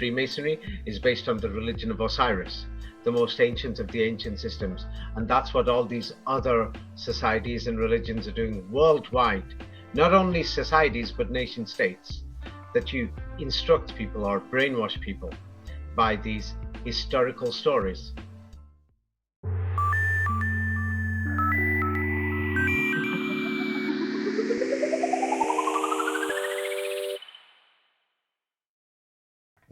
Freemasonry is based on the religion of Osiris, the most ancient of the ancient systems. And that's what all these other societies and religions are doing worldwide. Not only societies, but nation states, that you instruct people or brainwash people by these historical stories.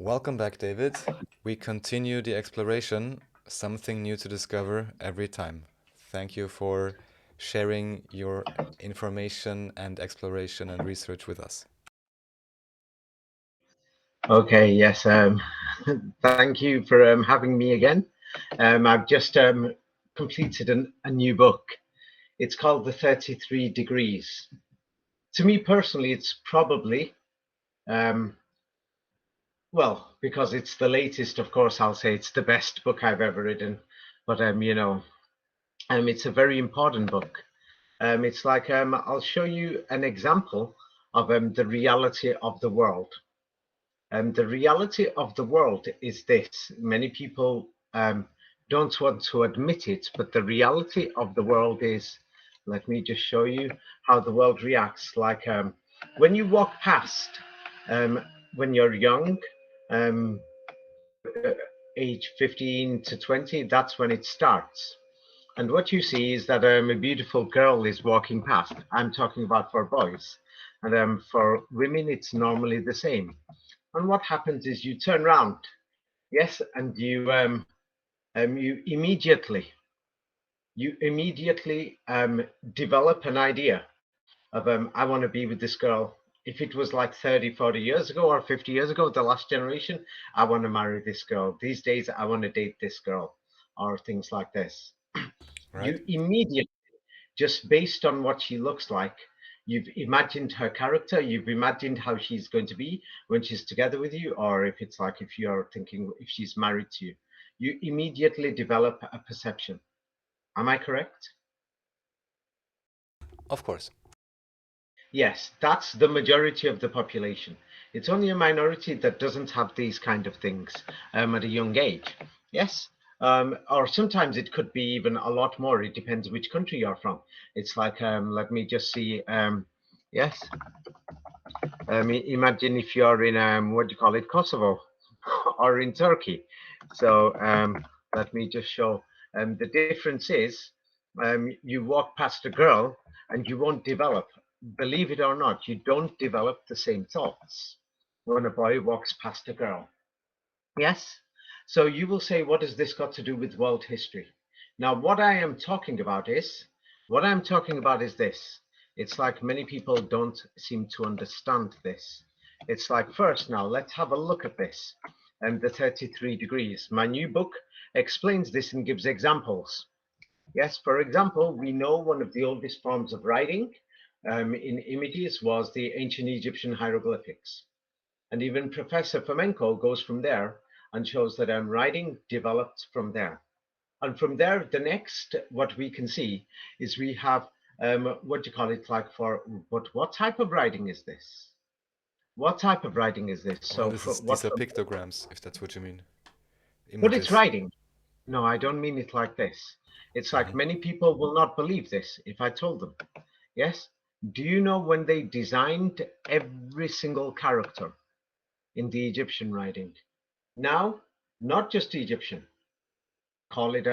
Welcome back, David. We continue the exploration, something new to discover every time. Thank you for sharing your information and exploration and research with us. Okay, yes. Thank you for having me again. I've just completed a new book. It's called The 33 Degrees. To me personally, it's probably, well, because it's the latest, of course, I'll say it's the best book I've ever written. But, it's a very important book. It's like, I'll show you an example of the reality of the world. The reality of the world is this. Many people don't want to admit it, but the reality of the world is, let me just show you how the world reacts. Like when you walk past, when you're young, um, age 15 to 20, that's when it starts. And what you see is that a beautiful girl is walking past. I'm talking about for boys. And for women, it's normally the same. And what happens is you turn around, yes, and you immediately develop an idea of I want to be with this girl. If it was like 30, 40 years ago or 50 years ago, the last generation, I want to marry this girl. These days, I want to date this girl, or things like this. Right? You immediately, just based on what she looks like, you've imagined her character, you've imagined how she's going to be when she's together with you, or if it's like if you're thinking if she's married to you, you immediately develop a perception. Am I correct? Of course. Yes, that's the majority of the population. It's only a minority that doesn't have these kind of things at a young age. Yes. Or sometimes it could be even a lot more. It depends which country you're from. It's like, let me just see. Yes. Imagine if you're in, what do you call it, Kosovo or in Turkey. So let me just show. The difference is you walk past a girl and you won't develop. Believe it or not, you don't develop the same thoughts when a boy walks past a girl. Yes? So you will say, what has this got to do with world history? Now, what I'm talking about is this. It's like many people don't seem to understand this. It's like, first, now let's have a look at this. And the 33 degrees. My new book explains this and gives examples. Yes, for example, we know one of the oldest forms of writing in images was the ancient Egyptian hieroglyphics. And even Professor Fomenko goes from there and shows that writing developed from there. And from there, the next, what we can see is we have, what do you call it, like for, but what type of writing is this? What type of writing is this? Oh, So for these what, are pictograms, if that's what you mean. but it's Images. writing. No, I don't mean it like this. It's like Mm-hmm. many people will not believe this if I told them. Yes? Do you know when they designed every single character in the Egyptian writing? Now, not just Egyptian, call it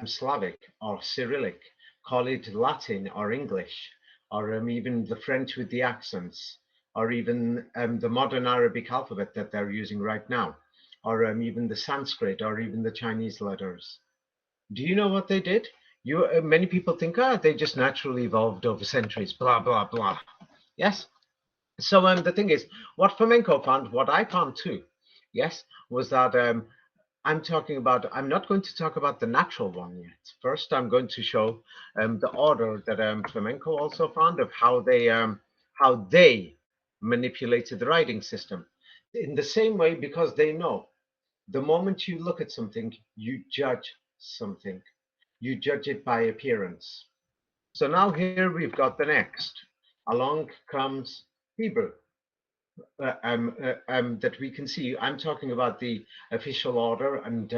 Slavic or Cyrillic, call it Latin or English, or even the French with the accents, or even the modern Arabic alphabet that they're using right now, or even the Sanskrit, or even the Chinese letters. Do you know what they did? Many people think, they just naturally evolved over centuries, blah, blah, blah. Yes? So the thing is, what Fomenko found, what I found too, yes, was that I'm not going to talk about the natural one yet. First, I'm going to show the order that Flamenco also found of how they manipulated the writing system. In the same way, because they know the moment you look at something, you judge something. You judge it by appearance. So now here we've got the next. Along comes Hebrew. that we can see. I'm talking about the official order and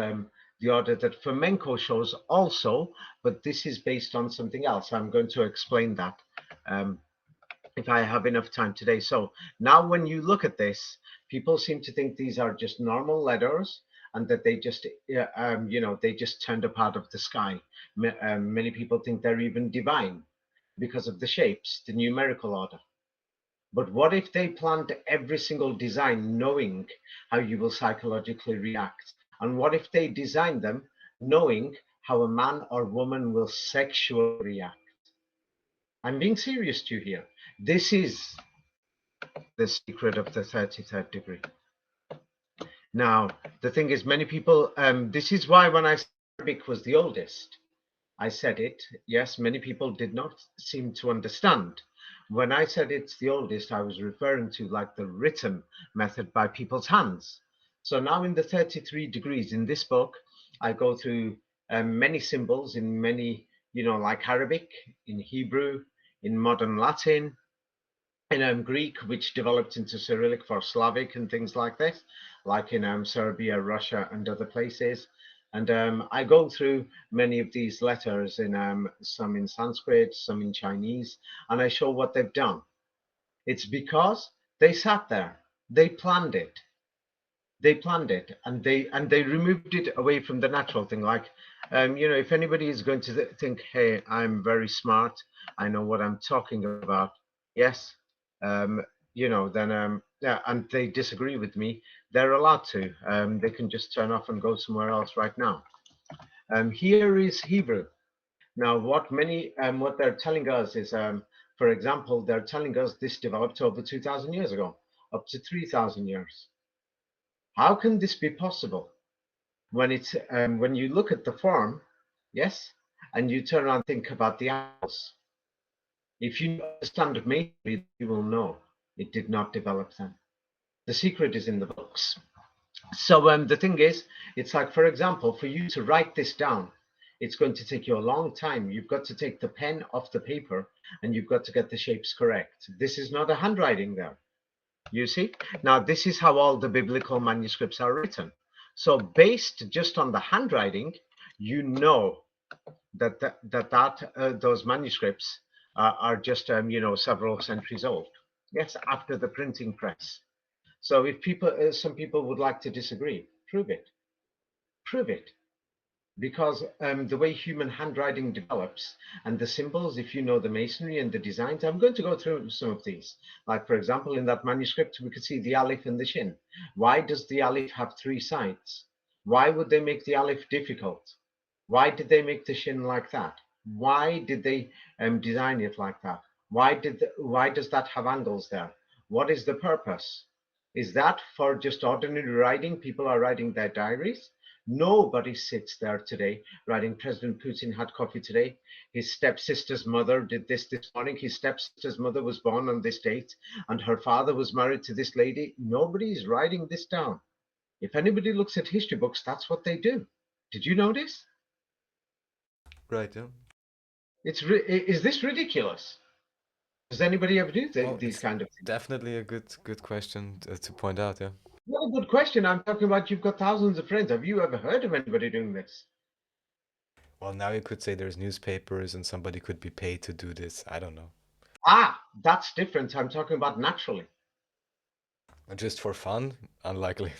the order that flamenco shows also, but this is based on something else. I'm going to explain that um, if I have enough time today. So now when you look at this, people seem to think these are just normal letters and that they just, they just turned up out of the sky. Many people think they're even divine because of the shapes, the numerical order. But what if they planned every single design knowing how you will psychologically react? And what if they designed them knowing how a man or woman will sexually react? I'm being serious to you here. This is the secret of the 33rd degree. Now, the thing is, many people, this is why when I said Arabic was the oldest, I said it. Yes, many people did not seem to understand. When I said it's the oldest, I was referring to like the written method by people's hands. So now in the 33 degrees in this book, I go through many symbols in many, like Arabic, in Hebrew, in modern Latin, in Greek, which developed into Cyrillic for Slavic and things like this, like in Serbia, Russia, and other places. And I go through many of these letters in some in Sanskrit, some in Chinese, and I show what they've done. It's because they sat there, they planned it, and they removed it away from the natural thing. Like, if anybody is going to think, hey, I'm very smart, I know what I'm talking about, yes, um, then yeah, and they disagree with me, they're allowed to. They can just turn off and go somewhere else right now. Here is Hebrew. Now, what they're telling us is, for example, they're telling us this developed over 2,000 years ago, up to 3,000 years. How can this be possible? When you look at the form, yes, and you turn around and think about the apples. If you understand masonry, you will know it did not develop then. The secret is in the books. So the thing is, it's like, for example, for you to write this down, it's going to take you a long time. You've got to take the pen off the paper and you've got to get the shapes correct. This is not a handwriting there. You see? Now, this is how all the biblical manuscripts are written. So based just on the handwriting, you know those manuscripts are just, several centuries old. Yes, after the printing press. So if some people would like to disagree, prove it. Prove it. Because the way human handwriting develops and the symbols, if you know the masonry and the designs, I'm going to go through some of these. Like, for example, in that manuscript, we could see the aleph and the shin. Why does the aleph have three sides? Why would they make the aleph difficult? Why did they make the shin like that? Why did they design it like that? Why does that have angles there? What is the purpose? Is that for just ordinary writing? People are writing their diaries. Nobody sits there today writing President Putin had coffee today. His stepsister's mother did this morning. His stepsister's mother was born on this date and her father was married to this lady. Nobody is writing this down. If anybody looks at history books, that's what they do. Did you notice? Right, yeah. Is this ridiculous? Does anybody ever do Well, these it's kind of things? definitely a good question to point out, yeah. What a good question. I'm talking about you've got thousands of friends. Have you ever heard of anybody doing this? Well, now you could say there's newspapers and somebody could be paid to do this. I don't know. Ah, that's different. I'm talking about naturally. Just for fun? Unlikely.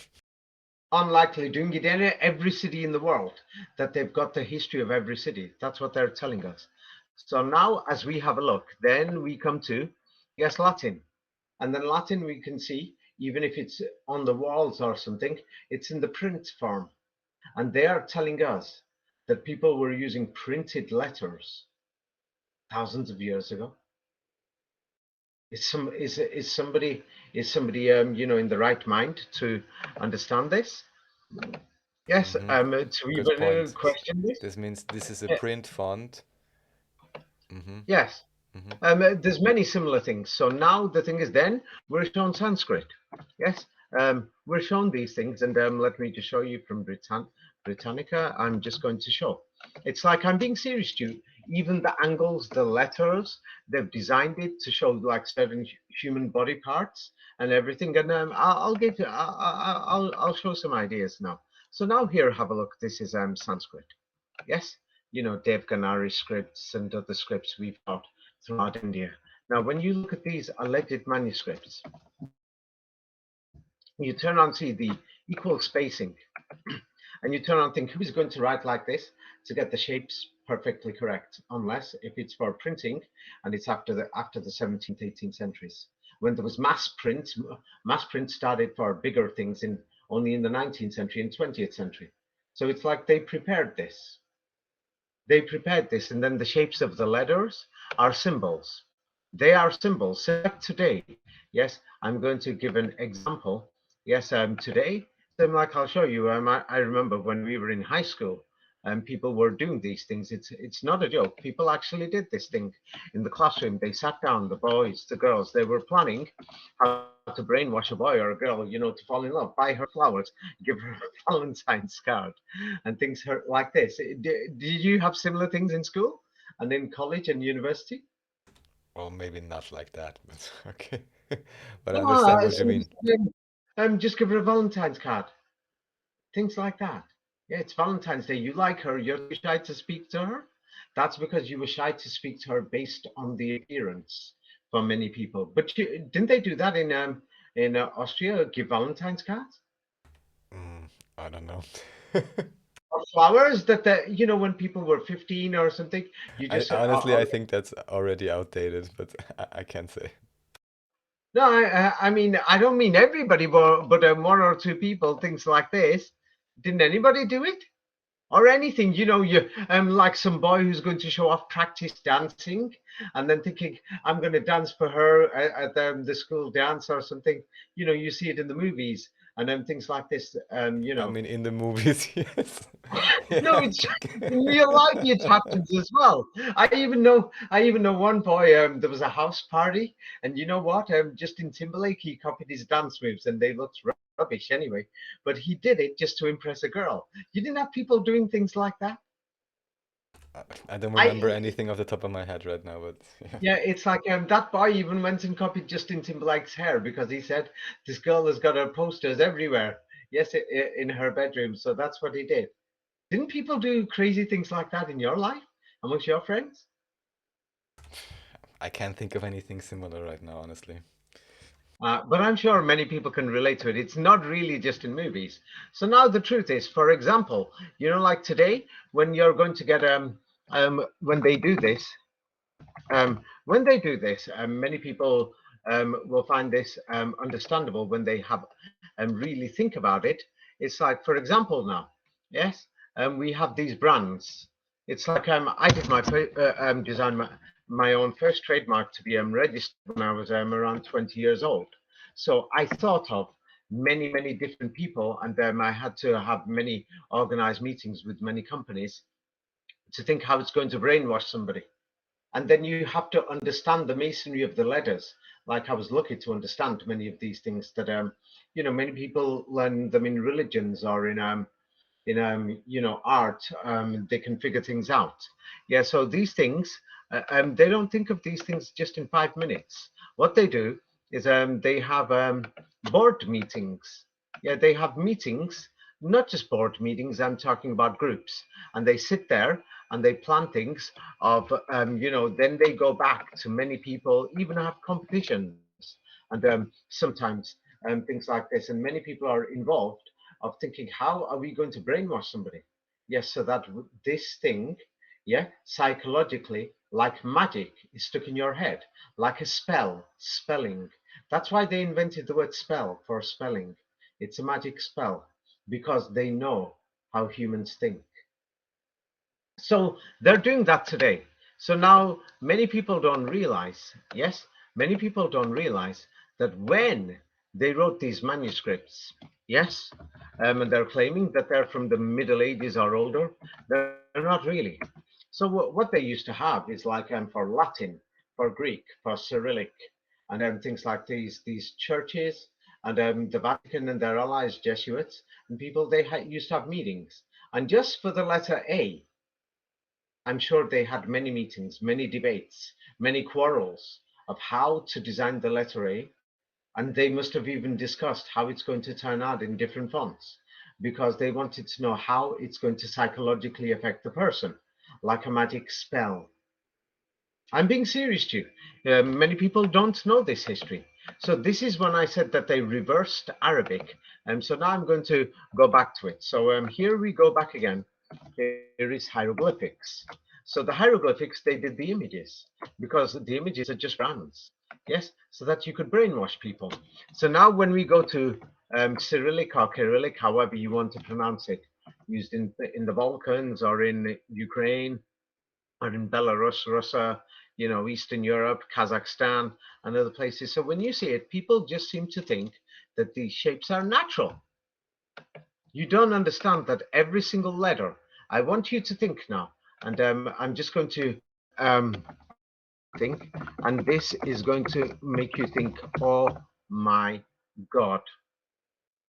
Unlikely doing it in every city in the world, that they've got the history of every city. That's what they're telling us. So now, as we have a look, then we come to, yes, Latin. And then Latin, we can see, even if it's on the walls or something, it's in the print form. And they are telling us that people were using printed letters thousands of years ago. Is somebody in the right mind to understand this? Yes, to Good even point. question this. This means this is a Yeah, print font. Mm-hmm. yes, Mm-hmm. there's many similar things. So now the thing is, then we're shown Sanskrit. Yes, we're shown these things, and let me just show you from Britannica. I'm just going to show. It's like I'm being serious to you. even the angles, the letters, they've designed it to show like certain human body parts and everything. And I'll give you, I'll show some ideas now. So now here, have a look. This is Sanskrit. Yes, you know, Devanagari scripts and other scripts we've got throughout India. Now, when you look at these alleged manuscripts, you turn on see the equal spacing, and you turn on think who's going to write like this to get the shapes perfectly correct, unless if it's for printing and it's after the 17th, 18th centuries, when there was mass print. Mass print started for bigger things in only in the 19th century and 20th century. So it's like they prepared this, and then the shapes of the letters are symbols. They are symbols. So like today, yes, I'm going to give an example. Yes, today, like I'll show you. I remember when we were in high school, people were doing these things. It's not a joke. People actually did this thing in the classroom. They sat down, the boys, the girls. They were planning how to brainwash a boy or a girl, to fall in love, buy her flowers, give her a Valentine's card, and things like this. Did you have similar things in school and in college and university? Well, maybe not like that, but okay. But I Ah, understand what you so mean. just give her a Valentine's card, things like that. Yeah, it's Valentine's Day. You like her, you're too shy to speak to her. That's because you were shy to speak to her based on the appearance for many people. But didn't they do that in Austria? Give Valentine's cards Mm, I don't know. or flowers that when people were 15 or something, you I just honestly I think that's already outdated, but I can't say. no, I mean, I don't mean everybody, but one or two people, things like this. Didn't anybody do it? Or anything, you like some boy who's going to show off practice dancing and then thinking, I'm going to dance for her at the school dance or something. You see it in the movies and then things like this. I mean, in the movies, yes. No, Yeah, it's okay. in real life it happens as well. I even know one boy. There was a house party, and you know what? Justin Timberlake, he copied his dance moves, and they looked rubbish anyway. But he did it just to impress a girl. You didn't have people doing things like that. I don't remember I anything off the top of my head right now, but yeah. Yeah, it's like that boy even went and copied Justin Timberlake's hair because he said this girl has got her posters everywhere. Yes, in her bedroom. So that's what he did. Didn't people do crazy things like that in your life amongst your friends? I can't think of anything similar right now, honestly. But I'm sure many people can relate to it. It's not really just in movies. So now the truth is, for example, like today, when you're going to get when they do this, many people will find this understandable when they have really think about it. It's like, for example, now, yes, we have these brands. It's like I did design my own first trademark to be registered when I was around 20 years old. So I thought of many different people, and I had to have many organized meetings with many companies to think how it's going to brainwash somebody. And then you have to understand the masonry of the letters. Like I was lucky to understand many of these things that many people learn them in religions or in art. They can figure things out. Yeah, so these things, they don't think of these things just in 5 minutes. What they do is they have board meetings. Yeah, they have meetings, not just board meetings. I'm talking about groups, and they sit there and they plan things of then they go back to many people, even have competitions, and sometimes things like this, and many people are involved of thinking, how are we going to brainwash somebody? Yes, so that this thing, yeah, psychologically, like magic, is stuck in your head, like a spelling. That's why they invented the word spell for spelling. It's a magic spell because they know how humans think. So they're doing that today. So now many people don't realize, yes, many people don't realize that when they wrote these manuscripts, yes, and they're claiming that they're from the Middle Ages or older, they're not really. So what they used to have is like for Latin, for Greek, for Cyrillic, and things like these churches and the Vatican and their allies, Jesuits, and people, they used to have meetings. And just for the letter A, I'm sure they had many meetings, many debates, many quarrels of how to design the letter A, and they must have even discussed how it's going to turn out in different fonts because they wanted to know how it's going to psychologically affect the person, like a magic spell. I'm being serious to you. Many people don't know this history. So this is when I said that they reversed Arabic. So now I'm going to go back to it. So here we go back again. Here is hieroglyphics. So the hieroglyphics, they did the images because the images are just brands. Yes, so that you could brainwash people. So now when we go to Cyrillic or Kyrillic, however you want to pronounce it, used in the Balkans or in Ukraine, or in Belarus, Russia, Eastern Europe, Kazakhstan, and other places. So when you see it, people just seem to think that these shapes are natural. You don't understand that every single letter. I want you to think now, and I'm just going to think, and this is going to make you think, oh my God.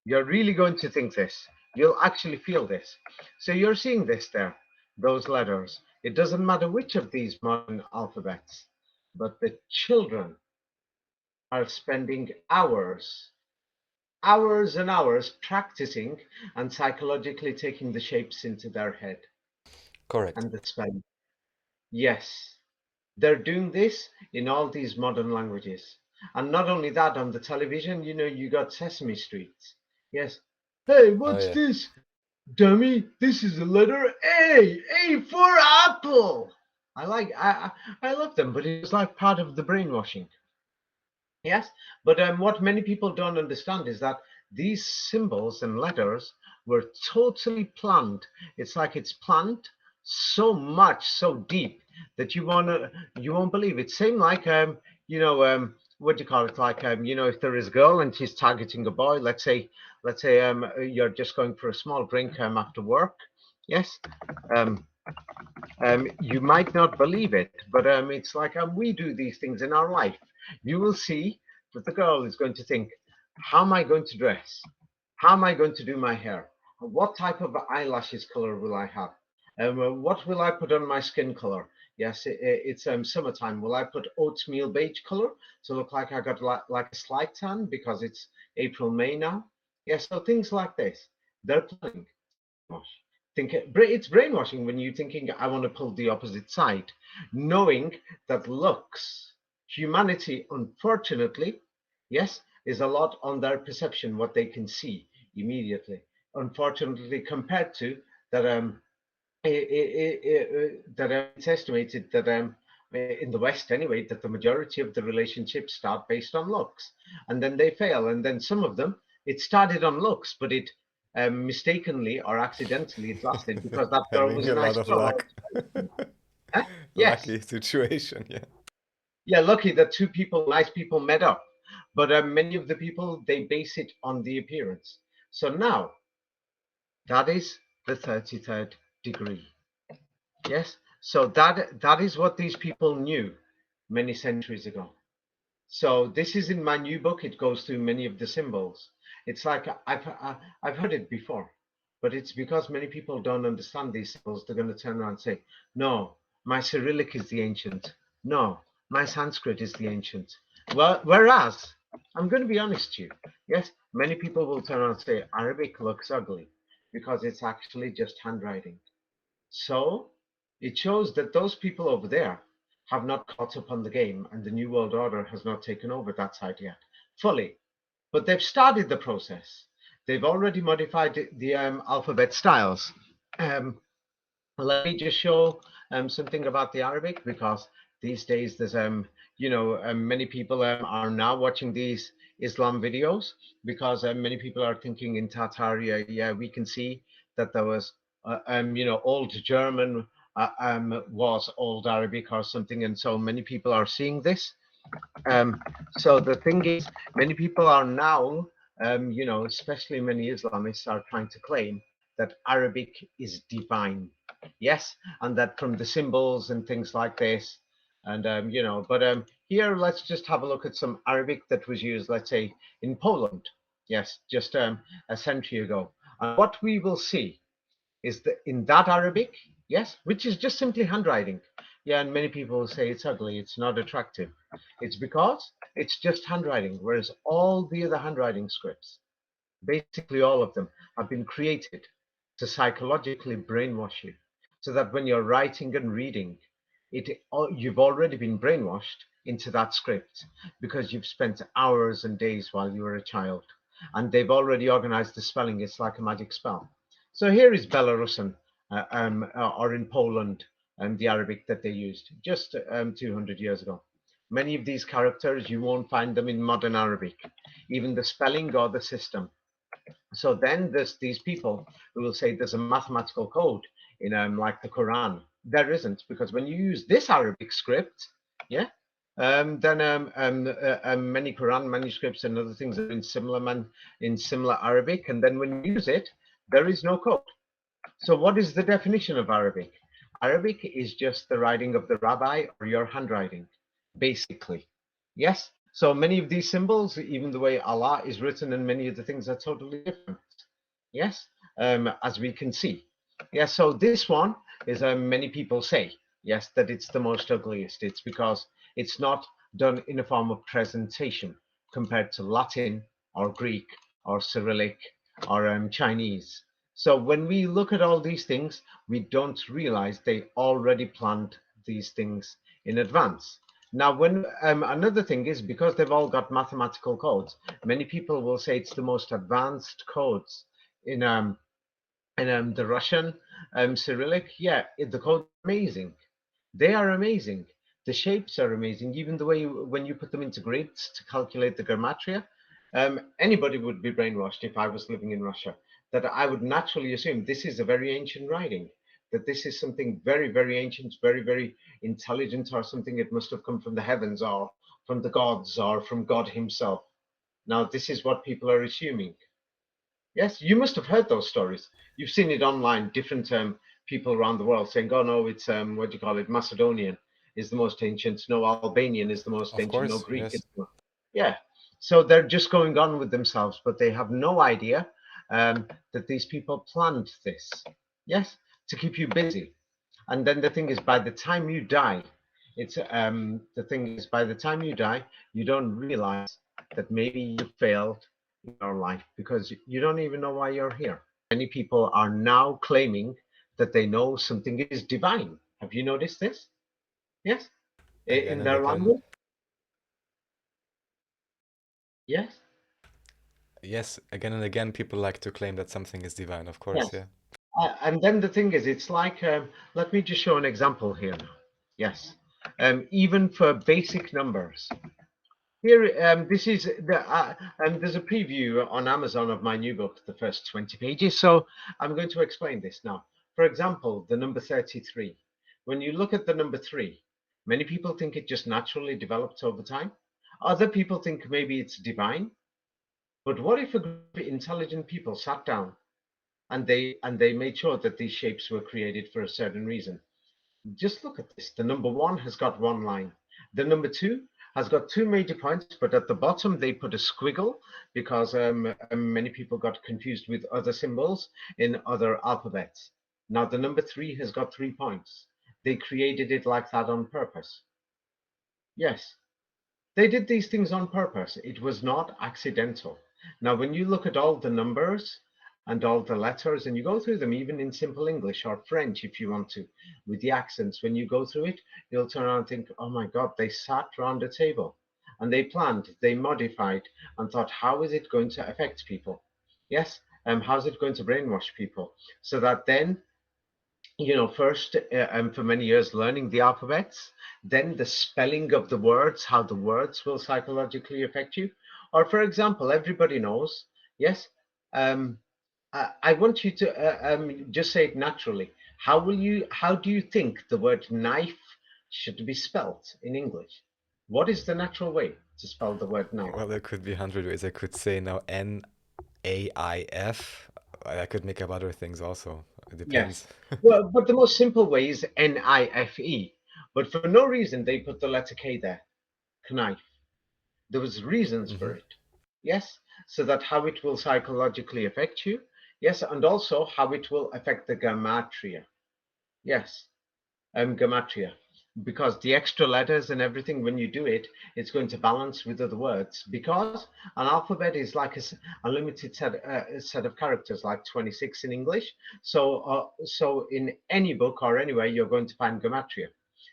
You're really going to think this. You'll actually feel this. So you're seeing this there, those letters. It doesn't matter which of these modern alphabets, but the children are spending hours and hours practicing and psychologically taking the shapes into their head Correct. and the spelling. Yes, they're doing this in all these modern languages. And not only that, on the television, you got Sesame Street. Yes. Hey, Oh what's yeah. this? Dummy, this is the letter A. A for apple. I love them, but it's like part of the brainwashing. Yes, but what many people don't understand is that these symbols and letters were totally planned. It's like it's planned so much, so deep that you won't believe it. Same like what do you call it? Like if there is a girl and she's targeting a boy, let's say you're just going for a small drink after work. Yes, um, you might not believe it, but it's like we do these things in our life. You will see that the girl is going to think, how am I going to dress? How am I going to do my hair? What type of eyelashes color will I have? What will I put on my skin color? Yes, it's summertime. Will I put oatmeal beige color to look like I got like a slight tan because it's April, May now? Yes, so things like this. They're planning think it's brainwashing when you're thinking I want to pull the opposite side, knowing that looks, humanity, unfortunately, yes, is a lot on their perception, what they can see immediately. Unfortunately, compared to that, it's estimated that in the West anyway, that the majority of the relationships start based on looks, and then they fail, and then some of them it started on looks, but it mistakenly or accidentally it lasted because that girl Having was a a lot nice of girl. luck. Huh? Yes, Lucky situation, yeah. yeah, lucky that two people, nice people, met up, but many of the people they base it on the appearance. So now that is the 33rd degree. Yes, so that is what these people knew many centuries ago. So this is in my new book. It goes through many of the symbols. It's like I've heard it before, but it's because many people don't understand these symbols. They're going to turn around and say, "No, my Cyrillic is the ancient. No, my Sanskrit is the ancient." Well, whereas I'm going to be honest to you. Yes, many people will turn around and say Arabic looks ugly because it's actually just handwriting. So it shows that those people over there have not caught up on the game and the New World Order has not taken over that side yet fully. But they've started the process. They've already modified the alphabet styles. Um, Let me just show something about the Arabic because these days there's many people are now watching these Islam videos because many people are thinking in Tartaria. Yeah, we can see that there was old German was old Arabic or something, and so many people are seeing this. So the thing is, many people are now, especially many Islamists are trying to claim that Arabic is divine. Yes, and that from the symbols and things like this, and but here let's just have a look at some Arabic that was used, let's say, in Poland. Yes, just a century ago. And what we will see is that in that Arabic, Yes, which is just simply handwriting. Yeah, and many people say it's ugly, it's not attractive. It's because it's just handwriting, whereas all the other handwriting scripts, basically all of them, have been created to psychologically brainwash you, so that when you're writing and reading, you've already been brainwashed into that script because you've spent hours and days while you were a child, and they've already organized the spelling. It's like a magic spell. So here is Belarusian, or in Poland, the Arabic that they used just 200 years ago. Many of these characters, you won't find them in modern Arabic, even the spelling or the system. So then there's these people who will say there's a mathematical code in like the Quran. There isn't, because when you use this Arabic script, yeah, then many Quran manuscripts and other things are in similar Arabic, and then when you use it, there is no code. So what is the definition of Arabic? Arabic is just the writing of the rabbi or your handwriting, basically. Yes. So many of these symbols, even the way Allah is written and many of the things are totally different. Yes. As we can see. Yes. So this one is many people say, yes, that it's the most ugliest. It's because it's not done in a form of presentation compared to Latin or Greek or Cyrillic or Chinese. So when we look at all these things, we don't realize they already planned these things in advance. Now, when another thing is, because they've all got mathematical codes, many people will say it's the most advanced codes in the Russian Cyrillic. Yeah, the codes are amazing. They are amazing. The shapes are amazing. Even the way when you put them into grids to calculate the gematria, anybody would be brainwashed if I was living in Russia. That I would naturally assume this is a very ancient writing. That this is something very, very ancient, very, very intelligent, or something it must have come from the heavens, or from the gods, or from God Himself. Now, this is what people are assuming. Yes, you must have heard those stories. You've seen it online, different people around the world saying, oh, no, it's, what do you call it, Macedonian is the most ancient, no, Albanian is the most Of ancient, no, course, Greek is yes. the most. Yeah, so they're just going on with themselves, but they have no idea that these people planned this, yes, to keep you busy. And then the thing is, by the time you die, the thing is, by the time you die, you don't realize that maybe you failed in your life because you don't even know why you're here. Many people are now claiming that they know something is divine. Have you noticed this? Yes, Again in and their again. language. Yes, Yes, again and again, people like to claim that something is divine, of course, yes. yeah. And then the thing is, it's like, let me just show an example here now. Yes, even for basic numbers. Here, this is there's a preview on Amazon of my new book, the first 20 pages. So I'm going to explain this now. For example, the number 33. When you look at the number 3, many people think it just naturally developed over time. Other people think maybe it's divine. But what if a group of intelligent people sat down and they made sure that these shapes were created for a certain reason? Just look at this. The number 1 has got one line. The number 2 has got two major points, but at the bottom they put a squiggle because many people got confused with other symbols in other alphabets. Now the number 3 has got 3 points. They created it like that on purpose. Yes, they did these things on purpose. It was not accidental. Now, when you look at all the numbers and all the letters, and you go through them, even in simple English or French, if you want to, with the accents, when you go through it, you'll turn around and think, oh my God, they sat round a table and they planned, they modified, and thought, how is it going to affect people? Yes, how's it going to brainwash people? So that then first for many years learning the alphabets, then the spelling of the words, how the words will psychologically affect you. Or, for example, everybody knows, yes, um, I want you to just say it naturally. How do you think the word knife should be spelt in English? What is the natural way to spell the word knife? Well, there could be 100 ways. I could say now Naif. I could make up other things also. It Yes. depends. Well, but the most simple way is Nife. But for no reason they put the letter K there, knife. There was reasons Hmm. for it. Yes. So that how it will psychologically affect you. Yes, and also how it will affect the gematria. Yes, gematria, because the extra letters and everything, when you do it, it's going to balance with other words. Because an alphabet is like a limited set of characters, like 26 in English. So in any book or anywhere, you're going to find gematria.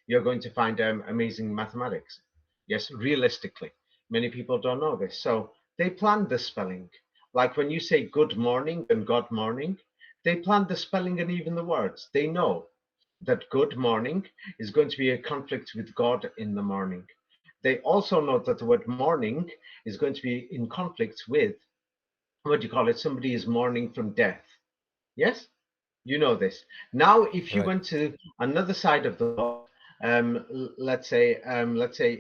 You're going to find amazing mathematics. Yes, realistically, many people don't know this. So they planned the spelling. Like when you say good morning and God morning, they planned the spelling and even the words. They know that good morning is going to be a conflict with God in the morning. They also know that the word morning is going to be in conflict with, what do you call it? Somebody is mourning from death. Yes? You know this. Now, if you Right. went to another side of the world, let's say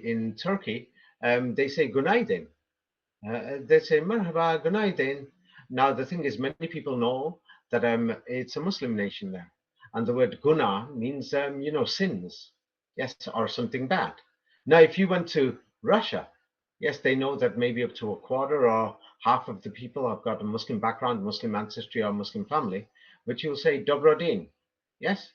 in Turkey, they say günaydin. They say merhaba, günaydin. Now, the thing is, many people know that it's a Muslim nation there. And the word guna means, sins. Yes, or something bad. Now, if you went to Russia, yes, they know that maybe up to a quarter or half of the people have got a Muslim background, Muslim ancestry, or Muslim family, which you'll say dobrodin. Yes?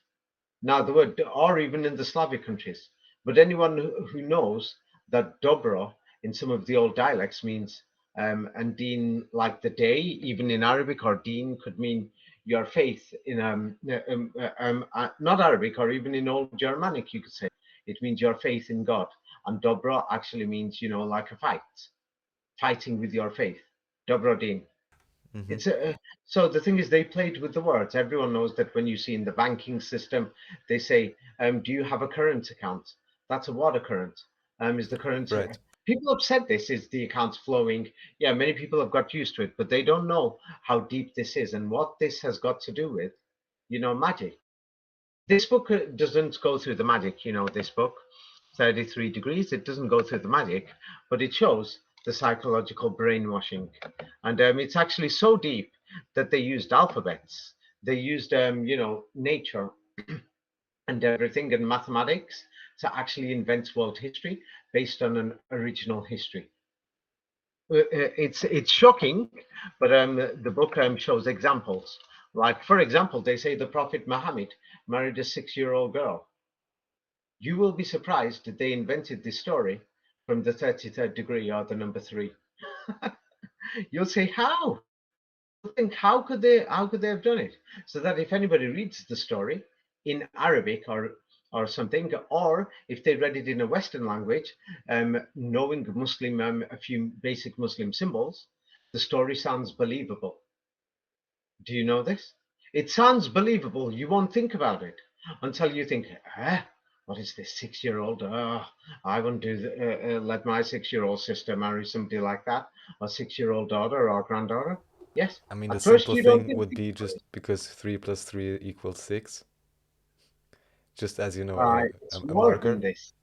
Now, the word, or even in the Slavic countries. But anyone who knows that dobro in some of the old dialects means, and din like the day, even in Arabic, or din could mean your faith in, not Arabic, or even in old Germanic, you could say. It means your faith in God. And dobro actually means, like a fight, fighting with your faith. Dobro din. Mm-hmm. It's so the thing is they played with the words. Everyone knows that when you see in the banking system, they say, "Do you have a current account?" That's a water current. Is the current Right. people have said this is the account flowing? Yeah, many people have got used to it, but they don't know how deep this is and what this has got to do with, magic. This book doesn't go through the magic, this book, 33 Degrees, it doesn't go through the magic, but it shows the psychological brainwashing. And it's actually so deep that they used alphabets. They used, nature and everything and mathematics to actually invent world history based on an original history. It's shocking, but the book shows examples. Like, for example, they say the Prophet Muhammad married a 6-year-old girl. You will be surprised that they invented this story from the 33rd degree or the number three. You'll say, how? You'll think, how could they have done it? So that if anybody reads the story in Arabic or something, or if they read it in a Western language, knowing Muslim a few basic Muslim symbols, the story sounds believable. Do you know this? It sounds believable. You won't think about it until you think, what is this 6-year-old? I wouldn't let my 6-year-old sister marry somebody like that, or 6-year-old daughter or granddaughter. Yes. I mean, the At first, simple you don't thing think would be about just it. because 3 plus 3 equals 6, just as you know, a, It's a, a more than marker. this.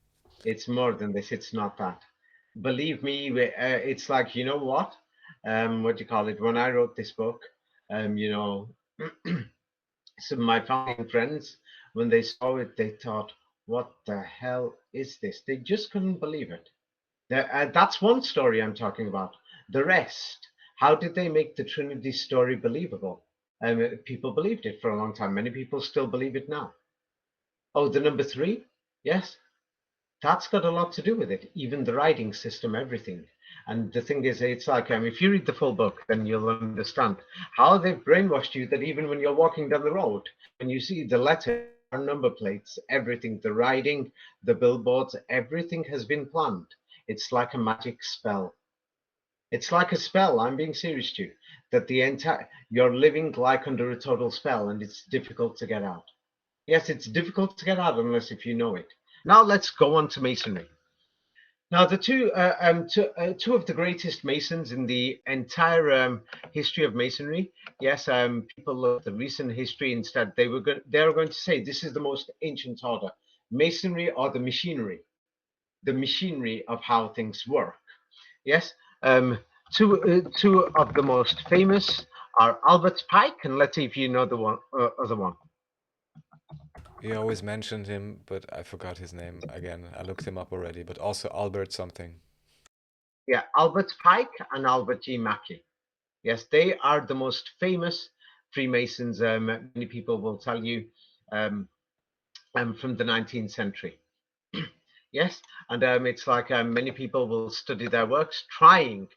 It's more than this. It's not that. Believe me, it's like, you know what? What do you call it? When I wrote this book, um, you know, some of my family and friends, when they saw it, they thought, what the hell is this? They just couldn't believe it. That's one story I'm talking about. The rest, how did they make the Trinity story believable? People believed it for a long time. Many people still believe it now. Oh, the number three? Yes, that's got a lot to do with it. Even the writing system, everything. And the thing is, it's like if you read the full book, then you'll understand how they've brainwashed you that even when you're walking down the road, when you see the letters, our number plates, everything, the writing, the billboards, everything has been planned. It's like a magic spell. It's like a spell. I'm being serious to you. That the entire you're living like under a total spell, and it's difficult to get out. Yes, it's difficult to get out unless if you know it. Now let's go on to masonry. Now, the two of the greatest masons in the entire history of masonry. Yes, people look at the recent history instead. They're going to say this is the most ancient order, masonry or the machinery of how things work. Yes, two of the most famous are Albert Pike, and let's see if you know the other one. You always mentioned him, but I forgot his name again. I looked him up already, but also Albert something. Yeah, Albert Pike and Albert G. Mackey. Yes, they are the most famous Freemasons. Many people will tell you. Um, from the 19th century. Yes, and it's like many people will study their works, trying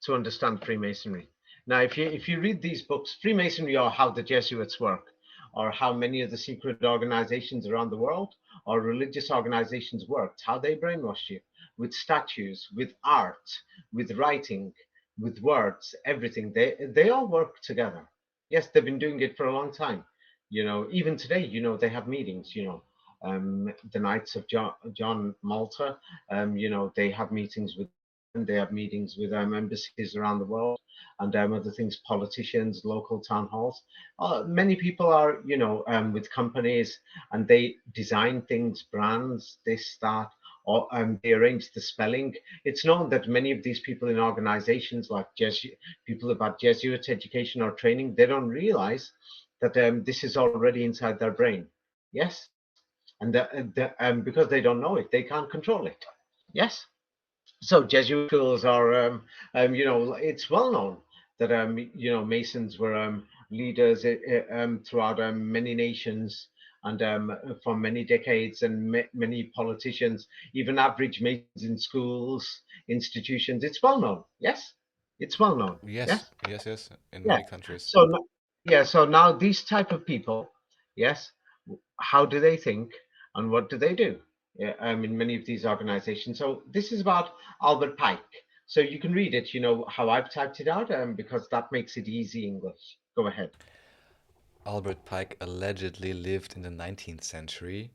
to understand Freemasonry. Now, if you read these books, Freemasonry or how the Jesuits work, or how many of the secret organizations around the world or religious organizations worked, how they brainwashed you with statues, with art, with writing, with words, everything. They all work together. Yes, they've been doing it for a long time. Even today, they have meetings. The Knights of John Malta, they have meetings with the Vatican, they have meetings with embassies around the world, and other things, politicians, local town halls. Many people are, with companies, and they design things, brands, this, that, or they arrange the spelling. It's known that many of these people in organizations like people about Jesuit education or training, they don't realize that this is already inside their brain. Yes, and because they don't know it, they can't control it. Yes. So Jesuit schools are, it's well known that Masons were leaders throughout many nations and for many decades, and many politicians, even average Masons in schools, institutions. It's well known. Yes, it's well known. Yes, Yes. yes, yes, in Yeah. many countries. So yeah. So now these type of people, yes, how do they think and what do they do? Yeah, in many of these organizations. So this is about Albert Pike. So you can read it. You know how I've typed it out, because that makes it easy English. Go ahead. Albert Pike allegedly lived in the 19th century.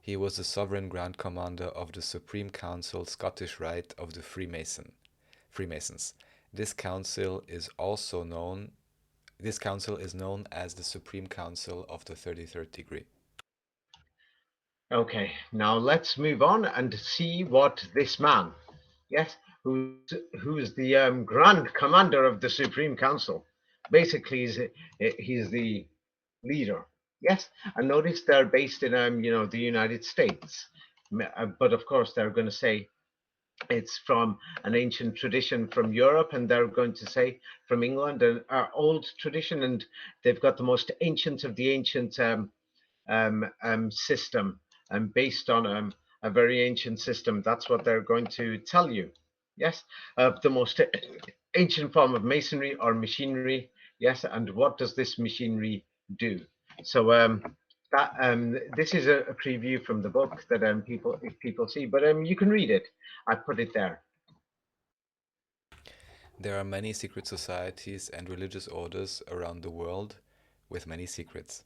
He was the sovereign Grand Commander of the Supreme Council Scottish Rite of the Freemasons. This council is also known This council is known as the Supreme Council of the 33rd degree. Okay, now let's move on and see what this man, yes, who's the Grand Commander of the Supreme Council, basically he's the leader. Yes, and notice they're based in the United States, but of course they're going to say it's from an ancient tradition from Europe, and they're going to say from England, an old tradition, and they've got the most ancient of the ancient system, and based on a very ancient system. That's what they're going to tell you. Yes, the most ancient form of masonry or machinery. Yes, and what does this machinery do? So this is a preview from the book that if people see, but you can read it. I put it there. There are many secret societies and religious orders around the world with many secrets.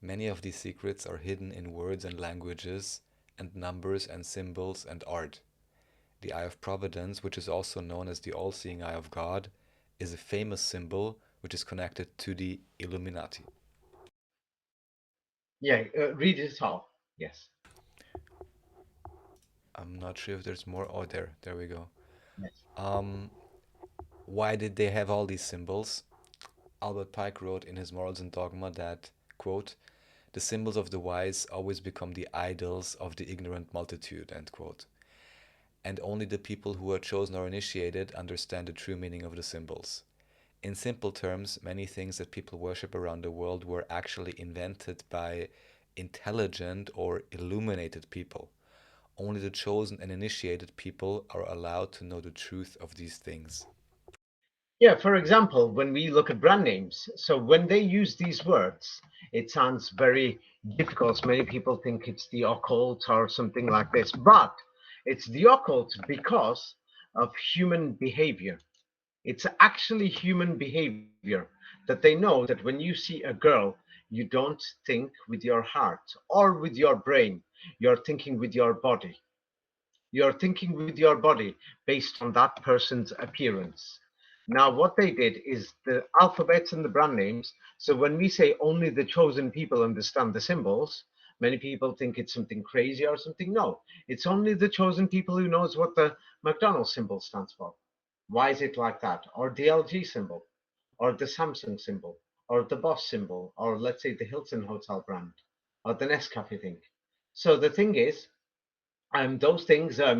Many of these secrets are hidden in words and languages, and numbers and symbols and art. The Eye of Providence, which is also known as the all seeing eye of God, is a famous symbol which is connected to the Illuminati. Yeah, read it all. Yes, I'm not sure if there's more. Oh, there we go. yes. Um, why did they have all these symbols? Albert Pike wrote in his Morals and Dogma that, quote, the symbols of the wise always become the idols of the ignorant multitude, end quote. And only the people who are chosen or initiated understand the true meaning of the symbols. In simple terms, many things that people worship around the world were actually invented by intelligent or illuminated people. Only the chosen and initiated people are allowed to know the truth of these things. Yeah, for example, when we look at brand names, so when they use these words, it sounds very difficult. Many people think it's the occult or something like this, but it's the occult because of human behavior. It's actually human behavior that they know that when you see a girl, you don't think with your heart or with your brain, you're thinking with your body. You're thinking with your body based on that person's appearance. Now, what they did is the alphabets and the brand names. So when we say only the chosen people understand the symbols, many people think it's something crazy or something. No, it's only the chosen people who knows what the McDonald's symbol stands for. Why is it like that? Or the LG symbol, or the Samsung symbol, or the Boss symbol, or let's say the Hilton Hotel brand, or the Nescafe thing. So the thing is, those things, are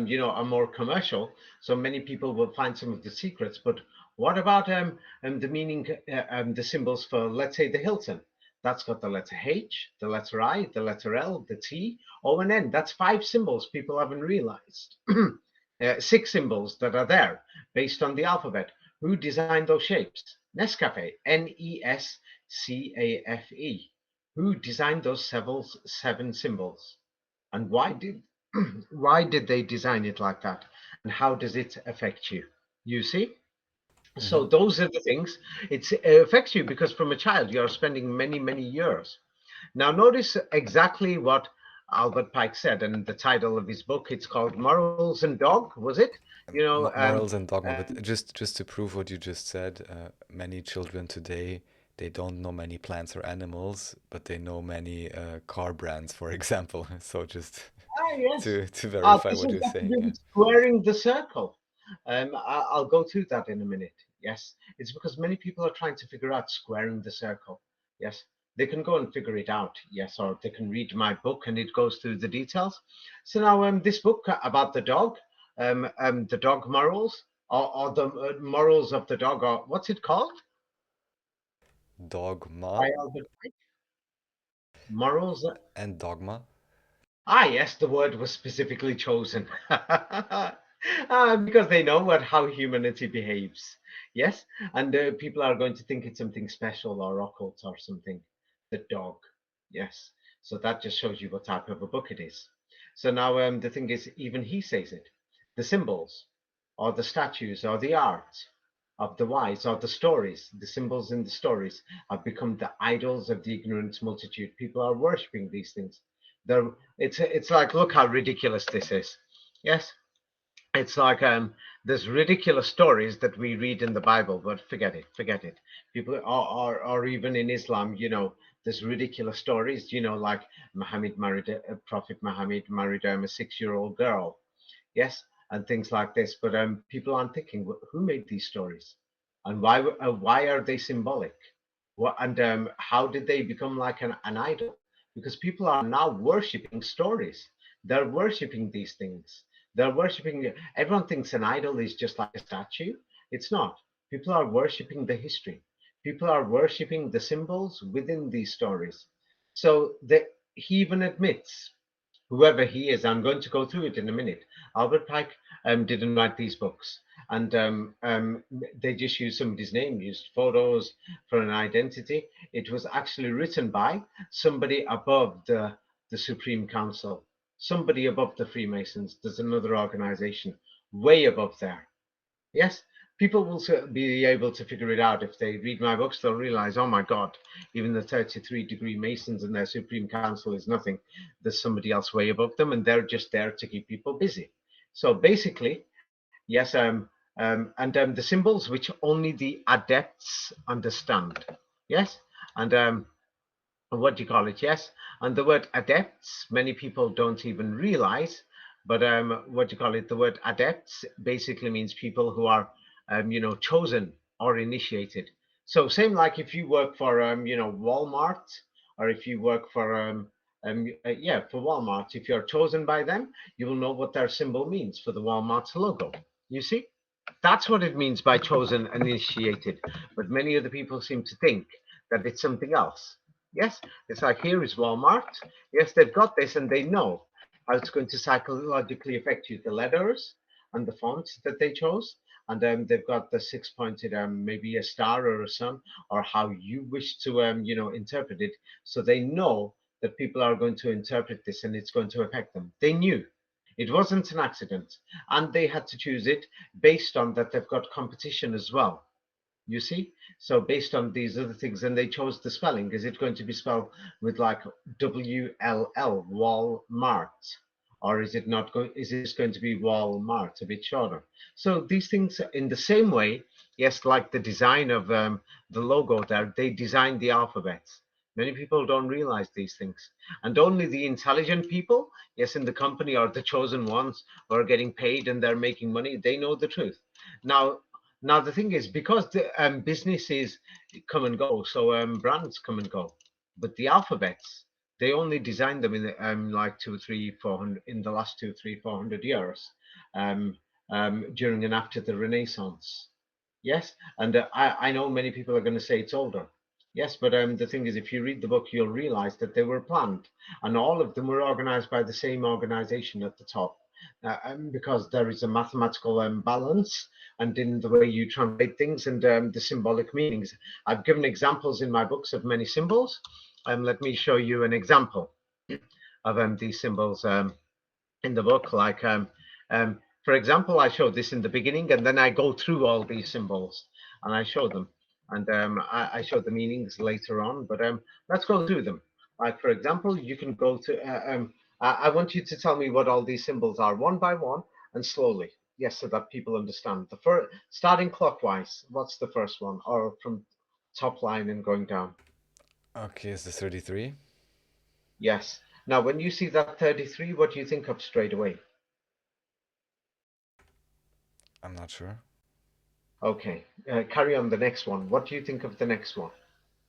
more commercial. So many people will find some of the secrets. But what about the meaning, the symbols for, let's say, the Hilton? That's got the letter H, the letter I, the letter L, the T, O, and N. That's 5 symbols people haven't realized. 6 symbols that are there based on the alphabet. Who designed those shapes? Nescafe, Nescafe. Who designed those 7 symbols? And why did why did they design it like that? And how does it affect you? You see? So Mm-hmm. those are the things. It affects you because from a child you are spending many, many years. Now notice exactly what Albert Pike said, and the title of his book, it's called Morals and Dog, was it? Morals and dogma, but just to prove what you just said, many children today, they don't know many plants or animals, but they know many car brands, for example. So just Yes. to verify This what has you're got to saying, do yeah. with squaring the circle. I'll go through that in a minute. Yes, it's because many people are trying to figure out squaring the circle. Yes, they can go and figure it out. Yes, or they can read my book and it goes through the details. So now, this book about the dog morals, or the morals of the dog, or what's it called? Dogma By Albert Pike. Morals. and dogma. Ah, yes, the word was specifically chosen because they know how humanity behaves. Yes, and people are going to think it's something special or occult or something. The dog. Yes, so that just shows you what type of a book it is. So now the thing is, even he says it. The symbols, or the statues, or the art of the wise, or the stories, the symbols in the stories have become the idols of the ignorant multitude. People are worshipping these things. It's like, look how ridiculous this is. Yes, it's like there's ridiculous stories that we read in the Bible, but forget it. People, or even in Islam, there's ridiculous stories. Like Prophet Muhammad married a 6-year-old girl. Yes, and things like this. But people aren't thinking, who made these stories, and why are they symbolic? What, and how did they become like an idol? Because people are now worshipping stories. They're worshipping these things. They're worshipping. Everyone thinks an idol is just like a statue. It's not. People are worshipping the history. People are worshipping the symbols within these stories. So he even admits, whoever he is. I'm going to go through it in a minute. Albert Pike didn't write these books, and they just used somebody's name, used photos for an identity. It was actually written by somebody above the Supreme Council, somebody above the Freemasons. There's another organization way above there. Yes, people will be able to figure it out if they read my books. They'll realize, oh my God, even the 33-degree Masons and their Supreme Council is nothing. There's somebody else way above them, and they're just there to keep people busy. So basically, yes, and the symbols which only the adepts understand. Yes, and what do you call it? Yes, and the word adepts, many people don't even realize, but what do you call it? The word adepts basically means people who are, chosen or initiated. So same like if you work for, Walmart, or if you work for, yeah, for Walmart, if you're chosen by them, you will know what their symbol means for the Walmart's logo. You see? That's what it means by chosen and initiated. But many other people seem to think that it's something else. Yes, it's like here is Walmart. Yes, they've got this and they know how it's going to psychologically affect you. The letters and the font that they chose. And they've got the 6-pointed, maybe a star or a sun, or how you wish to, interpret it. So they know that people are going to interpret this and it's going to affect them. They knew. It wasn't an accident. And they had to choose it based on that they've got competition as well. You see? So based on these other things, and they chose the spelling. Is it going to be spelled with like WLL, Walmart? Or is it not going, is it just going to be Walmart, a bit shorter? So these things in the same way, yes, like the design of the logo there, they designed the alphabets. Many people don't realize these things. And only the intelligent people, yes, in the company are the chosen ones who are getting paid and they're making money. They know the truth. Now, now the thing is, because the businesses come and go, so brands come and go, but the alphabets, they only designed them in like 2, 3, 400 in the last 2, 3, 400 years, um, during and after the Renaissance. Yes, and I know many people are going to say it's older. Yes, but the thing is, if you read the book, you'll realize that they were planned, and all of them were organized by the same organization at the top. Because there is a mathematical balance, and in the way you translate things and the symbolic meanings. I've given examples in my books of many symbols. Let me show you an example of these symbols in the book. For example, I showed this in the beginning, and then I go through all these symbols and I show them, and I show the meanings later on. But let's go through them. Like for example, you can go to. I want you to tell me what all these symbols are, one by one and slowly. Yes, so that people understand. The first, starting clockwise. What's the first one, or from top line and going down? Okay, is this 33? Yes. Now, when you see that 33, what do you think of straight away? I'm not sure. Okay, carry on the next one. What do you think of the next one?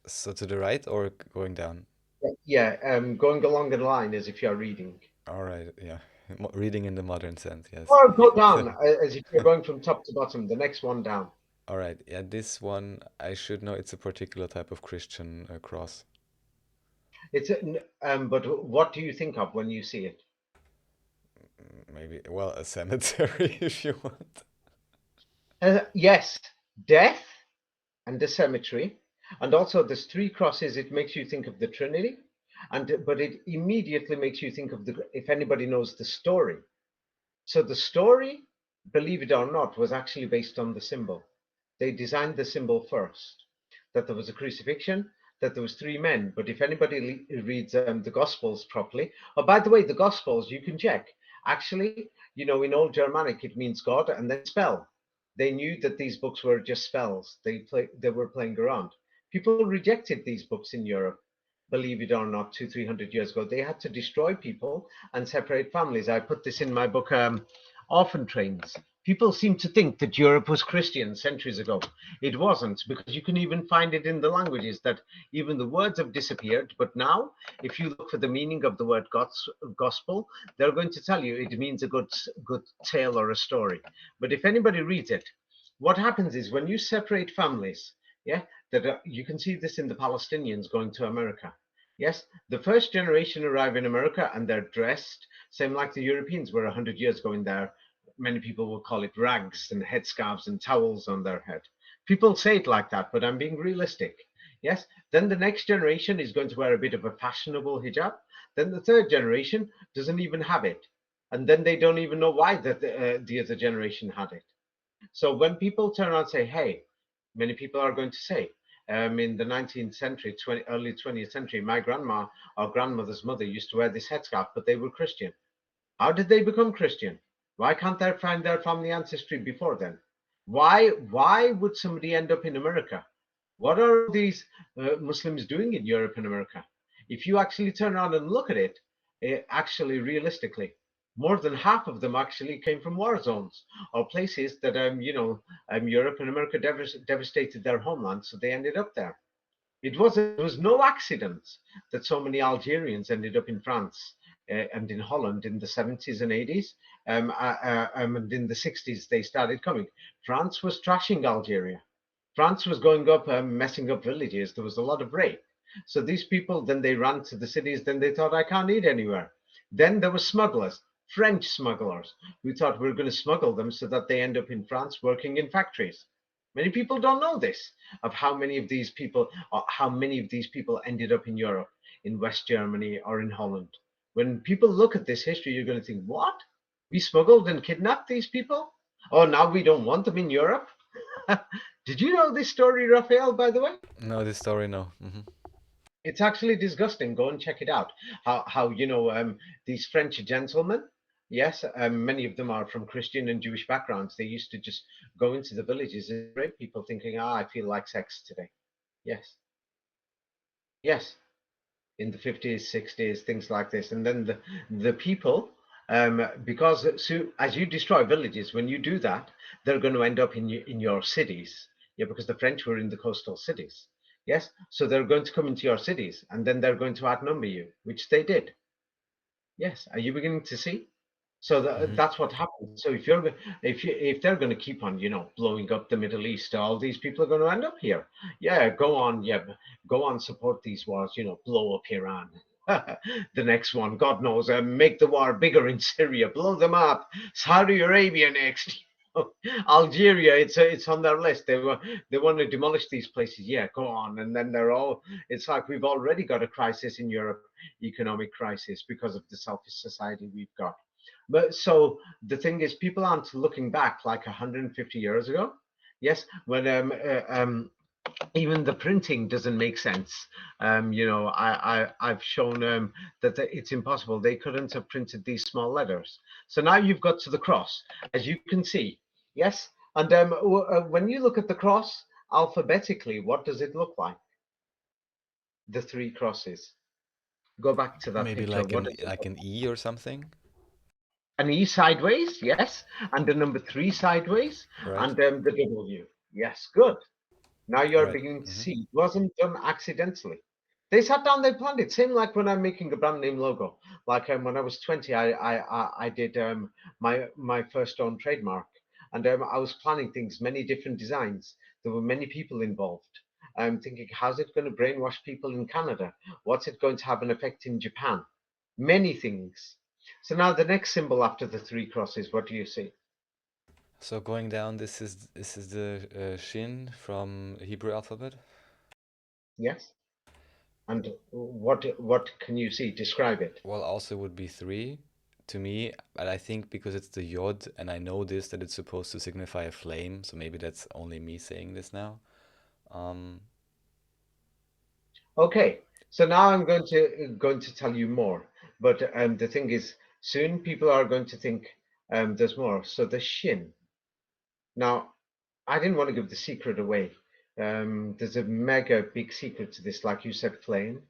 So to the right or going down? Yeah, going along the line as if you're reading. All right, yeah. Reading in the modern sense, yes. Or go down as if you're going from top to bottom, the next one down. All right, yeah, this one I should know it's a particular type of Christian cross. But what do you think of when you see it? Maybe, well, a cemetery if you want. Yes, death and the cemetery. And also there's three crosses. It makes you think of the Trinity. But it immediately makes you think of if anybody knows the story. So the story, believe it or not, was actually based on the symbol. They designed the symbol first, that there was a crucifixion, that there was three men. But if anybody reads the Gospels properly, oh, by the way, the Gospels, you can check. Actually, in Old Germanic, it means God and then spell. They knew that these books were just spells. They were playing around. People rejected these books in Europe, believe it or not, 200-300 years ago. They had to destroy people and separate families. I put this in my book, Orphan Trains. People seem to think that Europe was Christian centuries ago. It wasn't, because you can even find it in the languages that even the words have disappeared. But now, if you look for the meaning of the word gospel, they're going to tell you it means a good tale or a story. But if anybody reads it, what happens is when you separate families, yeah, you can see this in the Palestinians going to America. Yes, the first generation arrive in America and they're dressed same like the Europeans were 100 years ago in there. Many people will call it rags and headscarves and towels on their head. People say it like that, but I'm being realistic. Yes, then the next generation is going to wear a bit of a fashionable hijab. Then the third generation doesn't even have it. And then they don't even know why the other generation had it. So when people turn around and say, hey, many people are going to say, in the 19th century, early 20th century, my grandma or grandmother's mother used to wear this headscarf, but they were Christian. How did they become Christian? Why can't they find their family ancestry before then? Why would somebody end up in America? What are these Muslims doing in Europe and America? If you actually turn around and look at it, actually realistically, more than half of them actually came from war zones or places that Europe and America devastated their homeland, so they ended up there. It was no accident that so many Algerians ended up in France and in Holland in the 70s and 80s, and in the 60s they started coming. France was trashing Algeria. France was going up, messing up villages. There was a lot of rape. So these people, then they ran to the cities. Then they thought, I can't eat anywhere. Then there were smugglers, French smugglers, who thought we are going to smuggle them so that they end up in France working in factories. Many people don't know this, of how many of these people, or how many of these people ended up in Europe, in West Germany or in Holland. When people look at this history, you're going to think, what? We smuggled and kidnapped these people? Oh, now we don't want them in Europe? Did you know this story, Raphael, by the way? No, this story, no. It's actually disgusting. Go and check it out. How these French gentlemen, yes, many of them are from Christian and Jewish backgrounds. They used to just go into the villages and rape people, thinking, I feel like sex today. Yes, yes, in the 50s, 60s, things like this. And then the people, because as you destroy villages, when you do that, they're going to end up in your cities. Yeah, because the French were in the coastal cities. Yes, so they're going to come into your cities, and then they're going to outnumber you, which they did. Yes, are you beginning to see? So Hmm. that's what happens. So if they're going to keep on, blowing up the Middle East, all these people are going to end up here. Yeah, go on, yeah, go on, support these wars. Blow up Iran. The next one, God knows, make the war bigger in Syria, blow them up. Saudi Arabia next. Algeria, it's on their list. They want to demolish these places. Yeah, go on, and then they're all. It's like we've already got a crisis in Europe, economic crisis because of the selfish society we've got. But so the thing is, people aren't looking back like 150 years ago. Yes, when even the printing doesn't make sense. I've shown that it's impossible. They couldn't have printed these small letters. So now you've got to the cross, as you can see. Yes, and when you look at the cross alphabetically, what does it look like? The three crosses. Go back to that Maybe picture. like What an does it like look an E or something, like? An E sideways, yes, and the number three sideways, right? and the W. Yes, good. Now you're Right. beginning to Hmm. see it wasn't done accidentally. They sat down, they planned it. Same like when I'm making a brand name logo. Like when I was 20, I did my first own trademark, and I was planning things, many different designs. There were many people involved. I'm thinking, how's it going to brainwash people in Canada? What's it going to have an effect in Japan? Many things. So now the next symbol after the three crosses, what do you see? So going down, this is the Shin from Hebrew alphabet. Yes. And what can you see? Describe it. Well, also would be three to me, but I think because it's the Yod, and I know this that it's supposed to signify a flame, so maybe that's only me saying this now. Um, Okay, so now I'm going to tell you more, but the thing is, soon people are going to think there's more. So the shin. Now, I didn't want to give the secret away. There's a mega big secret to this, like you said, flame.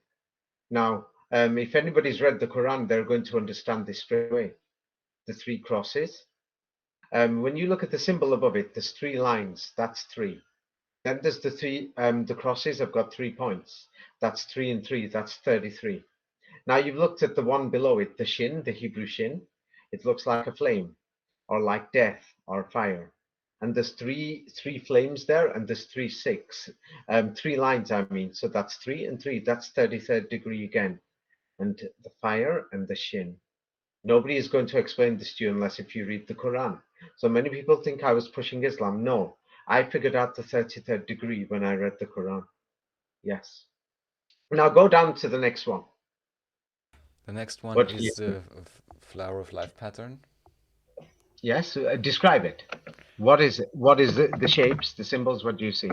Now, if anybody's read the Quran, they're going to understand this straight away. The three crosses. When you look at the symbol above it, there's three lines. That's three. Then there's the crosses have got 3 points. That's three and three. That's 33. Now you've looked at the one below it, the shin, the Hebrew shin. It looks like a flame, or like death, or fire. And there's three flames there, and there's three lines. I mean, so that's three and three. That's 33rd degree again, and the fire and the shin. Nobody is going to explain this to you unless if you read the Quran. So many people think I was pushing Islam. No, I figured out the 33rd degree when I read the Quran. Yes. Now go down to the next one. the next one What do you is think? the flower of life pattern. Yes, describe it. What is it? What is the shapes, the symbols? What do you see?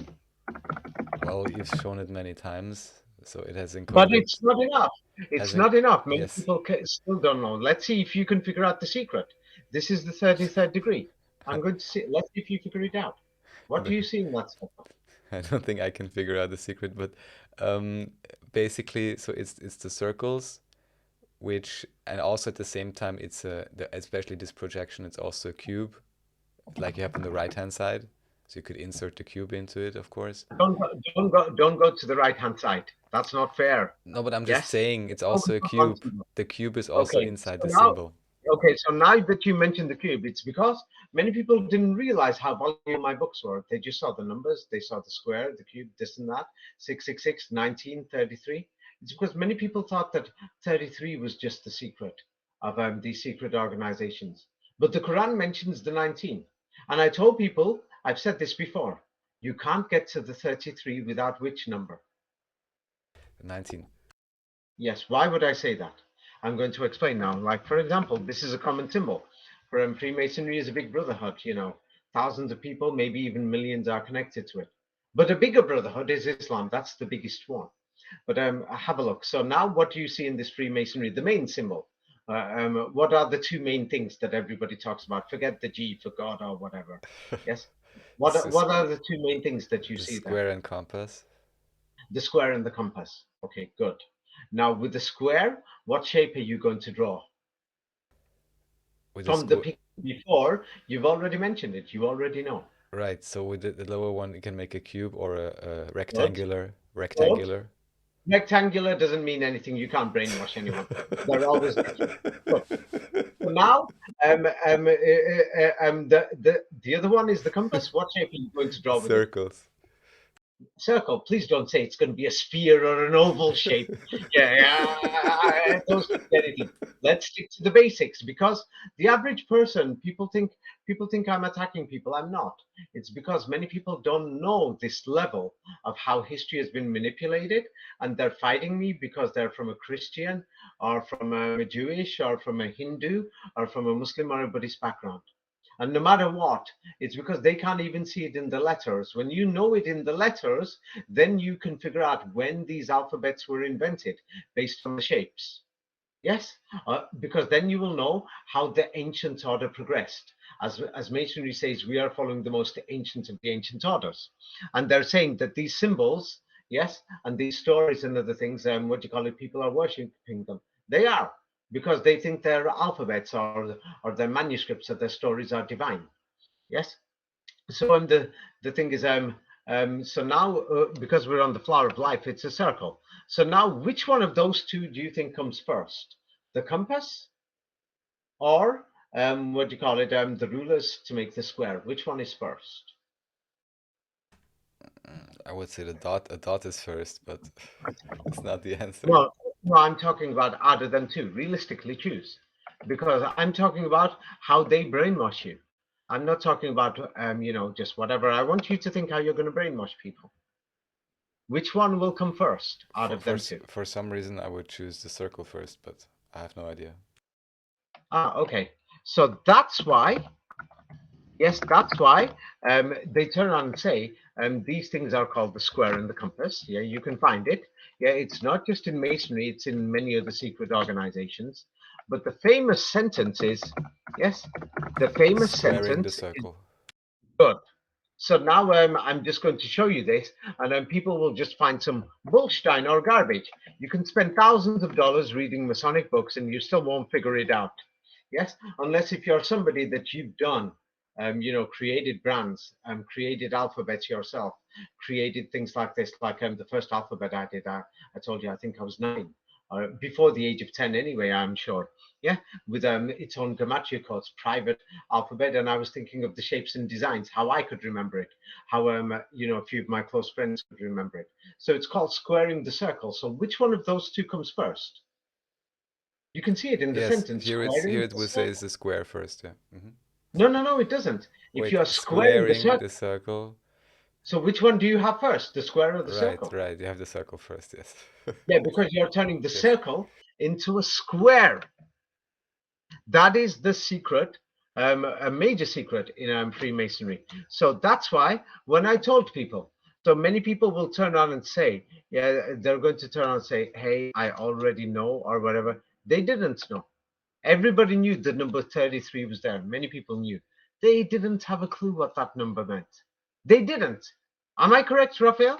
Well, you've shown it many times, so it has But encoded, it's not enough. It's has in, not enough. Many yes, people still don't know. Let's see if you can figure out the secret. This is the 33rd degree. I'm going to see. Let's see if you figure it out. I What do don't, you see in that stuff? I don't think I can figure out the secret, but um, basically, so it's the circles, which, and also at the same time, especially this projection, it's also a cube, like you have on the right hand side. So you could insert the cube into it, of course. Don't go to the right hand side. That's not fair. No, but I'm just Yes. saying it's also Focus a on one cube. symbol. The cube is also Okay. inside So the now, symbol. okay. So now that you mentioned the cube, it's because many people didn't realize how valuable my books were. They just saw the numbers, they saw the square, the cube, this and that, 666, 19, 33. It's because many people thought that 33 was just the secret of these secret organizations. But the Quran mentions the 19. And I told people, I've said this before, you can't get to the 33 without which number? 19. Yes, why would I say that? I'm going to explain now. Like, for example, this is a common symbol. For Freemasonry is a big brotherhood, thousands of people, maybe even millions are connected to it. But a bigger brotherhood is Islam. That's the biggest one. But have a look. So now what do you see in this Freemasonry? The main symbol. What are the two main things that everybody talks about? Forget the G for God or whatever. Yes. What This are, is what are the two main things that you the see there? square and compass. The square and the compass. Okay, good. Now with the square, what shape are you going to draw? With the From the square, picture before, you've already mentioned it. You already know. right? So with the lower one, you can make a cube or a Good, rectangular, good. rectangular. Rectangular doesn't mean anything. You can't brainwash anyone. They're always different. Good. So now, the other one is the compass. What shape are you going to draw with it? Circles. Circle. Please don't say it's going to be a sphere or an oval shape. Yeah, don't stick to anything. Let's stick to the basics, because the average person, people think I'm attacking people. I'm not. It's because many people don't know this level of how history has been manipulated, and they're fighting me because they're from a Christian or from a Jewish or from a Hindu or from a Muslim or a Buddhist background. And no matter what, it's because they can't even see it in the letters. When you know it in the letters, then you can figure out when these alphabets were invented based on the shapes. Yes, because then you will know how the ancient order progressed. As Masonry says, we are following the most ancient of the ancient orders. And they're saying that these symbols, yes, and these stories and other things, what do you call it, people are worshipping them. They are, because they think their alphabets or their manuscripts or their stories are divine. Yes. So the thing is, so now, because we're on the flower of life, it's a circle. So now, which one of those two do you think comes first? The compass, or what do you call it? The rulers to make the square. Which one is first? I would say the dot. A dot is first, but it's not the answer. No, no, I'm talking about other than two. Realistically, choose, because I'm talking about how they brainwash you. I'm not talking about just whatever. I want you to think how you're going to brainwash people. Which one will come first out For of them two? for some reason, I would choose the circle first, but I have no idea. Okay. So that's why, yes, that's why they turn around and say, these things are called the square and the compass. Yeah, you can find it. Yeah, it's not just in Masonry, it's in many other secret organizations. But the famous sentence is, yes, the famous Squaring the sentence is circle. good. So now I'm just going to show you this, and then people will just find some bullstein or garbage. You can spend thousands of dollars reading Masonic books, and you still won't figure it out. Yes, unless if you're somebody that you've done, created brands, created alphabets yourself, created things like this, like the first alphabet I did. I told you, I think I was 9, or before the age of 10 anyway, I'm sure. Yeah, with its own gematria codes, private alphabet, and I was thinking of the shapes and designs, how I could remember it, how a few of my close friends could remember it. So it's called squaring the circle. So which one of those two comes first? You can see it in the Yes, sentence, here squaring it the will say it's circle. the square first. Yeah. No, no, no, it doesn't. If you Wait, are squaring the squaring circle, the circle. so which one do you have first, the square or the Right, circle? right. You have the circle first. Yes. Yeah, because you're turning the Yes. circle into a square. That is the secret, a major secret in Freemasonry. So that's why when I told people, so many people will turn on and say, yeah, they're going to turn on and say, hey, I already know, or whatever. They didn't know. Everybody knew the number 33 was there. Many people knew. They didn't have a clue what that number meant. They didn't. Am I correct, Raphael?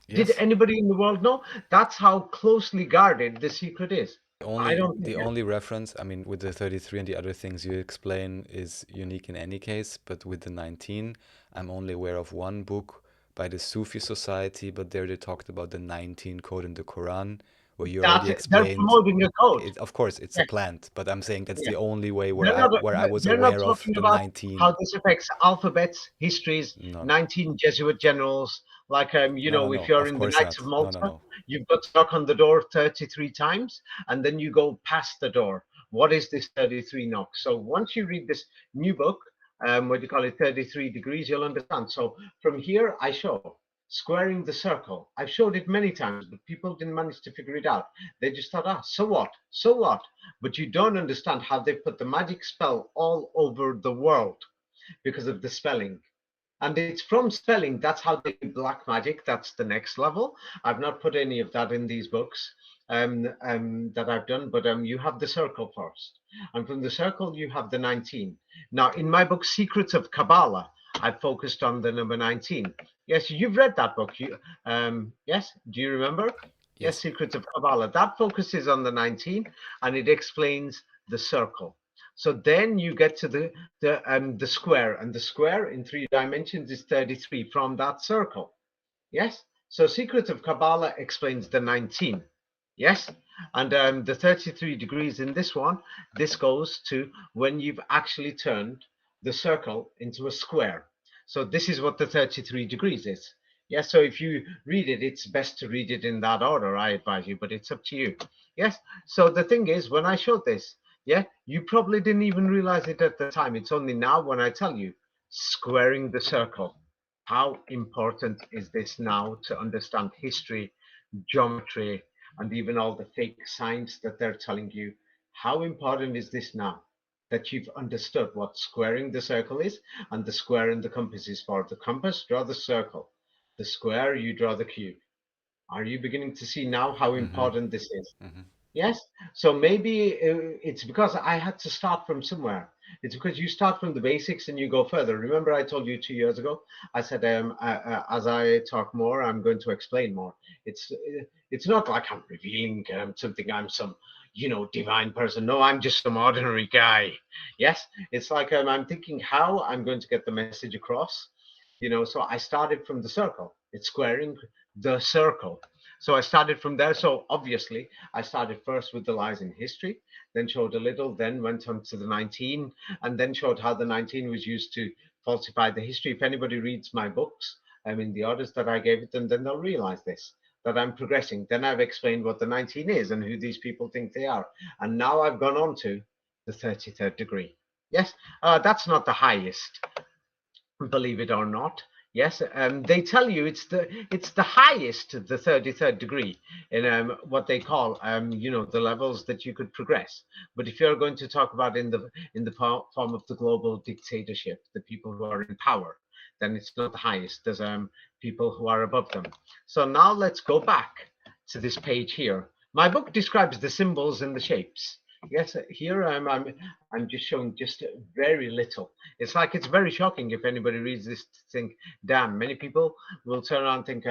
Did Yes. anybody in the world know? That's how closely guarded the secret is. I don't think The only reference, I mean, with the 33 and the other things you explain is unique in any case, but with the 19, I'm only aware of one book by the Sufi Society, but there they talked about the 19 code in the Quran, where you already that they're explained promoting a code. it, of course, it's a Yeah, plant, but I'm saying that's yeah. the only way They're not, where I was they're not aware of talking the about how 19. this affects alphabets, histories, No, 19 Jesuit generals. Like, if no, you're of in the course Knights not. of No, no, Malta, no. you've got to knock on the door 33 times, and then you go past the door. What is this 33 knock? So once you read this new book, what do you call it, 33 degrees, you'll understand. So from here, I show squaring the circle. I've showed it many times, but people didn't manage to figure it out. They just thought, so what? So what? But you don't understand how they put the magic spell all over the world because of the spelling. And it's from spelling, that's how they do black magic. That's the next level. I've not put any of that in these books that I've done, but you have the circle first. And from the circle, you have the 19. Now, in my book, Secrets of Kabbalah, I focused on the number 19. Yes, you've read that book. Yes, do you remember? Yes, Yes. Secrets of Kabbalah. That focuses on the 19 and it explains the circle. So then you get to the square, and the square in 3 dimensions is 33 from that circle. Yes. So Secrets of Kabbalah explains the 19. Yes. And the 33 degrees in this one, this goes to when you've actually turned the circle into a square. So this is what the 33 degrees is. Yes, so if you read it, it's best to read it in that order, I advise you, but it's up to you. Yes, so the thing is, when I showed this, yeah, you probably didn't even realize it at the time. It's only now when I tell you, squaring the circle. How important is this now to understand history, geometry, and even all the fake science that they're telling you? How important is this now that you've understood what squaring the circle is and the square in the compass is for? The compass, draw the circle. The square, you draw the cube. Are you beginning to see now how Mm-hmm. important this is? Mm-hmm. Yes. So maybe it's because I had to start from somewhere. It's because you start from the basics and you go further. Remember, I told you 2 years ago. I said, as I talk more, I'm going to explain more. It's not like I'm revealing something. I'm some, divine person. No, I'm just some ordinary guy. Yes. It's like I'm thinking how I'm going to get the message across. So I started from the circle. It's squaring the circle. So I started from there. So obviously, I started first with the lies in history, then showed a little, then went on to the 19, and then showed how the 19 was used to falsify the history. If anybody reads my books, in the orders that I gave it them, then they'll realize this, that I'm progressing. Then I've explained what the 19 is and who these people think they are. And now I've gone on to the 33rd degree. Yes, that's not the highest, believe it or not. Yes, they tell you it's the highest, the 33rd degree in what they call the levels that you could progress. But if you're going to talk about in the form of the global dictatorship, the people who are in power, then it's not the highest. There's people who are above them. So now let's go back to this page here. My book describes the symbols and the shapes. Yes, here I'm just showing just very little. It's like it's very shocking if anybody reads this to think, damn, many people will turn around and think,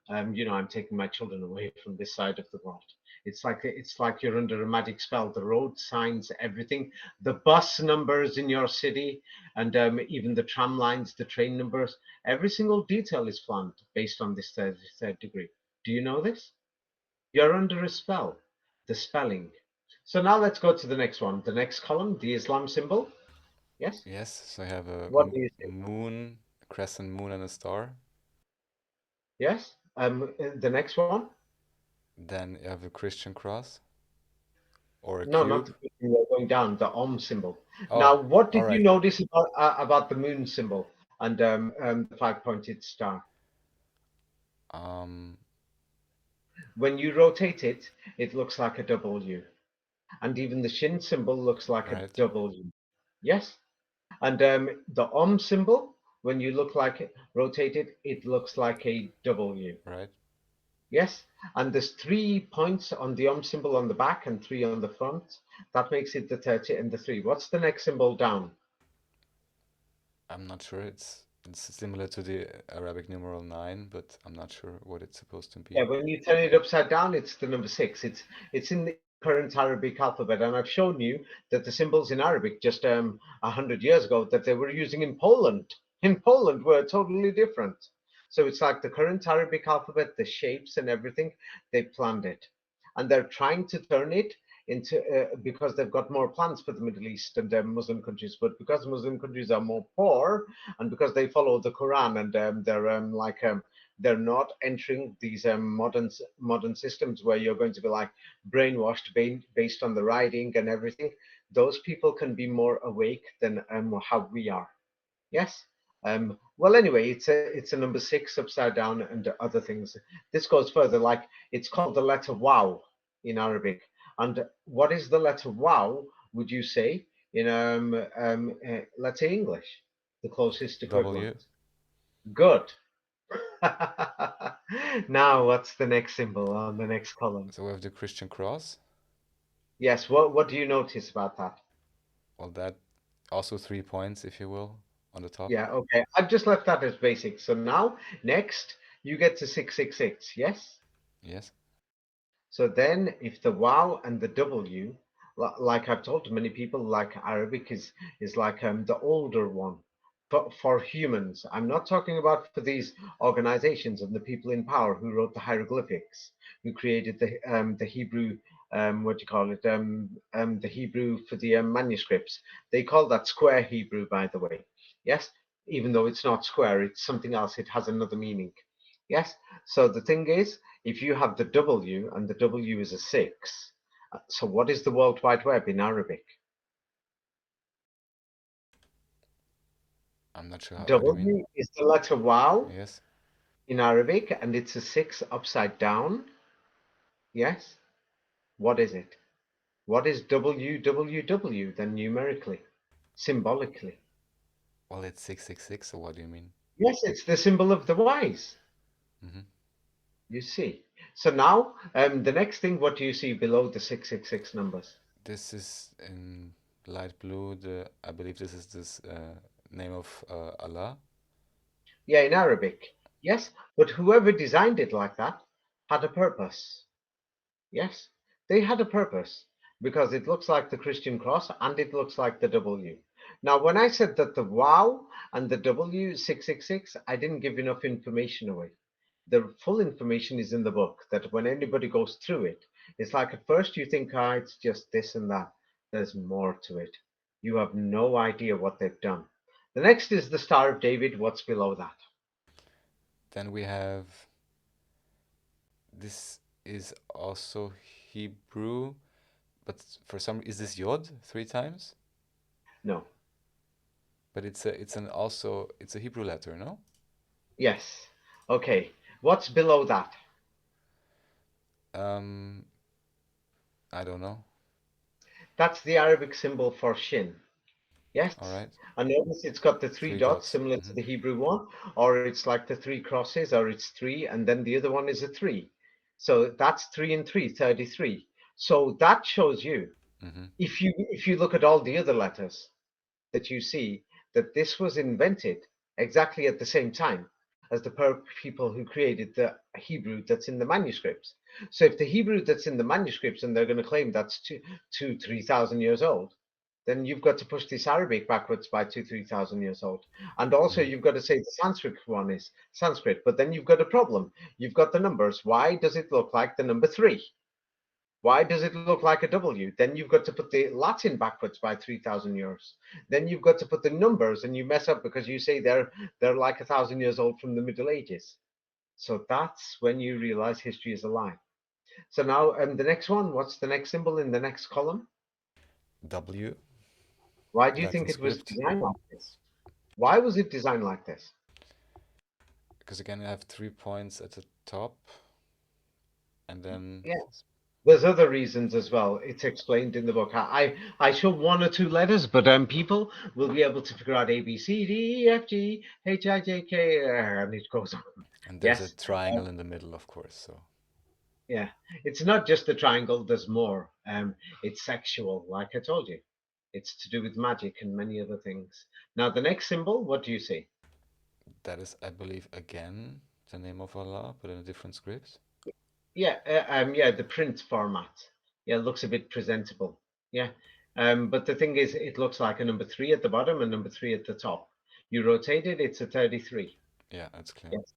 I'm taking my children away from this side of the world. It's like you're under a magic spell. The road signs, everything, the bus numbers in your city, and even the tram lines, the train numbers, every single detail is planned based on this third degree. Do you know this? You're under a spell, the spelling. So now let's go to the next one. The next column, the Islam symbol. Yes. Yes, so I have a What do you think? moon, a crescent moon, and a star. Yes. The next one. Then you have a Christian cross or a No, not the cube. person you're going down. The Om symbol. Oh, Now, what all did you right. notice about the moon symbol and the five-pointed star? Um, When you rotate it, it looks like a W, and even the Shin symbol looks like a right, W. Yes. And the Om symbol, when you rotate it, it looks like a W. right. Yes, and there's 3 points on the symbol on the back and three on the front. That makes it the 30 and the three. What's the next symbol down? I'm not sure. It's similar to the Arabic numeral 9, but I'm not sure what it's supposed to Yeah, be. when you turn it upside down, it's the number six. It's in the current Arabic alphabet, and I've shown you that the symbols in Arabic just 100 years ago that they were using in Poland were totally different. So it's like the current Arabic alphabet, the shapes and everything, they planned it, and they're trying to turn it into because they've got more plans for the Middle East and Muslim countries, but because Muslim countries are more poor and because they follow the Quran and they're not entering these modern systems where you're going to be like brainwashed based on the writing and everything. Those people can be more awake than how we are. Yes. Well, anyway, it's a number six upside down and other things. This goes further. Like it's called the letter wow in Arabic. And what is the letter wow? Would you say in let's say English, the closest equivalent? W. Good. Now, what's the next symbol on the next column? So we have the Christian cross. Yes, what do you notice about that? Well, that also 3 points, if you will, on the top. Yeah, okay. I've just left that as basic. So now, next, you get to 666, yes? Yes, So then, if the wow and the W, like I've told many people, like Arabic is like the older one for humans. I'm not talking about for these organizations and the people in power who wrote the hieroglyphics, who created the Hebrew what do you call it? The Hebrew for the manuscripts. They call that square Hebrew, by the way. Yes, even though it's not square, it's something else. It has another meaning. Yes. So the thing is, if you have the W and the W is a 6, so what is the World Wide Web in Arabic? I'm not sure what do you mean. W is the letter wow Yes. in Arabic, and it's a 6 upside down. Yes. What is it? What is WWW then numerically, symbolically? Well, it's 666, so what do you mean? Yes, it's the symbol of the wise. Hmm. You see. So now, the next thing, what do you see below the 666 numbers? This is in light blue. I believe this is this name of Allah. Yeah, in Arabic. Yes, but whoever designed it like that had a purpose. Yes, they had a purpose because it looks like the Christian cross and it looks like the W. Now, when I said that the wow and the W 666, I didn't give enough information away. The full information is in the book, that when anybody goes through it, it's like at first you think, ah, it's just this and that. There's more to it. You have no idea what they've done. The next is the Star of David. What's below that? Then we have this is also Hebrew, but for some is this Yod 3 times? No. But it's a Hebrew letter, no? Yes. Okay. What's below that? Um, I don't know. That's the Arabic symbol for shin. Yes. All right, And notice it's got the three 3 dots. dots, similar to the Hebrew one, or it's like the three crosses, or it's three, and then the other one is a three. So that's 3 and 3, 33. So that shows you, Mm-hmm. if you look at all the other letters, that you see that this was invented exactly at the same time as the people who created the Hebrew that's in the manuscripts. So if the Hebrew that's in the manuscripts, and they're going to claim that's 3,000 years old, then you've got to push this Arabic backwards by 3,000 years old. And also Mm-hmm. you've got to say the Sanskrit one is Sanskrit, but then you've got a problem. You've got the numbers. Why does it look like the number 3? Why does it look like a W? Then you've got to put the Latin backwards by 3,000 years. Then you've got to put the numbers, and you mess up because you say they're like 1,000 years old from the Middle Ages. So that's when you realize history is a lie. So now, the next one. What's the next symbol in the next column? W, Why do you think Latin it was script. designed like this? Why was it designed like this? Because again, I have 3 points at the top, and then Yeah. There's other reasons as well. It's explained in the book. I show one or two letters, but people will be able to figure out A, B, C, D, E, F, G, H, I, J, K, and it goes on. and there's a Yes, triangle in the middle, of course. So yeah. It's not just the triangle. There's more. It's sexual, like I told you. It's to do with magic and many other things. Now, the next symbol. What do you see? that is, I believe, again the name of Allah, but in a different script. Yeah, yeah, the print format. Yeah, it looks a bit presentable. Yeah, but the thing is, it looks like a number 3 at the bottom and number 3 at the top. You rotate it, it's a 33. Yeah, that's clear. Yes.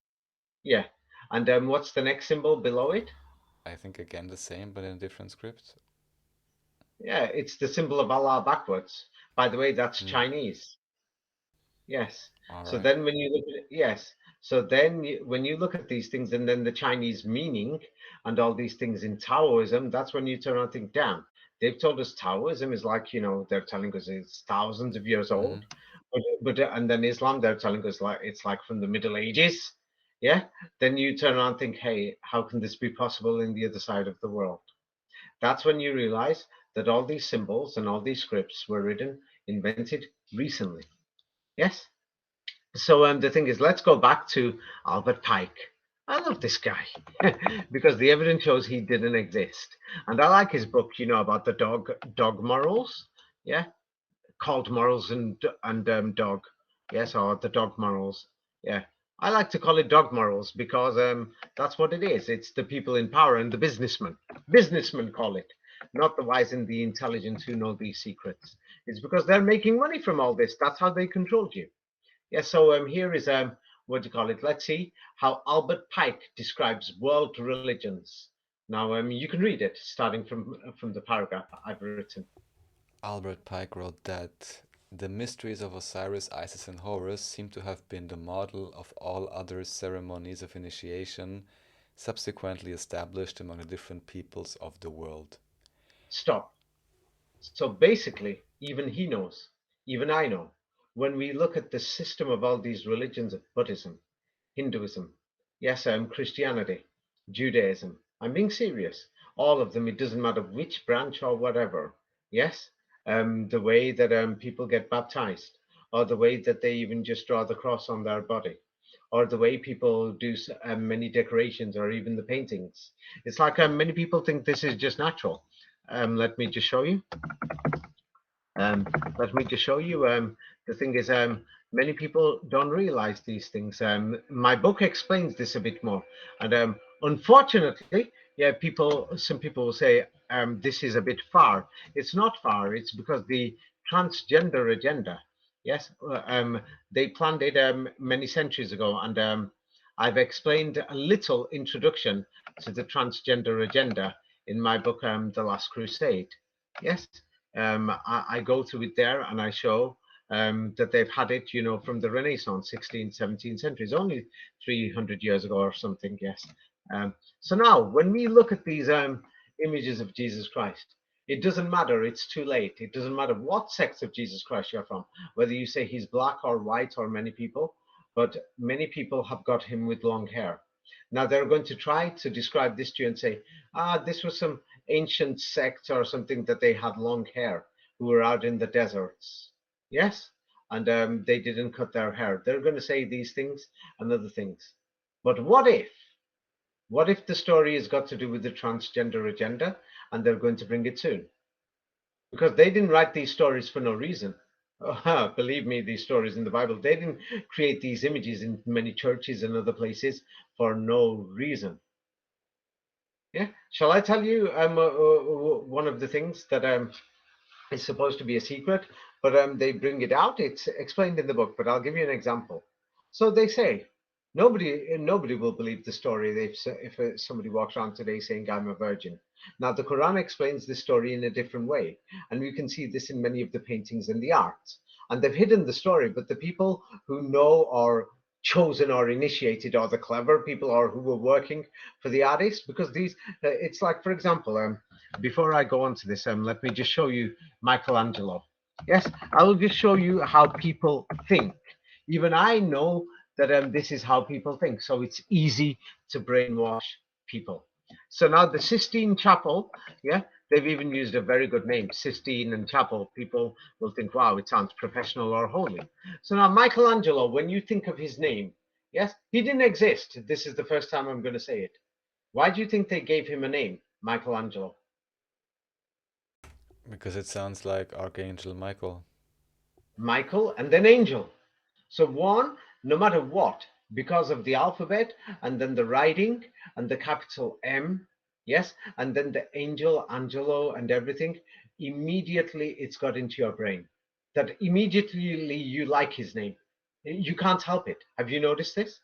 Yeah, and what's the next symbol below it? I think again the same, but in a different script. Yeah, it's the symbol of Allah backwards. By the way, that's Mm. Chinese. Yes. All So right. then when you look at it, yes. So then when you look at these things and then the Chinese meaning and all these things in Taoism, that's when you turn around and think, damn, they've told us Taoism is like, they're telling us it's thousands of years Mm-hmm. old. But and then Islam, they're telling us like it's like from the Middle Ages. Yeah. Then you turn around and think, hey, how can this be possible in the other side of the world? That's when you realize that all these symbols and all these scripts were written, invented recently. Yes. So the thing is, let's go back to Albert Pike. I love this guy because the evidence shows he didn't exist, and I like his book. About the dog morals. Yeah, called morals and dog. Yes, or the dog morals. Yeah, I like to call it dog morals because that's what it is. It's the people in power and the businessmen. Businessmen call it, not the wise and the intelligent who know these secrets. It's because they're making money from all this. That's how they controlled you. Yeah, so here is what do you call it? Let's see how Albert Pike describes world religions. Now, you can read it starting from the paragraph I've written. Albert Pike wrote that the mysteries of Osiris, Isis, and Horus seem to have been the model of all other ceremonies of initiation subsequently established among the different peoples of the world. Stop. So basically, even he knows, even I know, when we look at the system of all these religions of Buddhism, Hinduism, yes, Christianity, Judaism, I'm being serious. All of them, it doesn't matter which branch or whatever. Yes, the way that people get baptized, or the way that they even just draw the cross on their body, or the way people do many decorations, or even the paintings. It's like many people think this is just natural. Let me just show you. Um, Let me just show you. The thing is, many people don't realize these things. My book explains this a bit more, and unfortunately, yeah, some people will say this is a bit far. It's not far. It's because the transgender agenda. Yes, they planned it many centuries ago, and I've explained a little introduction to the transgender agenda in my book, The Last Crusade. Yes, I go through it there and I show that they've had it, from the Renaissance, 16th, 17th centuries, only 300 years ago or something, yes. So now, when we look at these images of Jesus Christ, it doesn't matter, it's too late. It doesn't matter what sect of Jesus Christ you're from, whether you say he's black or white or many people, but many people have got him with long hair. Now they're going to try to describe this to you and say, this was some ancient sect or something that they had long hair who were out in the deserts. Yes? And they didn't cut their hair. They're going to say these things and other things. But what if? What if the story has got to do with the transgender agenda and they're going to bring it soon? Because they didn't write these stories for no reason. Believe me, these stories in the Bible, they didn't create these images in many churches and other places for no reason. Yeah. Shall I tell you one of the things that is supposed to be a secret, but they bring it out? It's explained in the book, but I'll give you an example. So they say nobody will believe the story if somebody walks around today saying I'm a virgin. Now the Quran explains this story in a different way, and we can see this in many of the paintings and the arts. And they've hidden the story, but the people who know or chosen or initiated or the clever people or who were working for the artists, because these it's like, for example, before I go on to this, let me just show you Michelangelo. Yes, I will just show you how people think. Even I know that this is how people think, so it's easy to brainwash people. So now the Sistine Chapel, yeah, they've even used a very good name, Sistine and Chapel. People will think, wow, it sounds professional or holy. So now Michelangelo, when you think of his name, yes, he didn't exist. This is the first time I'm going to say it. Why do you think they gave him a name, Michelangelo? Because it sounds like Archangel Michael. Michael and then angel. So one, no matter what, because of the alphabet and then the writing and the capital M, yes, and then the angel, Angelo, and everything, immediately it's got into your brain. That immediately you like his name. You can't help it. Have you noticed this?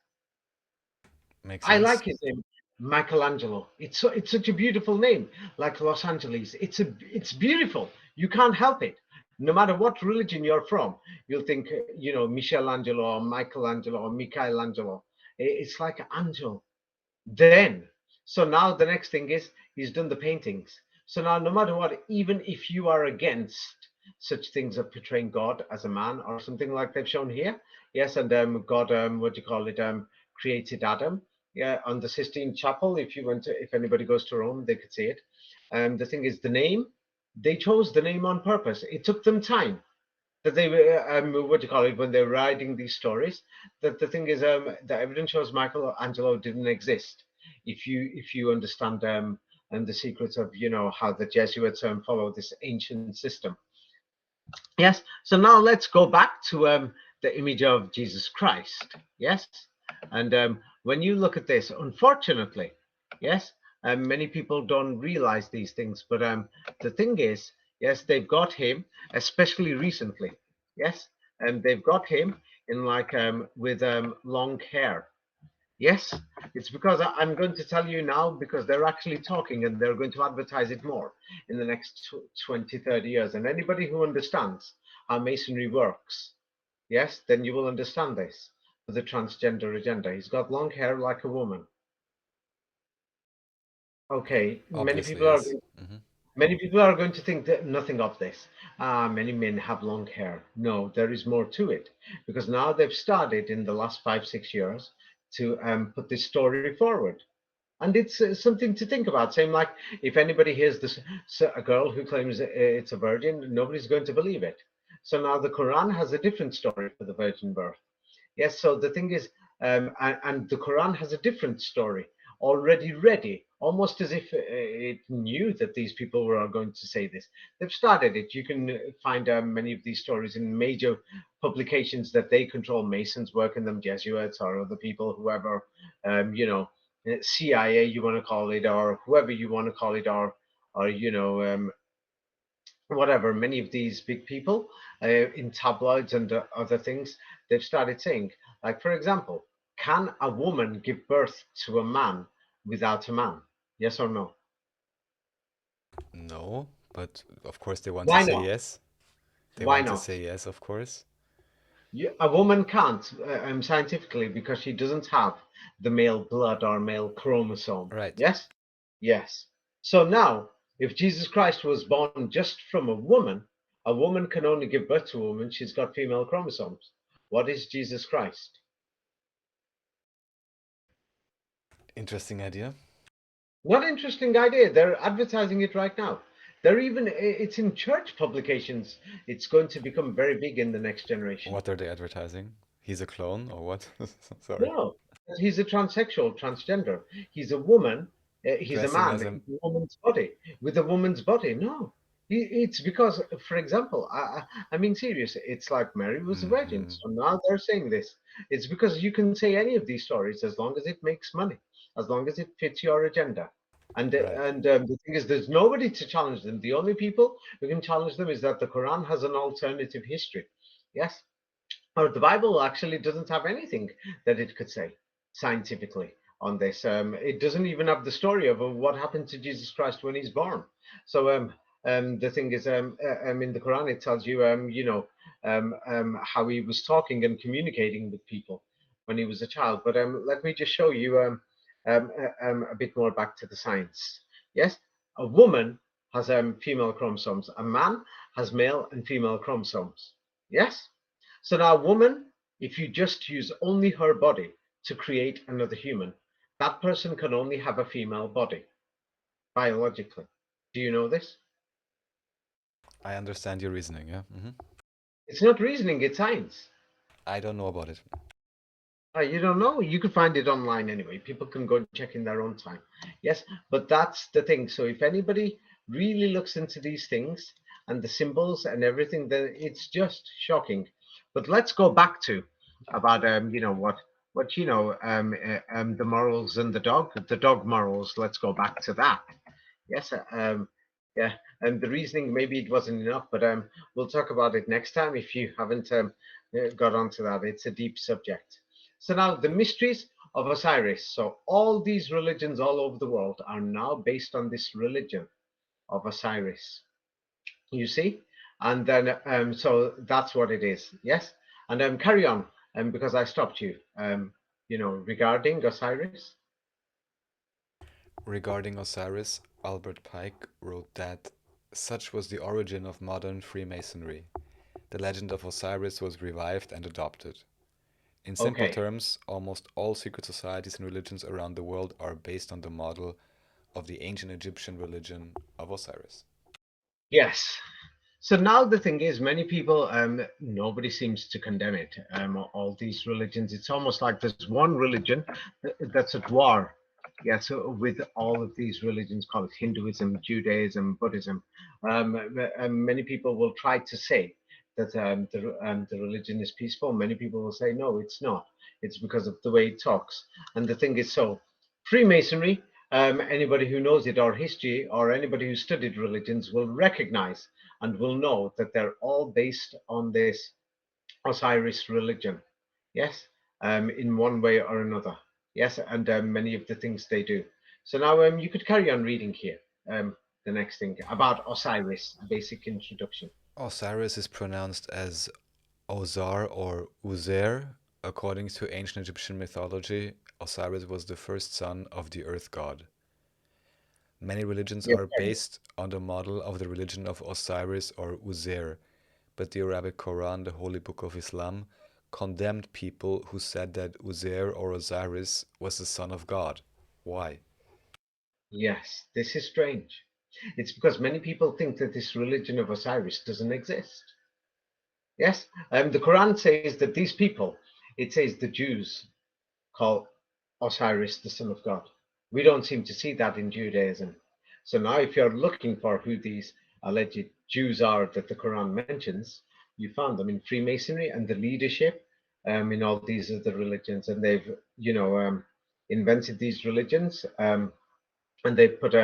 Makes I sense? like his name, Michelangelo. It's such a beautiful name, like Los Angeles. It's beautiful. You can't help it. No matter what religion you're from, you'll think, Michelangelo or Michelangelo or Michelangelo. It's like angel. Then, so now the next thing is he's done the paintings. So now, no matter what, even if you are against such things of portraying God as a man or something like they've shown here, yes, and God, what do you call it, created Adam. Yeah, on the Sistine Chapel. If anybody goes to Rome, they could see it. The thing is, the name. They chose the name on purpose. It took them time that they were what do you call it when they're writing these stories. That the thing is, the evidence shows Michelangelo didn't exist. If you understand and the secrets of how the Jesuits follow this ancient system. Yes. So now let's go back to the image of Jesus Christ. Yes. And when you look at this, unfortunately, yes, many people don't realize these things. But the thing is, yes, they've got him, especially recently. Yes, and they've got him in like with long hair. Yes, it's because I'm going to tell you now because they're actually talking and they're going to advertise it more in the next 20, 30 years. And anybody who understands how Masonry works, yes, then you will understand this for the transgender agenda. He's got long hair like a woman. Okay, Obviously, yes. many people are going to think that nothing of this. Many men have long hair. No, there is more to it because now they've started in the last 5, 6 years to put this story forward. And it's something to think about. Same like if anybody hears this, a girl who claims it's a virgin, nobody's going to believe it. So now the Quran has a different story for the virgin birth. Yes, so the thing is, and the Quran has a different story already ready, almost as if it knew that these people were going to say this. They've started it. You can find many of these stories in major publications that they control. Masons work in them, Jesuits or other people, whoever, you know, CIA you want to call it, or whoever you want to call it, or whatever, many of these big people in tabloids and other things, they've started saying, like, for example, can a woman give birth to a man without a man? Yes or no? No, but of course they want to Why say not? yes. They Why want to not? say yes, of course. A woman can't scientifically because she doesn't have the male blood or male chromosome. Right. Yes? Yes. So now, if Jesus Christ was born just from a woman can only give birth to a woman. She's got female chromosomes. What is Jesus Christ? Interesting idea. What interesting idea. They're advertising it right now. They're even, it's in church publications. It's going to become very big in the next generation. What are they advertising? He's a clone or what? Sorry. No, he's a transsexual, transgender. He's a woman. He's a Dressing man as a. in a woman's body with a woman's body. No, it's because, for example, I mean, serious. It's like Mary was a virgin. Hmm. So now they're saying this. It's because you can say any of these stories as long as it makes money, as long as it fits your agenda. Right. The thing is, there's nobody to challenge them. The only people who can challenge them is that the Quran has an alternative history. Yes, or the Bible actually doesn't have anything that it could say scientifically on this. It doesn't even have the story of what happened to Jesus Christ when he's born. So the thing is, in the Quran, it tells you, how he was talking and communicating with people when he was a child. But let me just show you a bit more back to the science. Yes, a woman has female chromosomes. A man has male and female chromosomes. Yes. So now, a woman, if you just use only her body to create another human, that person can only have a female body biologically. Do you know this? I understand your reasoning, yeah? It's not reasoning, it's science. I don't know about it. You don't know? You can find it online anyway. People can go and check in their own time. Yes, but that's the thing. So if anybody really looks into these things and the symbols and everything, then it's just shocking. But let's go back to about what the morals and the dog morals. Let's go back to that. Yes, yeah, and the reasoning maybe it wasn't enough, but we'll talk about it next time if you haven't got onto that. It's a deep subject. So now the mysteries of Osiris. So all these religions all over the world are now based on this religion of Osiris. You see, and then so that's what it is. Yes, and carry on, because I stopped you. Regarding Osiris. Regarding Osiris, Albert Pike wrote that such was the origin of modern Freemasonry. The legend of Osiris was revived and adopted. In simple Okay. terms, almost all secret societies and religions around the world are based on the model of the ancient Egyptian religion of Osiris. Yes. So now the thing is, many people, nobody seems to condemn it. All these religions, it's almost like there's one religion that's at war. Yeah, so with all of these religions, call it Hinduism, Judaism, Buddhism, many people will try to say that the religion is peaceful. Many people will say, no, it's not. It's because of the way it talks. And the thing is, so Freemasonry, anybody who knows it or history or anybody who studied religions will recognize and will know that they're all based on this Osiris religion. Yes, in one way or another. Yes, and many of the things they do. So now you could carry on reading here. The next thing about Osiris, basic introduction. Osiris is pronounced as Ozar or Uzer. According to ancient Egyptian mythology, Osiris was the first son of the earth god. Many religions Yes, are based on the model of the religion of Osiris or Uzair, but the Arabic Quran, the holy book of Islam, condemned people who said that Uzair or Osiris was the son of God. Why? yes, this is strange. It's because many people think that this religion of Osiris doesn't exist. Yes, the Quran says that these people, it says the Jews call Osiris the son of God. We don't seem to see that in Judaism. So now, if you're looking for who these alleged Jews are that the Quran mentions, you found them in Freemasonry and the leadership in all these other religions, and they've, invented these religions. And they put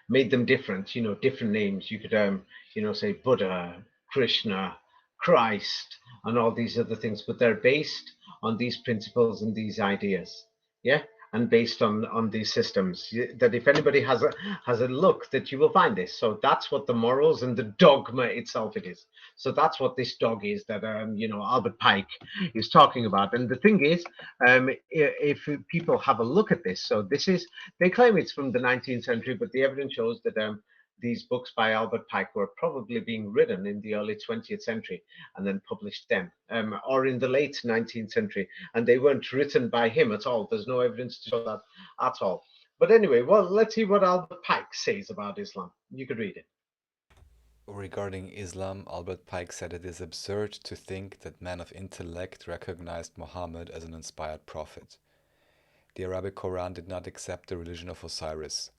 made them different, different names. You could say Buddha, Krishna, Christ, and all these other things, but they're based on these principles and these ideas. Yeah, and based on these systems, that if anybody has a look, that you will find this. So that's what the morals and the dogma itself it is. So that's what this dog is that Albert Pike is talking about. And the thing is, if people have a look at this, so this is, they claim it's from the 19th century, but the evidence shows that these books by Albert Pike were probably being written in the early 20th century and then published then, or in the late 19th century, and they weren't written by him at all. There's no evidence to show that at all. But anyway, well, let's see what Albert Pike says about Islam. You could read it. Regarding Islam, Albert Pike said it is absurd to think that men of intellect recognized Muhammad as an inspired prophet. The Arabic Quran did not accept the religion of Osiris.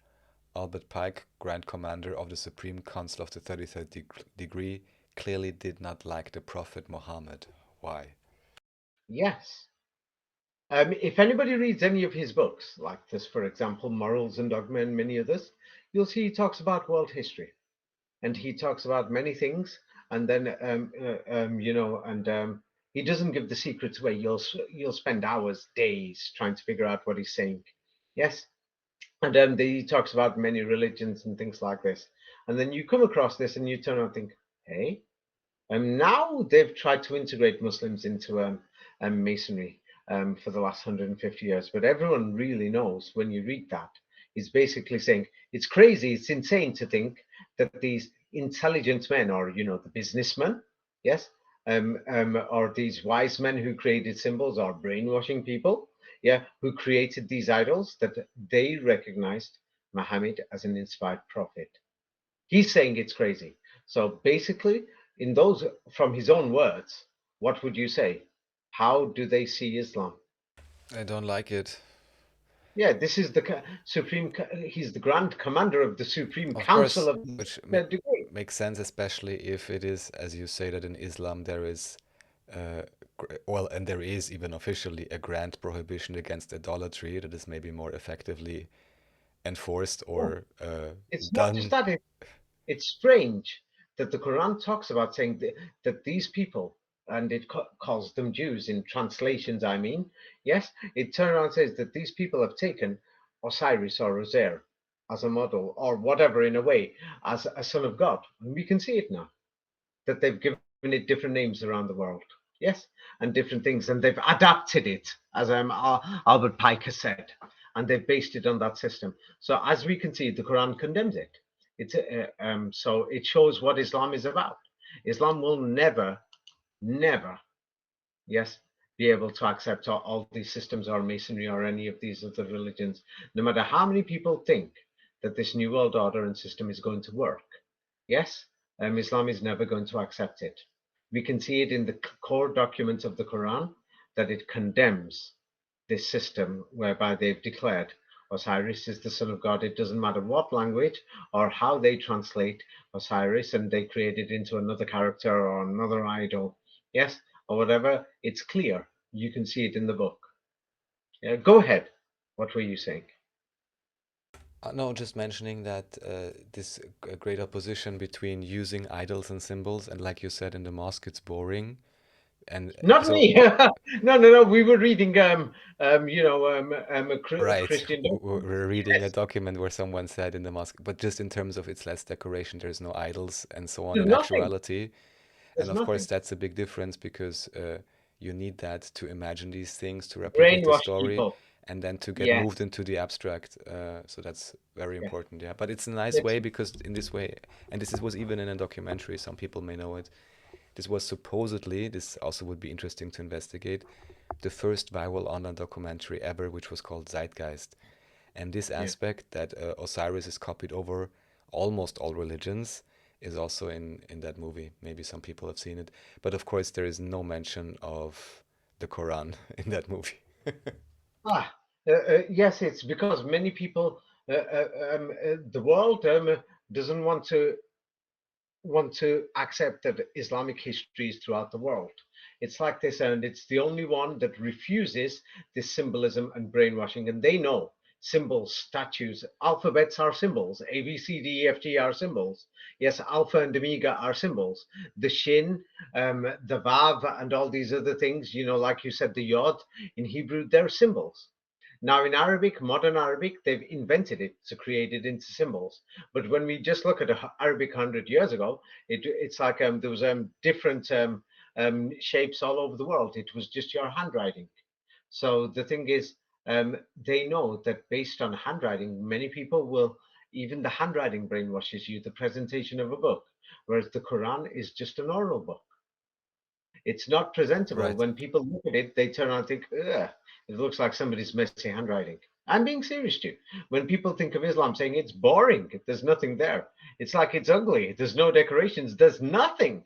Albert Pike, Grand Commander of the Supreme Council of the 33rd degree, clearly did not like the Prophet Muhammad. Why? Yes. If anybody reads any of his books, like this, for example, Morals and Dogma and many others, you'll see he talks about world history. And he talks about many things, and then and he doesn't give the secrets away. You'll spend hours, days trying to figure out what he's saying. Yes, and he talks about many religions and things like this. And then you come across this, and you turn around and think, hey, now they've tried to integrate Muslims into Masonry for the last 150 years. But everyone really knows when you read that, he's basically saying it's crazy, it's insane to think that these intelligent men, or the businessmen, yes, or these wise men who created symbols, or brainwashing people, yeah, who created these idols, that they recognized Muhammad as an inspired prophet. He's saying it's crazy. So basically, in those, from his own words, what would you say? How do they see Islam? I don't like it. Yeah, this is the supreme. He's the Grand Commander of the Supreme Of Council course, of which the degree. makes sense, especially if it is, as you say, that in Islam there is, uh, well, and there is even officially a grand prohibition against idolatry that is maybe more effectively enforced Oh, or it's not just done. that. It's strange that the Quran talks about saying that these people, and it calls them Jews in translations, I mean, yes, it turns around and says that these people have taken Osiris or Ozer as a model, or whatever, in a way, as a son of God. And we can see it now, that they've given it different names around the world. Yes, and different things, and they've adapted it, as Albert Pike has said, and they've based it on that system. So as we can see, the Quran condemns it. So it shows what Islam is about. Islam will never, never, yes, be able to accept all these systems, or Masonry, or any of these other religions, no matter how many people think that this new world order and system is going to work. Yes, Islam is never going to accept it. We can see it in the core documents of the Quran that it condemns this system whereby they've declared Osiris is the son of God. It doesn't matter what language or how they translate Osiris, and they create it into another character or another idol, yes, or whatever. It's clear. You can see it in the book. Yeah, go ahead. What were you saying? No, just mentioning that this great opposition between using idols and symbols, and like you said, in the mosque it's boring, And Not so, me. No, no, no. We were reading, a right, Christian document. we're reading a Yes, document where someone said in the mosque, but just in terms of its less decoration, there's no idols and so on there's in nothing. actuality. And There's of course, nothing. that's a big difference because you need that to imagine these things, to replicate the Brainwash story, people. and then to get Yes, moved into the abstract. So that's very yes. important, yeah. But it's a nice It's way because in this way, and was even in a documentary, some people may know it. This was supposedly, this also would be interesting to investigate, the first viral online documentary ever, which was called Zeitgeist. And this yeah. aspect that Osiris is copied over almost all religions is also in that movie. Maybe some people have seen it. But of course, there is no mention of the Quran in that movie. Ah, yes. It's because many people, the world doesn't want to accept that Islamic history is throughout the world. It's like this, and it's the only one that refuses this symbolism and brainwashing. And they know symbols, statues, alphabets are symbols. A, B, C, D, E, F, G are symbols. Yes, Alpha and Omega are symbols. The Shin, the Vav, and all these other things, like you said, the Yod in Hebrew, they're symbols. Now, in Arabic, modern Arabic, they've invented it to create it into symbols. But when we just look at Arabic 100 years ago, it's like there was different shapes all over the world. It was just your handwriting. So the thing is, they know that based on handwriting, many people will, even the handwriting brainwashes you, the presentation of a book, whereas the Quran is just an oral book. It's not presentable. Right. When people look at it, they turn around and think, ugh, it looks like somebody's messy handwriting. I'm being serious to you. When people think of Islam saying it's boring, there's nothing there. It's like it's ugly. There's no decorations. There's nothing.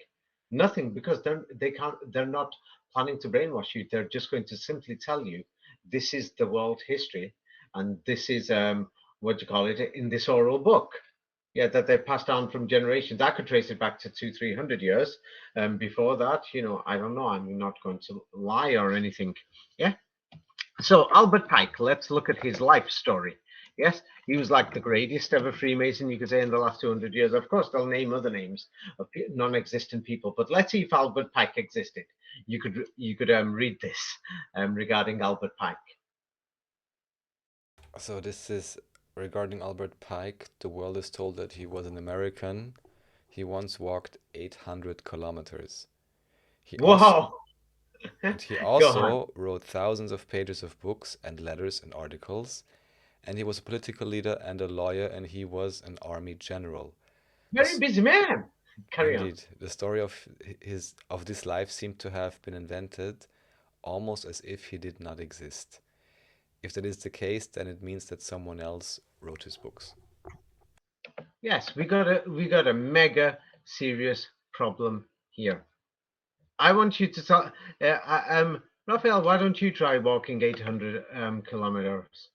Nothing because they're not planning to brainwash you. They're just going to simply tell you this is the world history and this is what do you call it in this oral book. Yeah, that they passed down from generations. I could trace it back to 200-300 years. Before that, I don't know. I'm not going to lie or anything. Yeah. So Albert Pike, let's look at his life story. Yes, he was like the greatest ever Freemason, you could say, in the last 200 years. Of course, they'll name other names of non-existent people, but let's see if Albert Pike existed. You could read this regarding Albert Pike. So this is regarding Albert Pike. The world is told that he was an American. He once walked 800 kilometers. He also Wow. and he Go on. also wrote thousands of pages of books and letters and articles. And he was a political leader and a lawyer, and he was an army general. Very This, busy man. Carry on. indeed, the story of this life seemed to have been invented almost as if he did not exist. If that is the case, then it means that someone else wrote his books. Yes, we got a mega serious problem here. I want you to tell, Raphael. Why don't you try walking 800 kilometers?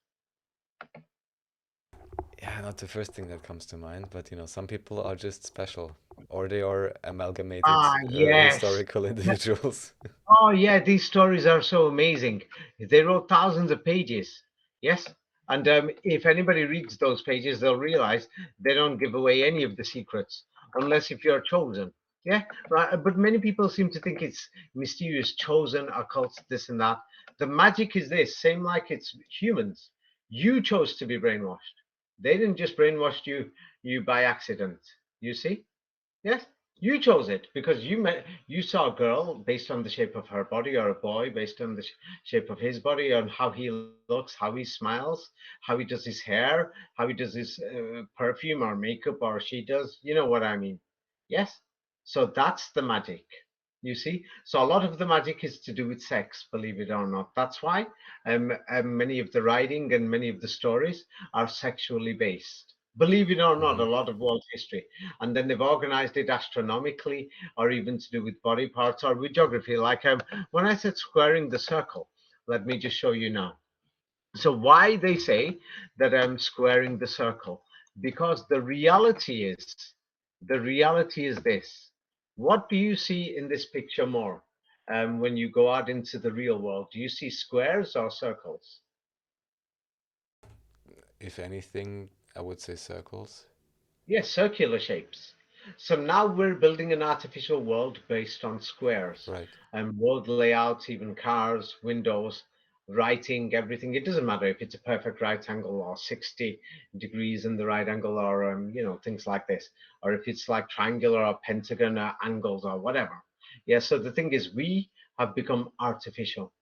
Yeah, not the first thing that comes to mind, but some people are just special, or they are amalgamated Ah, yes. historical individuals. Oh, yeah. These stories are so amazing. They wrote thousands of pages. Yes, and if anybody reads those pages, they'll realize they don't give away any of the secrets unless if you're chosen. Yeah, right. But many people seem to think it's mysterious, chosen, occult, this and that. The magic is this, same like it's humans. You chose to be brainwashed. They didn't just brainwash you by accident. You see? Yes, you chose it because you saw a girl based on the shape of her body, or a boy based on the shape of his body, on how he looks, how he smiles, how he does his hair, how he does his perfume or makeup, or she does. You know what I mean? Yes. So that's the magic. You see, so a lot of the magic is to do with sex, believe it or not. That's why many of the writing and many of the stories are sexually based. Believe it or not, Hmm. a lot of world history, and then they've organized it astronomically or even to do with body parts or with geography. Like when I said squaring the circle, let me just show you now. So why they say that I'm squaring the circle? Because the reality is this. What do you see in this picture more? When you go out into the real world, do you see squares or circles? If anything, I would say circles. Yes, circular shapes. So now we're building an artificial world based on squares Right. and road layouts, even cars, windows, writing, everything. It doesn't matter if it's a perfect right angle or 60 degrees in the right angle or, things like this, or if it's like triangular or pentagon or angles or whatever. Yeah, so the thing is, we have become artificial.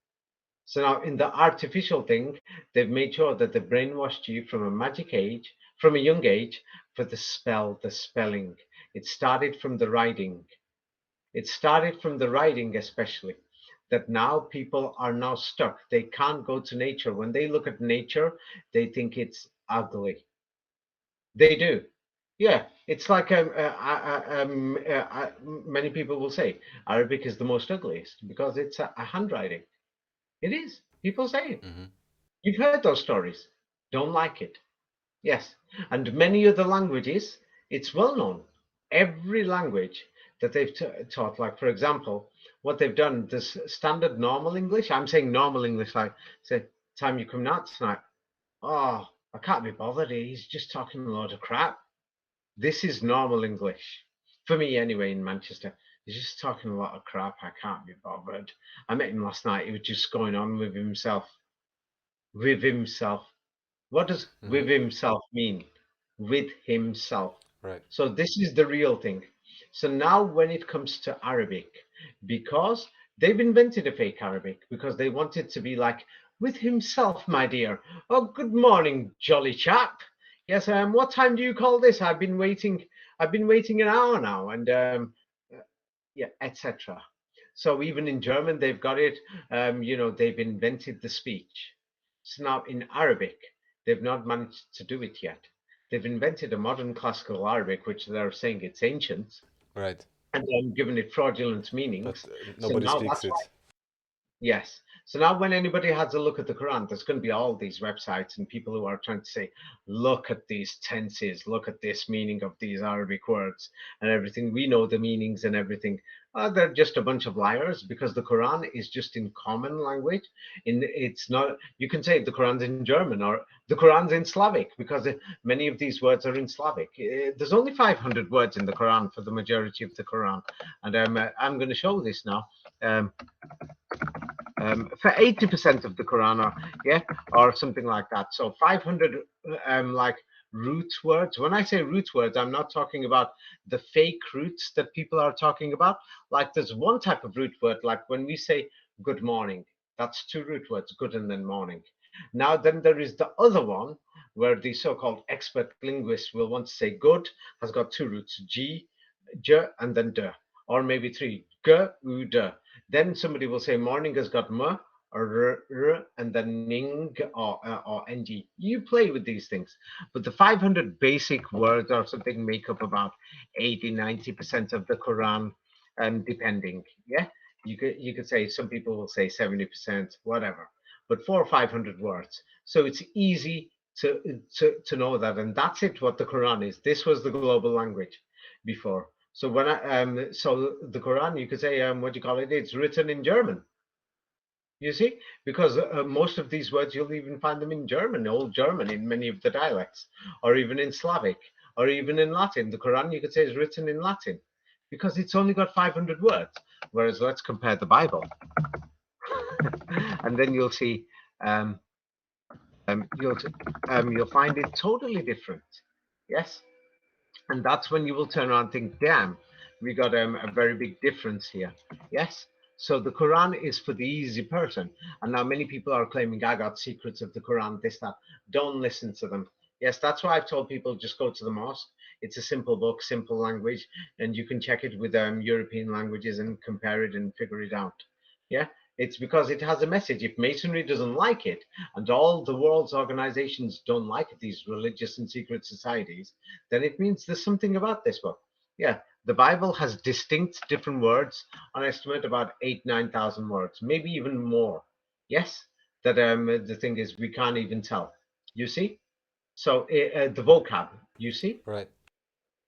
So now in the artificial thing, they've made sure that they brainwashed you from a magic age, from a young age, for the spell, the spelling. It started from the writing. It started from the writing, especially. That now people are now stuck. They can't go to nature. When they look at nature, they think it's ugly. They do. Yeah, it's like many people will say Arabic is the most ugliest because it's a handwriting. It is. People say it. Mm-hmm. You've heard those stories. Don't like it. Yes. And many other languages, it's well known. Every language that they've taught, like for example, what they've done, this standard normal English, I'm saying normal English, like, say, time you come out tonight, oh, I can't be bothered. He's just talking a load of crap. This is normal English. For me, anyway, in Manchester. He's just talking a lot of crap. I can't be bothered. I met him last night. He was just going on with himself. With himself. What does Mm-hmm. with himself mean? With himself. Right. So this is the real thing. So now when it comes to Arabic, because they've invented a fake Arabic because they want it to be like with himself, my dear. Oh, good morning, jolly chap. Yes, what time do you call this? I've been waiting an hour now, and yeah, etc. So even in German, they've got it. They've invented the speech. So now in Arabic, they've not managed to do it yet. They've invented a modern classical Arabic, which they're saying it's ancient, Right. and then given it fraudulent But meanings. So nobody now speaks that's why. it. Yes. So now when anybody has a look at the Quran, there's going to be all these websites and people who are trying to say, look at these tenses, look at this meaning of these Arabic words and everything. We know the meanings and everything. They're just a bunch of liars because the Quran is just in common language. It's not. You can say the Quran's in German or the Quran's in Slavic because many of these words are in Slavic. There's only 500 words in the Quran for the majority of the Quran, and I'm going to show this now. Um, for 80% of the Quran, or something like that. So 500 like root words. When I say root words, I'm not talking about the fake roots that people are talking about. Like there's one type of root word, like when we say good morning, that's two root words, good and then morning. Now then there is the other one where the so-called expert linguists will want to say good has got two roots, G, J, and then D, or maybe three, G, U, D. Then somebody will say morning has got M or R, and then ning or ng. You play with these things. But the 500 basic words or something make up about 80-90% of the Quran, depending. Yeah, you could say some people will say 70%, whatever. But 400 or 500 words. So it's easy to know that, and that's it. What the Quran is. This was the global language before. So so the Quran, you could say, what do you call it? It's written in German. You see, because most of these words you'll even find them in German, Old German, in many of the dialects, or even in Slavic, or even in Latin. The Quran, you could say, is written in Latin because it's only got 500 words. Whereas let's compare the Bible, and then you'll see, um, um, you'll you'll find it totally different. Yes. And that's when you will turn around and think, damn, we got a very big difference here. Yes. So the Quran is for the easy person. And now many people are claiming, I got secrets of the Quran, this, that. Don't listen to them. Yes, that's why I've told people just go to the mosque. It's a simple book, simple language, and you can check it with European languages and compare it and figure it out. Yeah, it's because it has a message. If Masonry doesn't like it, and all the world's organizations don't like it, these religious and secret societies, then it means there's something about this book. Yeah, the Bible has distinct different words, on estimate about 9,000 words, maybe even more. Yes, that the thing is, we can't even tell. You see? So the vocab, you see? Right.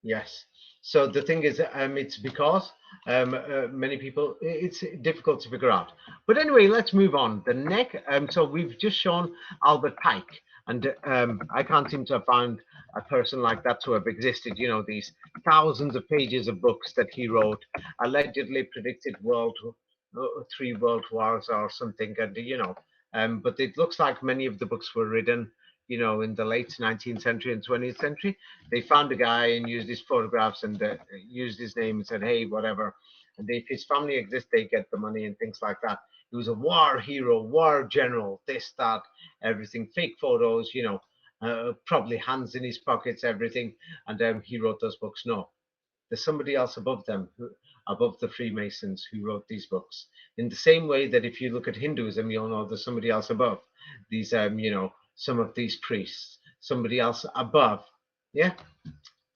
Yes. So the thing is, it's because many people, it's difficult to figure out. But anyway, let's move on. The neck. So we've just shown Albert Pike. And I can't seem to have found a person like that to have existed. You know, these thousands of pages of books that he wrote, allegedly predicted three world wars or something. And, but it looks like many of the books were written, in the late 19th century and 20th century. They found a guy and used his photographs and used his name and said, hey, whatever. And if his family exists, they get the money and things like that. He was a war hero, war general, this, that, everything, fake photos, probably hands in his pockets, everything. And he wrote those books. No, there's somebody else above them, above the Freemasons, who wrote these books. In the same way that if you look at Hinduism, you'll know there's somebody else above these, some of these priests, somebody else above. Yeah.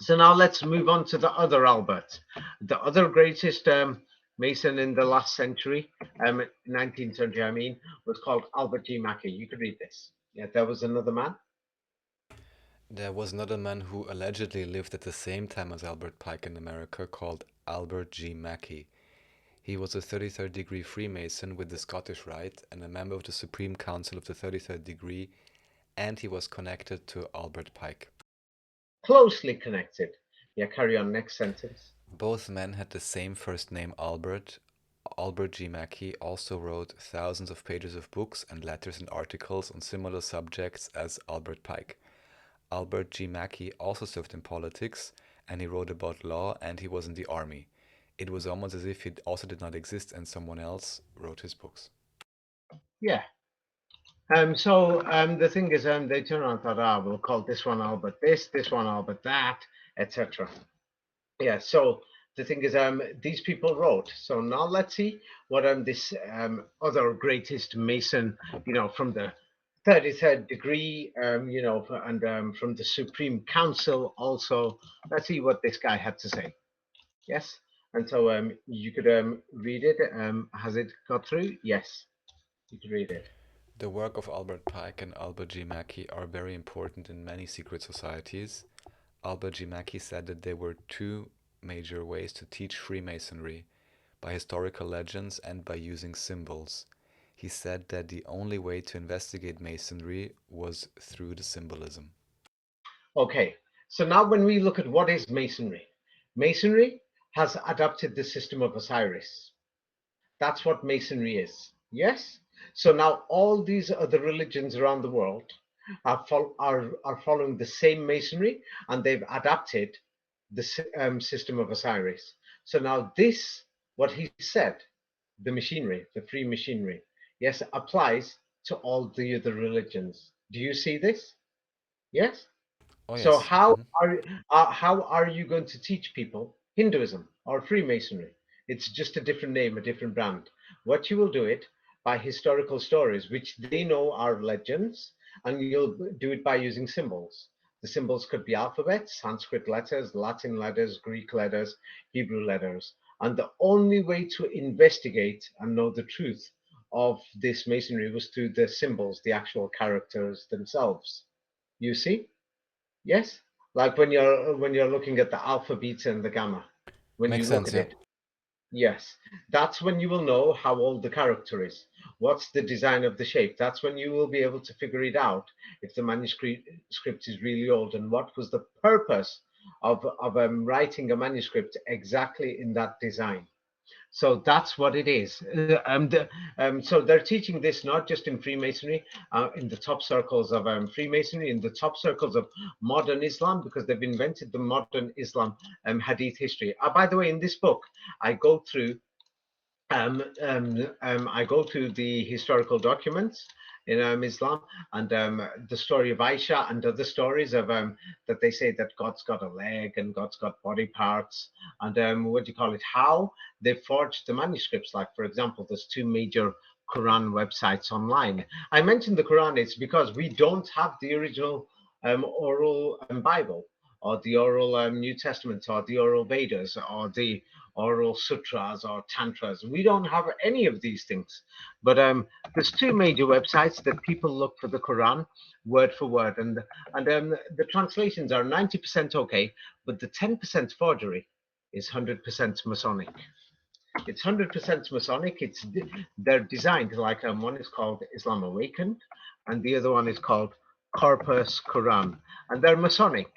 So now let's move on to the other Albert, the other greatest Mason in the last century, 19th century, I mean, was called Albert G. Mackey. You could read this. Yeah, there was another man. There was another man who allegedly lived at the same time as Albert Pike in America called Albert G. Mackey. He was a 33rd degree Freemason with the Scottish Rite and a member of the Supreme Council of the 33rd degree, and he was connected to Albert Pike. Closely connected. Yeah, carry on. Next sentence. Both men had the same first name, Albert. Albert G. Mackey also wrote thousands of pages of books and letters and articles on similar subjects as Albert Pike. Albert G. Mackey also served in politics, and he wrote about law, and he was in the army. It was almost as if he also did not exist and someone else wrote his books. Yeah. So the thing is, they turned around and thought, we'll call this one Albert this one Albert that, etc. Yeah. So the thing is, these people wrote. So now let's see what this other greatest Mason, from the 33rd degree, and from the Supreme Council also. Let's see what this guy had to say. Yes. And so you could read it. Has it got through? Yes, you could read it. The work of Albert Pike and Albert G. Mackey are very important in many secret societies. Albert G. Mackey said that there were two major ways to teach Freemasonry, by historical legends and by using symbols. He said that the only way to investigate Masonry was through the symbolism. Okay, so now when we look at what is Masonry, Masonry has adopted the system of Osiris. That's what Masonry is. Yes? So now all these other religions around the world are following the same Masonry, and they've adapted the system of Osiris. So now this, what he said, the machinery, the free machinery, yes, applies to all the other religions. Do you see this? Yes? Oh, So yes. how are you going to teach people Hinduism or Freemasonry? It's just a different name, a different brand. What you will do it by historical stories, which they know are legends, and you'll do it by using symbols. The symbols could be alphabets, Sanskrit letters, Latin letters, Greek letters, Hebrew letters. And the only way to investigate and know the truth of this masonry was through the symbols, the actual characters themselves. You see? Yes, like when you're looking at the alpha, beta, and the gamma. When you Makes look sense, at yeah. it, yes, that's when you will know how old the character is. What's the design of the shape? That's when you will be able to figure it out if the manuscript is really old and what was the purpose of writing a manuscript exactly in that design. So that's what it is. So they're teaching this not just in Freemasonry, in the top circles of Freemasonry, in the top circles of modern Islam, because they've invented the modern Islam Hadith history. By the way, in this book, I go through I go to the historical documents in Islam, and the story of Aisha and other stories of that they say that God's got a leg and God's got body parts, and what do you call it? How they forged the manuscripts. Like, for example, there's two major Quran websites online. I mentioned the Quran. It's because we don't have the original oral Bible, or the oral New Testament, or the oral Vedas, or the oral sutras or tantras. We don't have any of these things. But there's two major websites that people look for the Quran word for word, and the translations are 90% okay, but the 10% forgery is 100% Masonic. It's 100% Masonic. They're designed like one is called Islam Awakened, and the other one is called Corpus Quran, and they're Masonic.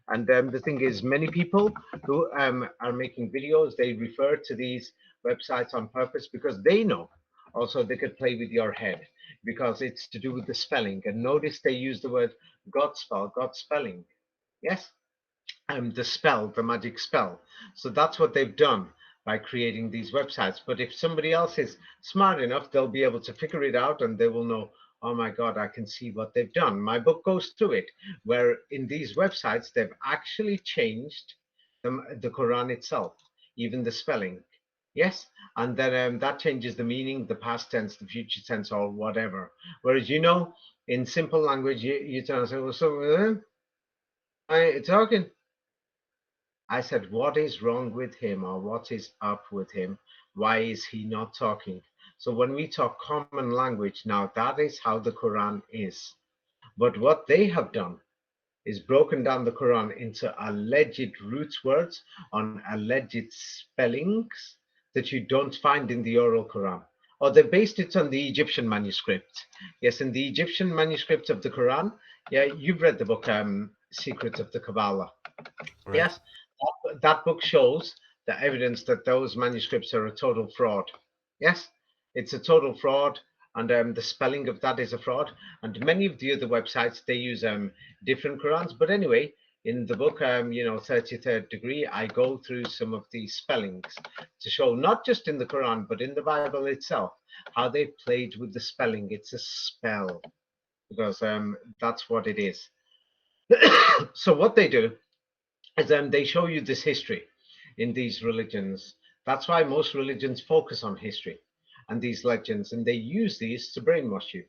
And the thing is, many people who are making videos, they refer to these websites on purpose because they know also they could play with your head because it's to do with the spelling. And notice they use the word Godspell, God spelling. Yes, the spell, the magic spell. So that's what they've done by creating these websites. But if somebody else is smart enough, they'll be able to figure it out and they will know, oh my God, I can see what they've done. My book goes through it, where in these websites, they've actually changed the Quran itself, even the spelling. Yes, and then that changes the meaning, the past tense, the future tense, or whatever. Whereas, in simple language, you turn and say, well, so, I talking. I said, what is wrong with him or what is up with him? Why is he not talking? So when we talk common language, now that is how the Quran is. But what they have done is broken down the Quran into alleged roots words on alleged spellings that you don't find in the oral Quran. Or they based it on the Egyptian manuscript. Yes, in the Egyptian manuscript of the Quran, yeah, you've read the book Secrets of the Kabbalah. Right. Yes, that book shows the evidence that those manuscripts are a total fraud. Yes, it's a total fraud, and the spelling of that is a fraud. And many of the other websites they use different Qurans. But anyway, in the book, 33rd Degree, I go through some of these spellings to show not just in the Quran but in the Bible itself how they played with the spelling. It's a spell because that's what it is. So what they do is they show you this history in these religions. That's why most religions focus on history and these legends, and they use these to brainwash you.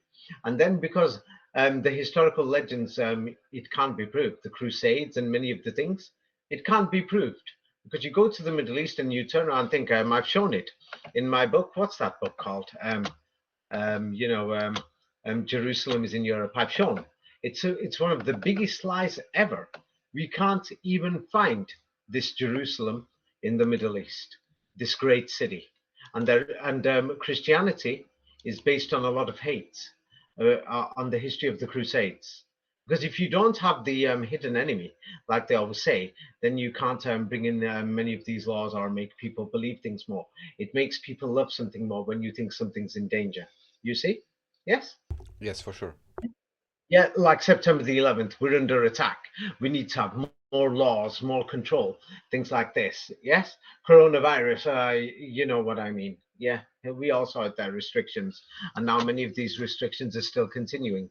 And then because the historical legends, it can't be proved. The Crusades and many of the things, it can't be proved because you go to the Middle East and you turn around and think, I've shown it in my book. What's that book called? Um, you know, um, Jerusalem is in Europe. I've shown it's one of the biggest lies ever. We can't even find this Jerusalem in the Middle East, this great city, and Christianity is based on a lot of hate on the history of the Crusades. Because if you don't have the hidden enemy, like they always say, then you can't bring in many of these laws or make people believe things more. It makes people love something more when you think something's in danger. You see? Yes? Yes, for sure. Yeah, like September the 11th, we're under attack. We need to have more laws, more control, things like this. Yes? Coronavirus, you know what I mean. Yeah, we also had their restrictions, and now many of these restrictions are still continuing.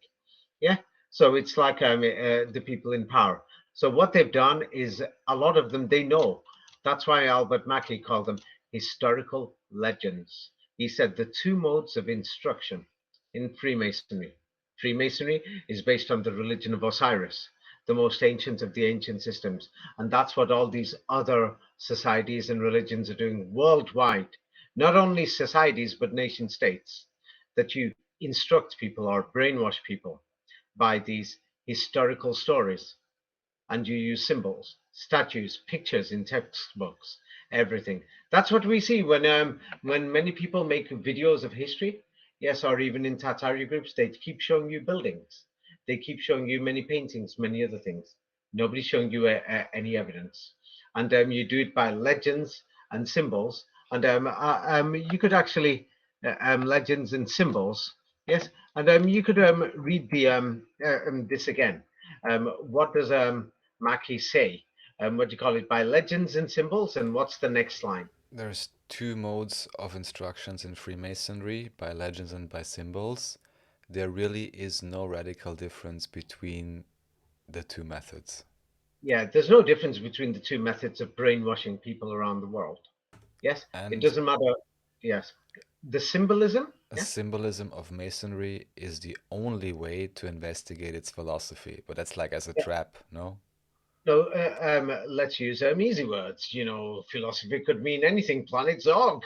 Yeah. So it's like the people in power. So what they've done is a lot of them they know. That's why Albert Mackey called them historical legends. He said the two modes of instruction in Freemasonry. Freemasonry is based on the religion of Osiris, the most ancient of the ancient systems. And that's what all these other societies and religions are doing worldwide. Not only societies, but nation states, that you instruct people or brainwash people by these historical stories, and you use symbols, statues, pictures in textbooks, everything. That's what we see when many people make videos of history, yes, or even in Tatari groups, they keep showing you buildings, they keep showing you many paintings, many other things. Nobody's showing you any evidence, and you do it by legends and symbols, and you could actually legends and symbols, yes, and you could read the this again. What does Mackey say? What do you call it? By legends and symbols. And what's the next line? There's two modes of instructions in Freemasonry, by legends and by symbols. There really is no radical difference between the two methods. Yeah, there's no difference between the two methods of brainwashing people around the world. Yes, it And doesn't matter. Yes, the symbolism. a Yeah. symbolism of Masonry is the only way to investigate its philosophy, but that's like as a Yeah. trap, no? No, let's use easy words. Philosophy could mean anything. Planet Zog.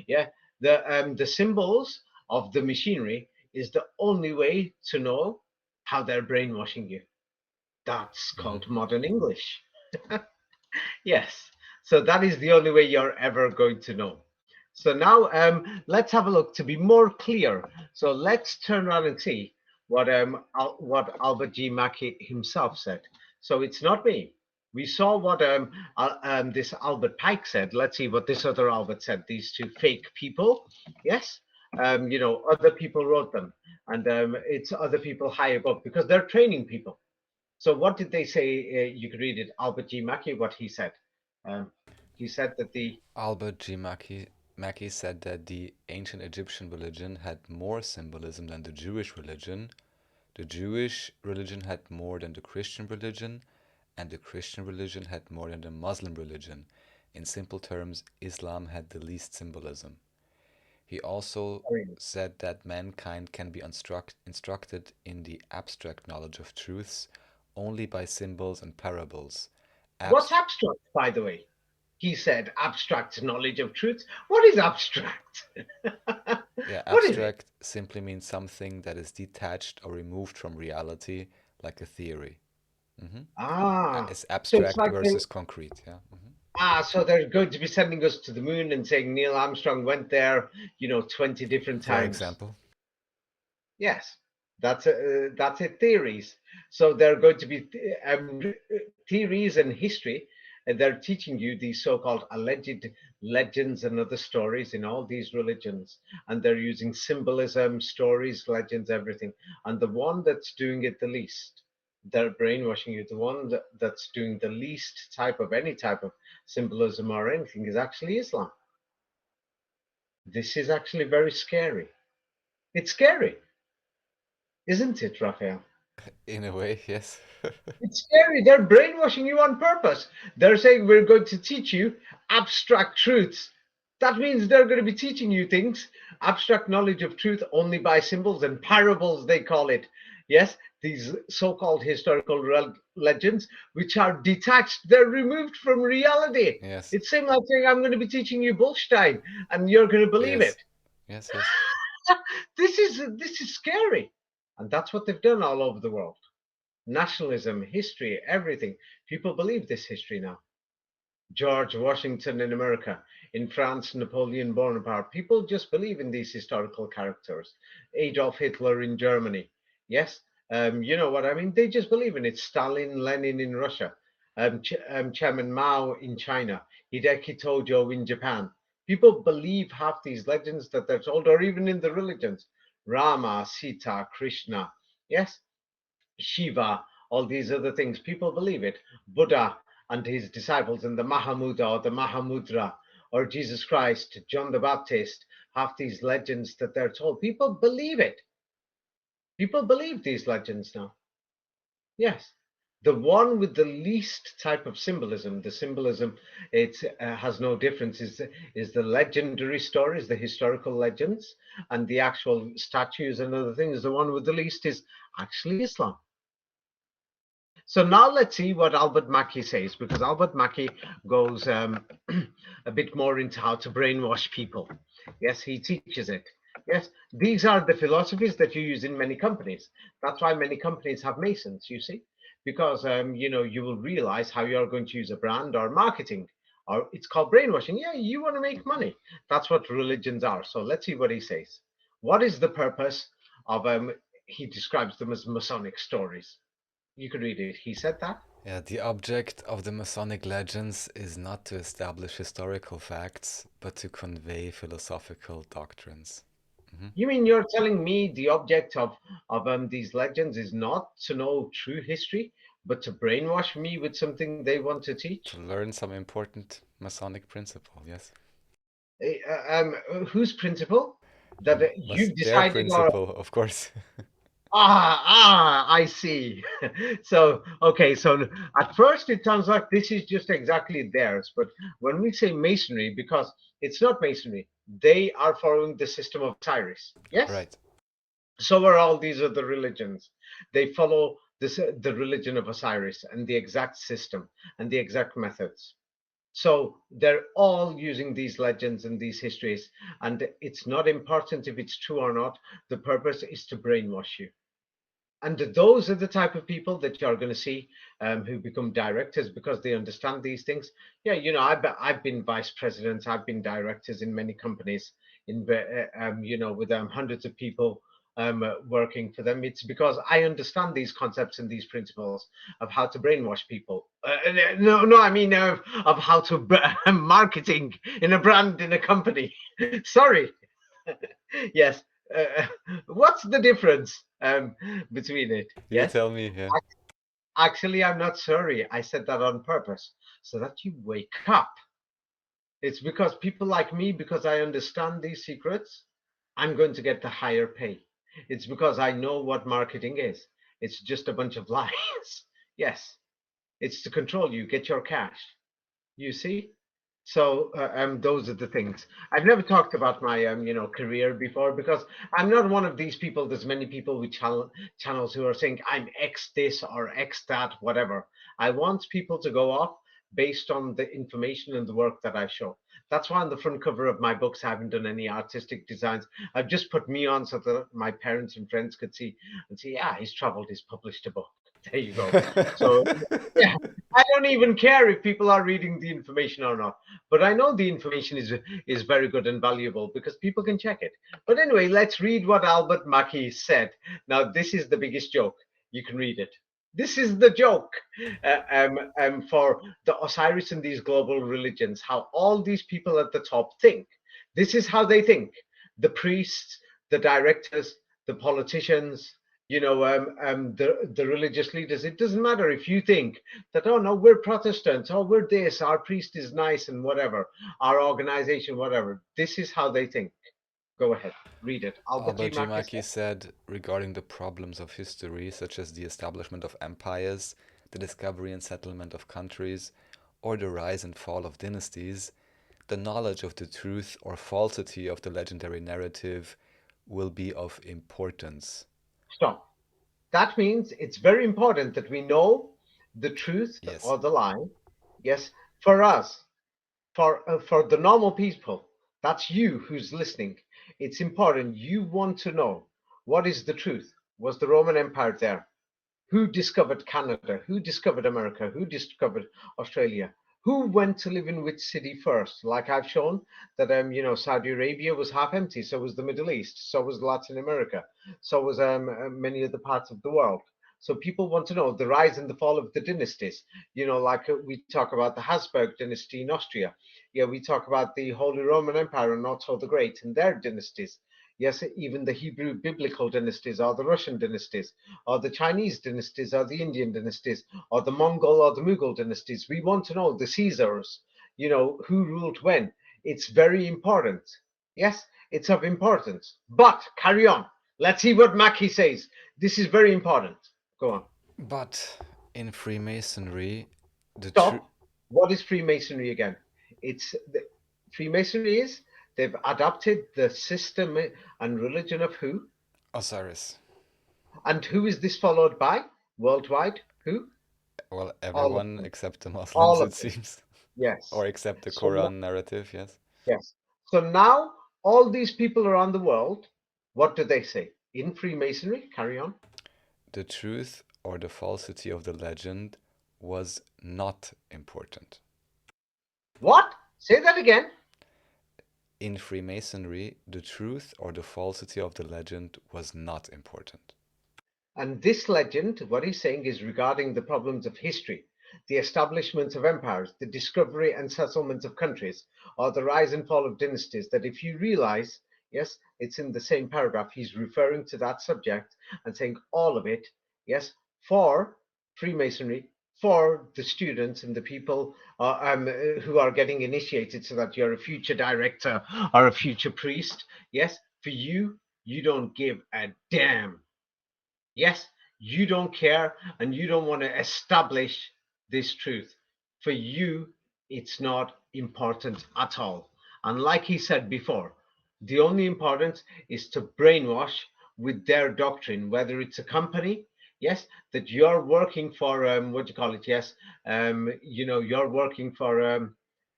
Yeah, the symbols of the machinery is the only way to know how they're brainwashing you. That's Hmm. called modern English. Yes. So that is the only way you're ever going to know. So now let's have a look to be more clear. So let's turn around and see what Albert G. Mackey himself said. So it's not me. We saw what this Albert Pike said. Let's see what this other Albert said. These two fake people, yes. Other people wrote them, and it's other people high above because they're training people. So what did they say? You could read it. Albert G. Mackey, what he said. Um, he said that the Albert G. Mackey said that the ancient Egyptian religion had more symbolism than the Jewish religion. The Jewish religion had more than the Christian religion, and the Christian religion had more than the Muslim religion. In simple terms, Islam had the least symbolism. He also said that mankind can be instructed in the abstract knowledge of truths only by symbols and parables. what's abstract, by the way? He said abstract knowledge of truth. What is abstract? Yeah, What is it? abstract simply means something that is detached or removed from reality, like a theory. hmm Ah, It's so it's abstract like versus concrete. Yeah. so they're going to be sending us to the moon and saying Neil Armstrong went there, 20 different For times. example. Yes, that's it. Theories. So they're going to be theories and history, and they're teaching you these so-called alleged legends and other stories in all these religions, and they're using symbolism, stories, legends, everything. And the one that's doing it the least, they're brainwashing you. The one that's doing the least type of any type of symbolism or anything is actually Islam. This is actually very scary. It's scary, isn't it, Raphael? In a way, yes. It's scary. They're brainwashing you on purpose. They're saying we're going to teach you abstract truths. That means they're going to be teaching you things, abstract knowledge of truth only by symbols and parables, they call it. Yes, these so called historical legends, which are detached, they're removed from reality. Yes. It's same like saying, I'm going to be teaching you Bullstein and you're going to believe it. Yes. Yes, yes. This is scary. And that's what they've done all over the world. Nationalism, history, everything. People believe this history now. George Washington in America, in France, Napoleon Bonaparte. People just believe in these historical characters. Adolf Hitler in Germany. Yes, you know what I mean? They just believe in it. Stalin, Lenin in Russia, Chairman Mao in China, Hideki Tojo in Japan. People believe half these legends that they're told, or even in the religions. Rama, Sita, Krishna. Yes, Shiva, all these other things. People believe it. Buddha and his disciples and the Mahamudra or the Mahamudra or Jesus Christ, John the Baptist, half these legends that they're told. People believe it. People believe these legends now. Yes. The one with the least type of symbolism, the symbolism it has no difference, is the legendary stories, the historical legends, and the actual statues and other things. The one with the least is actually Islam. So now let's see what Albert Mackey says, because Albert Mackey goes a bit more into how to brainwash people. Yes, he teaches it. Yes, these are the philosophies that you use in many companies. That's why many companies have Masons, you see, because you will realize how you're going to use a brand or marketing, or it's called brainwashing. Yeah, you want to make money. That's what religions are. So let's see what he says. What is the purpose of he describes them as Masonic stories. You could read it. He said that. Yeah, the object of the Masonic legends is not to establish historical facts, but to convey philosophical doctrines. You mean you're telling me the object of these legends is not to know true history, but to brainwash me with something they want to teach? To learn some important Masonic principle, yes. Whose principle? That you've Their decided, or principle, of course. I see. So okay, so at first it sounds like this is just exactly theirs, but when we say masonry, because it's not masonry, they are following the system of Cyrus. Yes. Right. So are all these other religions. They follow the religion of Osiris and the exact system and the exact methods. So they're all using these legends and these histories, and it's not important if it's true or not. The purpose is to brainwash you. And those are the type of people that you're going to see who become directors because they understand these things. Yeah, I've been vice presidents, I've been directors in many companies, with hundreds of people working for them. It's because I understand these concepts and these principles of how to brainwash people. No, I mean of how to marketing in a brand in a company. Sorry. Yes. Uh, what's the difference between it? You Yes. tell me, yeah. Actually, I'm not sorry. I said that on purpose so that you wake up. It's because people like me, because I understand these secrets, I'm going to get the higher pay. It's because I know what marketing is. It's just a bunch of lies. Yes, it's to control you, get your cash. You see? So those are the things. I've never talked about my career before because I'm not one of these people. There's many people with channels who are saying I'm X this or X that, whatever. I want people to go off based on the information and the work that I show. That's why on the front cover of my books I haven't done any artistic designs. I've just put me on so that my parents and friends could see and see, yeah, he's traveled, he's published a book. There you go. So yeah, I don't even care if people are reading the information or not. But I know the information is very good and valuable because people can check it. But anyway, let's read what Albert Mackey said. Now, this is the biggest joke. You can read it. This is the joke for the Osiris and these global religions, how all these people at the top think. This is how they think. The priests, the directors, the politicians, the religious leaders. It doesn't matter if you think that, oh no, we're Protestants, oh, we're this, our priest is nice and whatever, our organization, whatever. This is how they think. Go ahead, read it. Albert Albert G. G. Mackey Mackey said. said regarding the problems of history, such as the establishment of empires, the discovery and settlement of countries, or the rise and fall of dynasties, the knowledge of the truth or falsity of the legendary narrative will be of importance. Stop. That means it's very important that we know the truth Yes. or the lie. Yes, for us, for the normal people, that's you who's listening. It's important. You want to know what is the truth. Was the Roman Empire there? Who discovered Canada? Who discovered America? Who discovered Australia? Who went to live in which city first? Like I've shown that Saudi Arabia was half empty, so was the Middle East, so was Latin America, so was many other parts of the world. So people want to know the rise and the fall of the dynasties. Like we talk about the Habsburg dynasty in Austria. Yeah, we talk about the Holy Roman Empire and Otto the Great and their dynasties. Yes, even the Hebrew biblical dynasties or the Russian dynasties or the Chinese dynasties or the Indian dynasties or the Mongol or the Mughal dynasties. We want to know the Caesars, who ruled when. It's very important. Yes, it's of importance. But carry on. Let's see what Mackey says. This is very important. Go on. But in Freemasonry, the true. Stop. What is Freemasonry again? It's Freemasonry is they've adopted the system and religion of who? Osiris. And who is this followed by? Worldwide? Who? Well, All of everyone them. except the Muslims, All it of them. seems. Yes. Or except the So Quran narrative, yes. yes. So now all these people around the world, what do they say? In Freemasonry, carry on. The truth or the falsity of the legend was not important. What? Say that again. In Freemasonry, the truth or the falsity of the legend was not important. And this legend, what he's saying is regarding the problems of history, the establishment of empires, the discovery and settlement of countries, or the rise and fall of dynasties, that if you realize, yes, it's in the same paragraph, he's referring to that subject and saying all of it, yes, for Freemasonry, for the students and the people who are getting initiated so that you're a future director or a future priest, yes, for you, you don't give a damn. Yes, you don't care and you don't want to establish this truth. For you, it's not important at all. And like he said before, the only importance is to brainwash with their doctrine, whether it's a company, yes, that you're working for, what do you call it? Yes, you're working for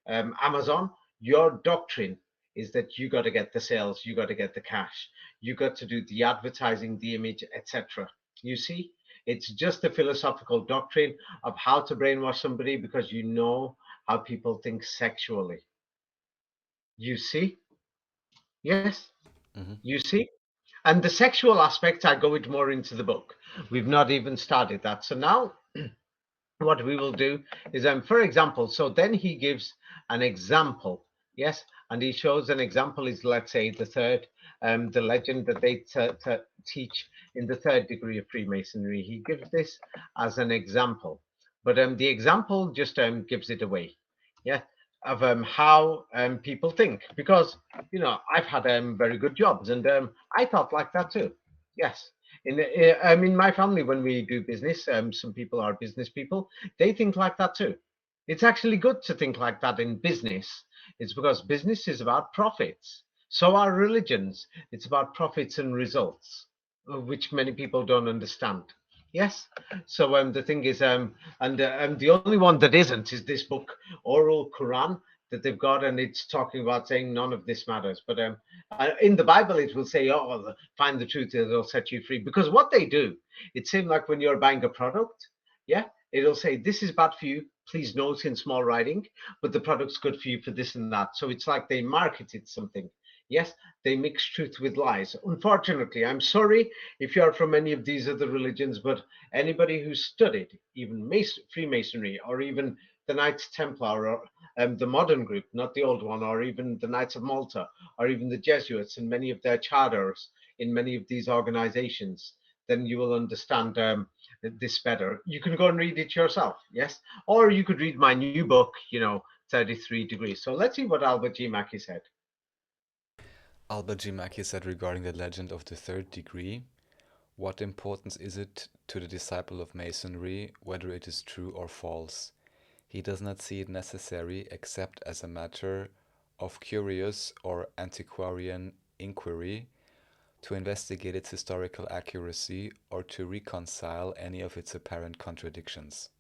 Amazon. Your doctrine is that you got to get the sales, you got to get the cash, you got to do the advertising, the image, etc. You see, it's just a philosophical doctrine of how to brainwash somebody because you know how people think sexually. You see? Yes, Hmm. you see? And the sexual aspect, I go it more into the book. We've not even started that. So now what we will do is, for example, so then he gives an example, yes, and he shows an example is, let's say, the third, the legend that they teach in the third degree of Freemasonry. He gives this as an example, but the example just gives it away, yeah, of how people think, because I've had very good jobs, and I thought like that too, yes. In my family, when we do business, some people are business people, they think like that too. It's actually good to think like that in business. It's because business is about profits. So are religions. It's about profits and results, which many people don't understand. Yes. So the thing is, and the only one that isn't is this book, Oral Quran, that they've got, and it's talking about saying none of this matters. But in the Bible, it will say, "Oh, find the truth; it'll set you free." Because what they do, it seems like when you're buying a product, yeah, it'll say, "This is bad for you. Please note in small writing, but the product's good for you for this and that." So it's like they marketed something. Yes, they mix truth with lies. Unfortunately, I'm sorry if you're from any of these other religions, but anybody who's studied even Freemasonry, or even the Knights Templar, or the modern group, not the old one, or even the Knights of Malta, or even the Jesuits and many of their charters in many of these organizations, then you will understand this better. You can go and read it yourself, yes? Or you could read my new book, 33 Degrees. So let's see what Albert G. Mackey said. Albert G. Mackey said regarding the legend of the third degree, what importance is it to the disciple of Masonry whether it is true or false? He does not see it necessary except as a matter of curious or antiquarian inquiry to investigate its historical accuracy or to reconcile any of its apparent contradictions.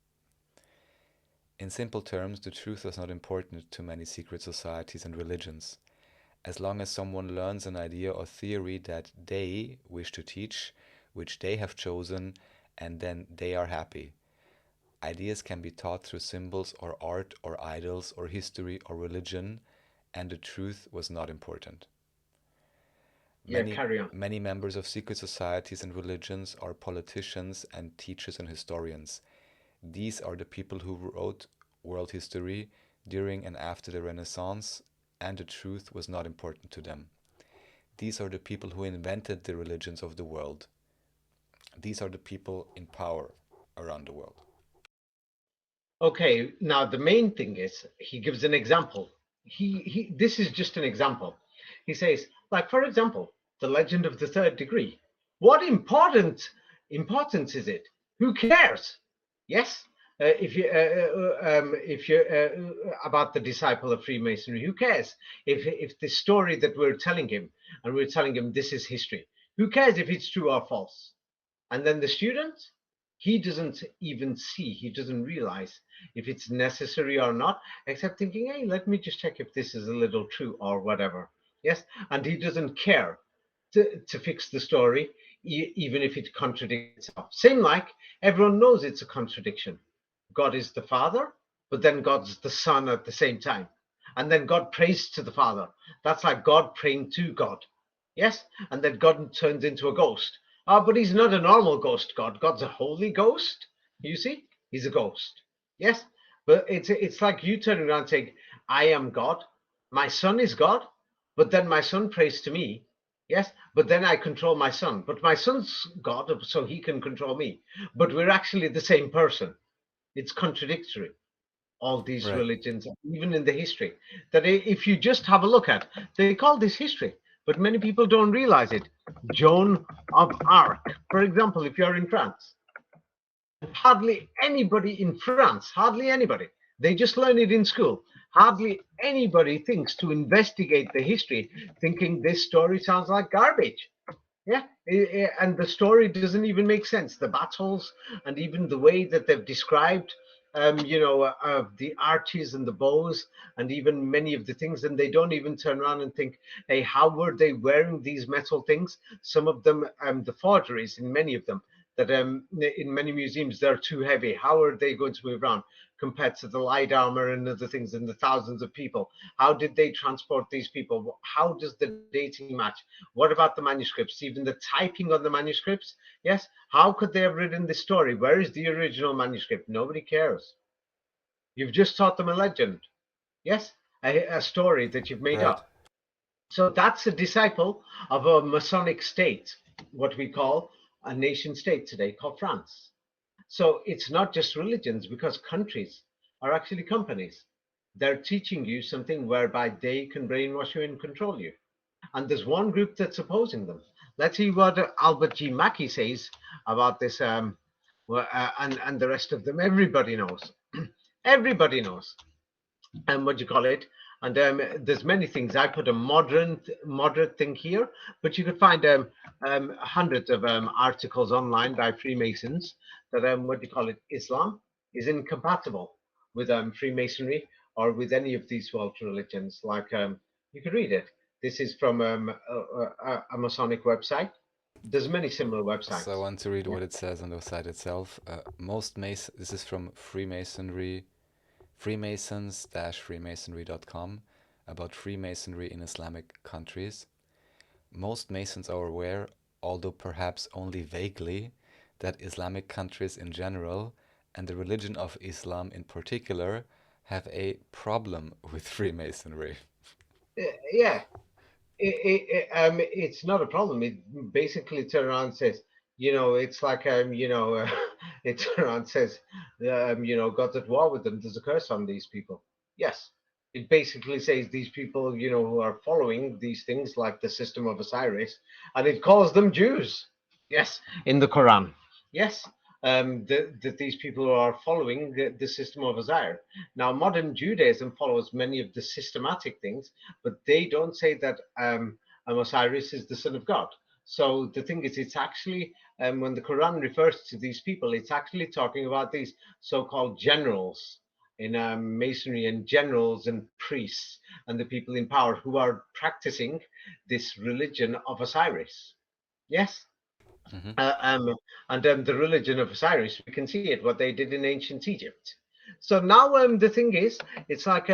In simple terms, the truth was not important to many secret societies and religions. As long as someone learns an idea or theory that they wish to teach, which they have chosen, and then they are happy. Ideas can be taught through symbols or art or idols or history or religion, and the truth was not important. Yeah, Many, carry on. many members of secret societies and religions are politicians and teachers and historians. These are the people who wrote world history during and after the Renaissance, and the truth was not important to them. These are the people who invented the religions of the world. These are the people in power around the world. Okay, now the main thing is he gives an example. This is just an example. He says, like, for example, the legend of the third degree. What importance is it? Who cares? Yes, if you about the disciple of Freemasonry, who cares if the story that we're telling him, and we're telling him this is history? Who cares if it's true or false? And then the student, he doesn't even see, he doesn't realize if it's necessary or not, except thinking, hey, let me just check if this is a little true or whatever. Yes, and he doesn't care to fix the story, even if it contradicts itself. Same like everyone knows it's a contradiction. God is the Father, but then God's the Son at the same time. And then God prays to the Father. That's like God praying to God. Yes? And then God turns into a ghost. But he's not a normal ghost, God. God's a holy ghost. You see? He's a ghost. Yes? But it's like you turning around saying, I am God. My son is God. But then my son prays to me. Yes? But then I control my son. But my son's God, so he can control me. But we're actually the same person. It's contradictory, all these Right. religions, even in the history. That if you just have a look at, they call this history, but many people don't realize it. Joan of Arc, for example, if you're in France, hardly anybody in France, hardly anybody, they just learn it in school. Hardly anybody thinks to investigate the history, thinking this story sounds like garbage. Yeah, and the story doesn't even make sense. The battles and even the way that they've described, the arches and the bows and even many of the things, and they don't even turn around and think, hey, how were they wearing these metal things? Some of them, the forgeries in many of them, that in many museums they're too heavy. How are they going to move around? compared to the light armor and other things and the thousands of people? How did they transport these people? How does the dating match? What about the manuscripts? Even the typing on the manuscripts? Yes. How could they have written this story? Where is the original manuscript? Nobody cares. You've just taught them a legend. Yes. A story that you've made Right. up. So that's a disciple of a Masonic state, what we call a nation state today called France. So it's not just religions because countries are actually companies. They're teaching you something whereby they can brainwash you and control you. And there's one group that's opposing them. Let's see what Albert G. Mackey says about this, and the rest of them. Everybody knows. Everybody knows. And what do you call it? And there's many things. I put a moderate thing here, but you could find hundreds of articles online by Freemasons that what do you call it? Islam is incompatible with Freemasonry or with any of these world religions. Like you could read it. This is from a Masonic website. There's many similar So I websites. want to read Yeah. what it says on the site itself. This is from Freemasonry, freemasons-freemasonry.com, about Freemasonry in Islamic countries. Most Masons are aware, although perhaps only vaguely, that Islamic countries in general, and the religion of Islam in particular, have a problem with Freemasonry. Yeah, it's not a problem. It basically turns around and says, it's like, it turns around and says, God's at war with them. There's a curse on these people. Yes. It basically says these people, who are following these things like the system of Osiris, and it calls them Jews. Yes, in the Quran. Yes. That these people are following the system of Osiris. Now, modern Judaism follows many of the systematic things, but they don't say that Osiris is the son of God. So the thing is, it's actually when the Quran refers to these people, it's actually talking about these so-called generals in masonry and generals and priests and the people in power who are practicing this religion of Osiris. Yes. Hmm. Uh, um, and the religion of Osiris, we can see it, what they did in ancient Egypt. So now the thing is, it's like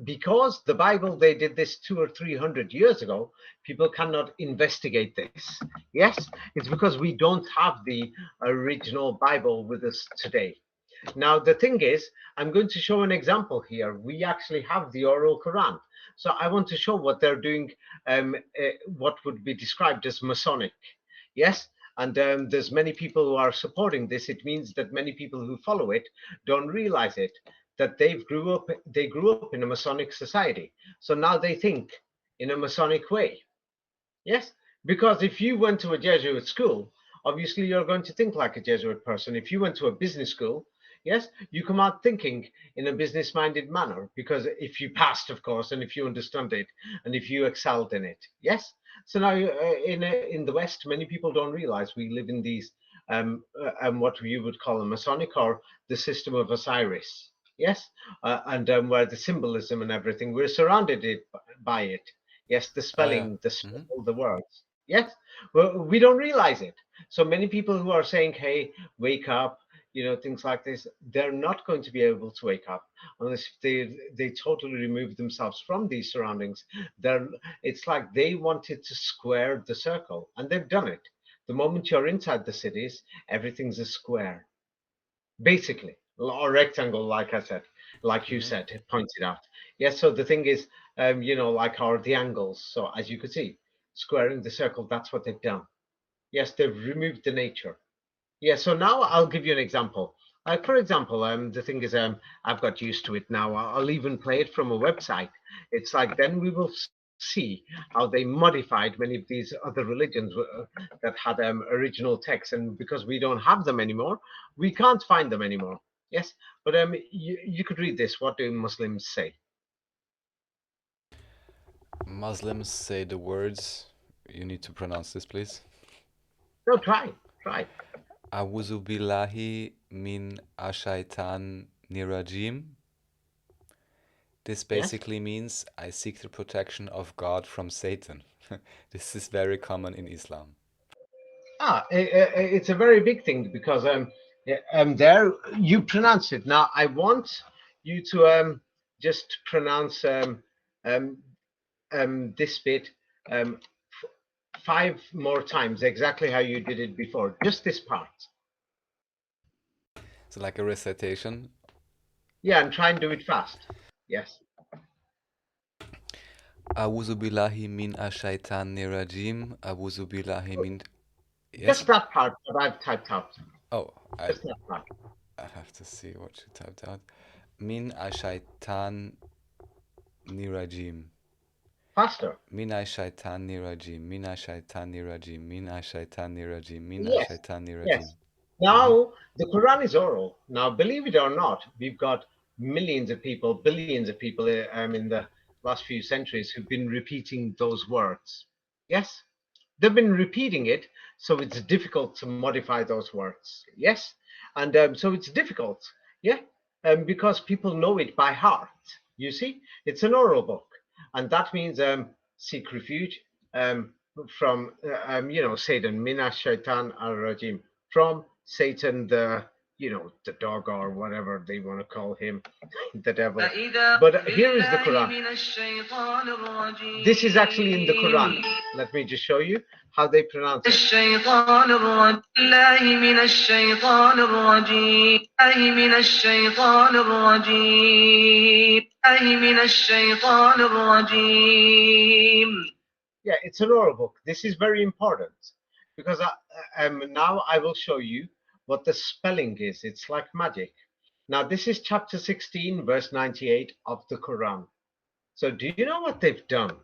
because the Bible, they did this 200 or 300 years ago, people cannot investigate this. Yes, it's because we don't have the original Bible with us today. Now, the thing is, I'm going to show an example here. We actually have the oral Quran. So I want to show what they're doing, what would be described as Masonic. Yes, and there's many people who are supporting this. It means that many people who follow it don't realize it, that they grew up in a Masonic society. So now they think in a Masonic way. Yes, because if you went to a Jesuit school, obviously you're going to think like a Jesuit person. If you went to a business school, yes, you come out thinking in a business minded manner because if you passed, of course, and if you understood it and if you excelled in it, yes. So now in the West, many people don't realize we live in these what you would call a Masonic or the system of Osiris. Yes, and where the symbolism and everything, we're surrounded by it. Yes, the Oh yeah. spelling, the Hmm. spell, the words. Yes, well, we don't realize it. So many people who are saying, "Hey, wake up," things like this, they're not going to be able to wake up unless they totally remove themselves from these surroundings. They're It's like they wanted to square the circle, and they've done it. The moment you're inside the cities, everything's a square, basically, or rectangle, like I said, like you Hmm. said, pointed out. Yes, so the thing is, like are the angles. So as you can see, squaring the circle, that's what they've done. Yes, they've removed the nature. Yeah, so now I'll give you an example. For example, the thing is, I've got used to it now. I'll even play it from a website. It's like then we will see how they modified many of these other religions that had original texts, and because we don't have them anymore, we can't find them anymore. Yes, but you could read this. What do Muslims say? Muslims say the words. You need to pronounce this, please. No, try. Awuzu billahi min ashaitan nirajim. This Yes. basically means I seek the protection of God from Satan. This is very common in Islam. It's a very big thing because Yeah, there you pronounce it. Now I want you to just pronounce um, this bit um, 5 more times exactly how you did it before. Just this part. So like a recitation. Yeah, and try and do it fast. Yes. A'udhu billahi min ash-shaytanir rajim. A'udhu billahi min. Yes. Just that part that I've typed out. Oh, I Just that part. I have to see what you typed out. Min ash-shaytanir rajim. Faster. Min ash-shaytanir rajim. Min ash-shaytanir rajim. Min ash-shaytanir rajim. Min Yes. ash-shaytanir rajim. Yes. Now, the Quran is oral. Now, believe it or not, we've got millions of people, billions of people in the last few centuries who've been repeating those words. Yes? They've been repeating it, so it's difficult to modify those words. Yes? And so it's difficult. Yeah? Because people know it by heart. You see? It's an oral book. And that means seek refuge from, Satan, Mina Shaitan al Rajim, from Satan, the dog or whatever they want to call him, the devil. But here is the Quran. This is actually in the Quran. Let me just show you how they pronounce it. Yeah, it's an oral book. This is very important because now I will show you what the spelling is. It's like magic. Now, this is chapter 16, verse 98 of the Quran. So do you know what they've done?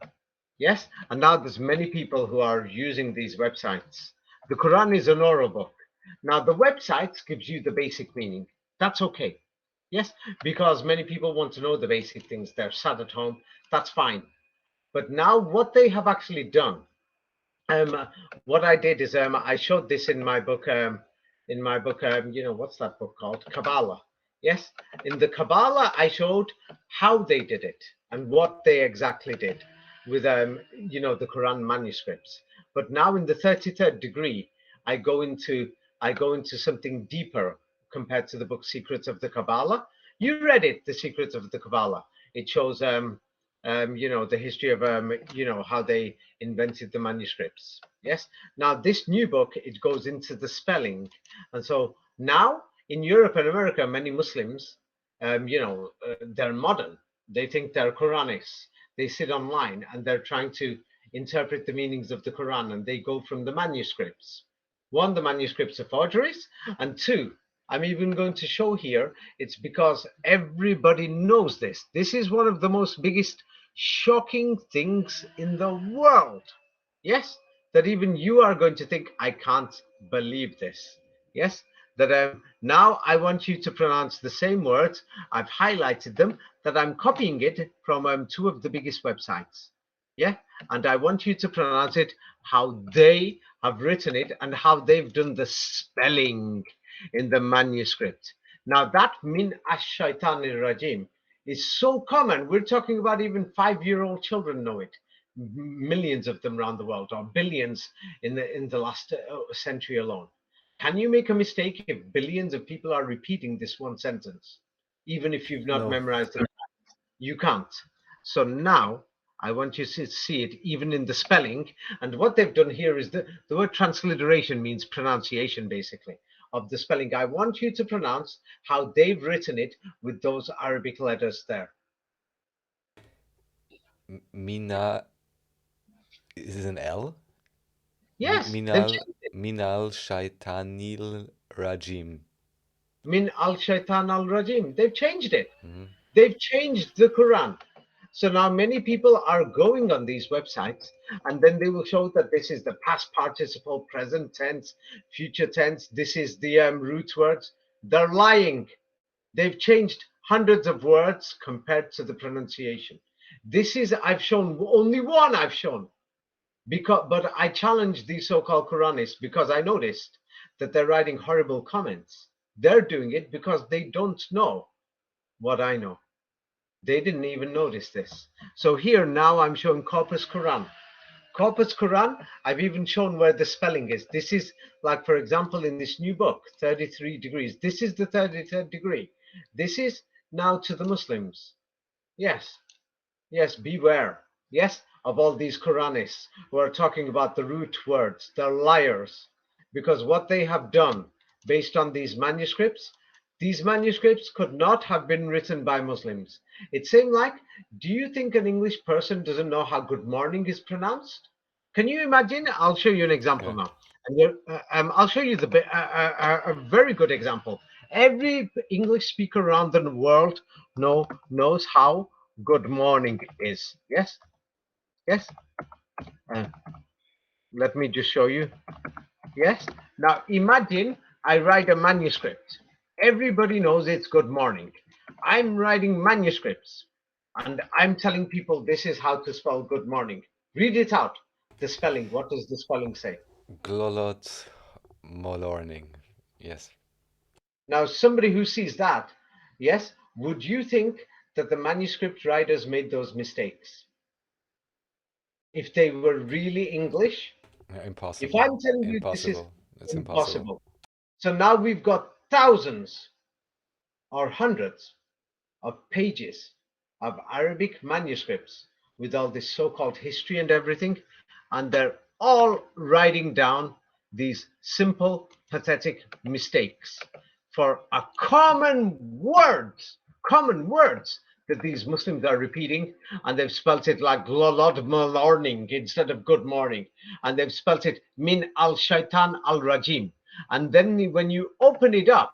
Yes, and now there's many people who are using these websites. The Quran is an oral book. Now, the websites gives you the basic meaning. That's okay. Yes, because many people want to know the basic things. They're sat at home. That's fine. But now what they have actually done, what I did is I showed this in my book, what's that book called? Kabbalah. Yes, in the Kabbalah, I showed how they did it and what they exactly did with, the Quran manuscripts. But now in the 33rd degree, I go into something deeper compared to the book Secrets of the Kabbalah. You read it, The Secrets of the Kabbalah. It shows, the history of, how they invented the manuscripts. Yes. Now, this new book, it goes into the spelling. And so now in Europe and America, many Muslims, they're modern. They think they're Quranists. They sit online and they're trying to interpret the meanings of the Quran, and they go from the manuscripts. One, the manuscripts are forgeries, and two, I'm even going to show here, it's because everybody knows this. This is one of the most biggest shocking things in the world. Yes, that even you are going to think, I can't believe this. Yes, that now I want you to pronounce the same words. I've highlighted them, that I'm copying it from two of the biggest websites. Yeah, and I want you to pronounce it how they have written it and how they've done the spelling in the manuscript. Now that min ash-shaytanir rajim is so common. We're talking about even 5-year-old children know it. Millions of them around the world, or billions in the last century alone. Can you make a mistake if billions of people are repeating this one sentence, even if you've not No. memorized it? You can't. So now I want you to see it even in the spelling. And what they've done here is the word transliteration means pronunciation, basically, of the spelling. I want you to pronounce how they've written it with those Arabic letters there. Mina is it an L? Yes, they've Minal changed it. Minal Shaitanil Rajim. Min al-Shaitan al-Rajim. They've changed it. Hmm. They've changed the Quran. So now many people are going on these websites, and then they will show that this is the past participle, present tense, future tense. This is the root words. They're lying. They've changed hundreds of words compared to the pronunciation. This is, I've shown only one. I've shown but I challenged these so-called Quranists because I noticed that they're writing horrible comments. They're doing it because they don't know what I know. They didn't even notice this. So here now I'm showing Corpus Quran. Corpus Quran, I've even shown where the spelling is. This is like, for example, in this new book, 33 degrees. This is the 33rd degree. This is now to the Muslims. Yes, yes, beware. Yes, of all these Quranists who are talking about the root words. They're liars. Because what they have done based on these manuscripts could not have been written by Muslims. It's saying like, do you think an English person doesn't know how good morning is pronounced? Can you imagine? I'll show you an example Yeah. now. And I'll show you a very good example. Every English speaker around the world knows how good morning is. Yes, yes. Uh, Let me just show you. Yes. Now imagine I write a manuscript. Everybody knows it's good morning. I'm writing manuscripts and I'm telling people this is how to spell good morning. Read it out. The spelling. What does the spelling say? Glolot Molorning. Yes. Now, somebody who sees that, yes, would you think that the manuscript writers made those mistakes? If they were really English? If Impossible. I'm telling you this is Impossible. It's impossible. impossible. So now we've got thousands or hundreds of pages of Arabic manuscripts with all this so-called history and everything, and they're all writing down these simple, pathetic mistakes for a common words that these Muslims are repeating, and they've spelt it like glolod morning instead of good morning, and they've spelt it min al shaitan al rajim. And then when you open it up,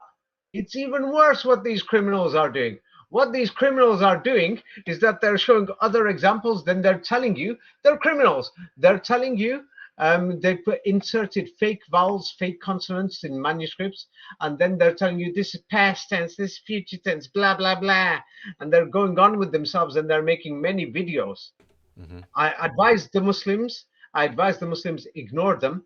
it's even worse what these criminals are doing. What these criminals are doing is that they're showing other examples, then they're telling you they're criminals. They're telling you they inserted fake vowels, fake consonants in manuscripts, and then they're telling you this is past tense, this is future tense, blah, blah, blah. And they're going on with themselves and they're making many videos. Hmm. I advise the Muslims, ignore them,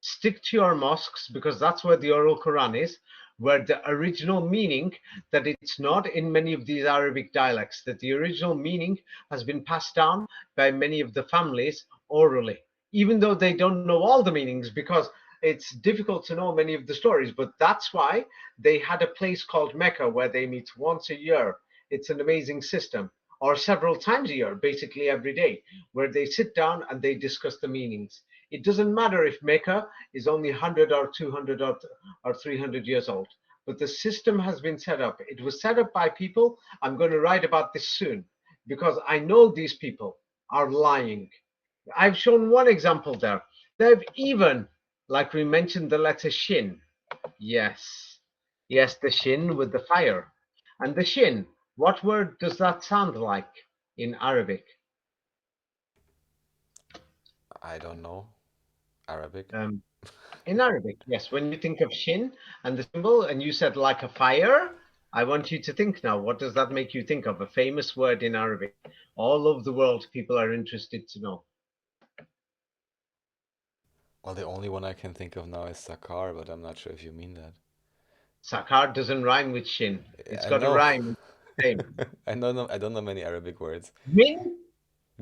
stick to your mosques because that's where the oral Quran is, where the original meaning, that it's not in many of these Arabic dialects, that the original meaning has been passed down by many of the families orally, even though they don't know all the meanings because it's difficult to know many of the stories. But that's why they had a place called Mecca where they meet once a year. It's an amazing system, or several times a year, basically every day, where they sit down and they discuss the meanings. It doesn't matter if Mecca is only 100 or 200 or 300 years old, but the system has been set up. It was set up by people. I'm going to write about this soon because I know these people are lying. I've shown one example there. They've even, like we mentioned, the letter shin. Yes, yes, the shin with the fire. And the shin, what word does that sound like in Arabic? I don't know. Arabic. Um, In Arabic, yes. When you think of shin and the symbol, and you said like a fire, I want you to think now. What does that make you think of? A famous word in Arabic. All over the world, people are interested to know. Well, the only one I can think of now is Sakar, but I'm not sure if you mean that. Sakar doesn't rhyme with shin. It's I got a know. rhyme. Same. I don't know many Arabic words. Rin?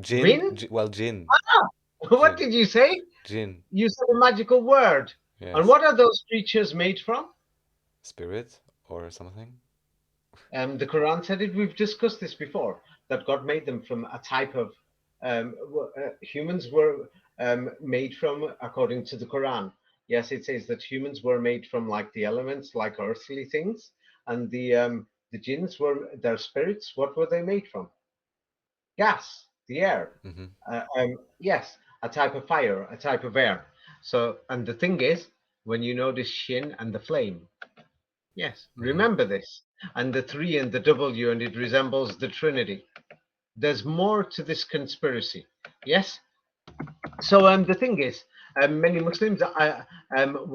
Jin, Rin? well, jin, Ah, what jin, did you say? jin. You said a magical word. And Yes. what are those creatures made from? Spirit or something? The Quran said it. We've discussed this before, that God made them from a type of humans were made from, according to the Quran. Yes, it says that humans were made from like the elements, like earthly things, and the jinns were their spirits. What were they made from? Gas, the air. Hmm. Yes, a type of fire, a type of air. So, and the thing is, when you notice shin and the flame, yes, Hmm. remember this. And the three and the W, and it resembles the Trinity. There's more to this conspiracy. Yes. So the thing is, many Muslims,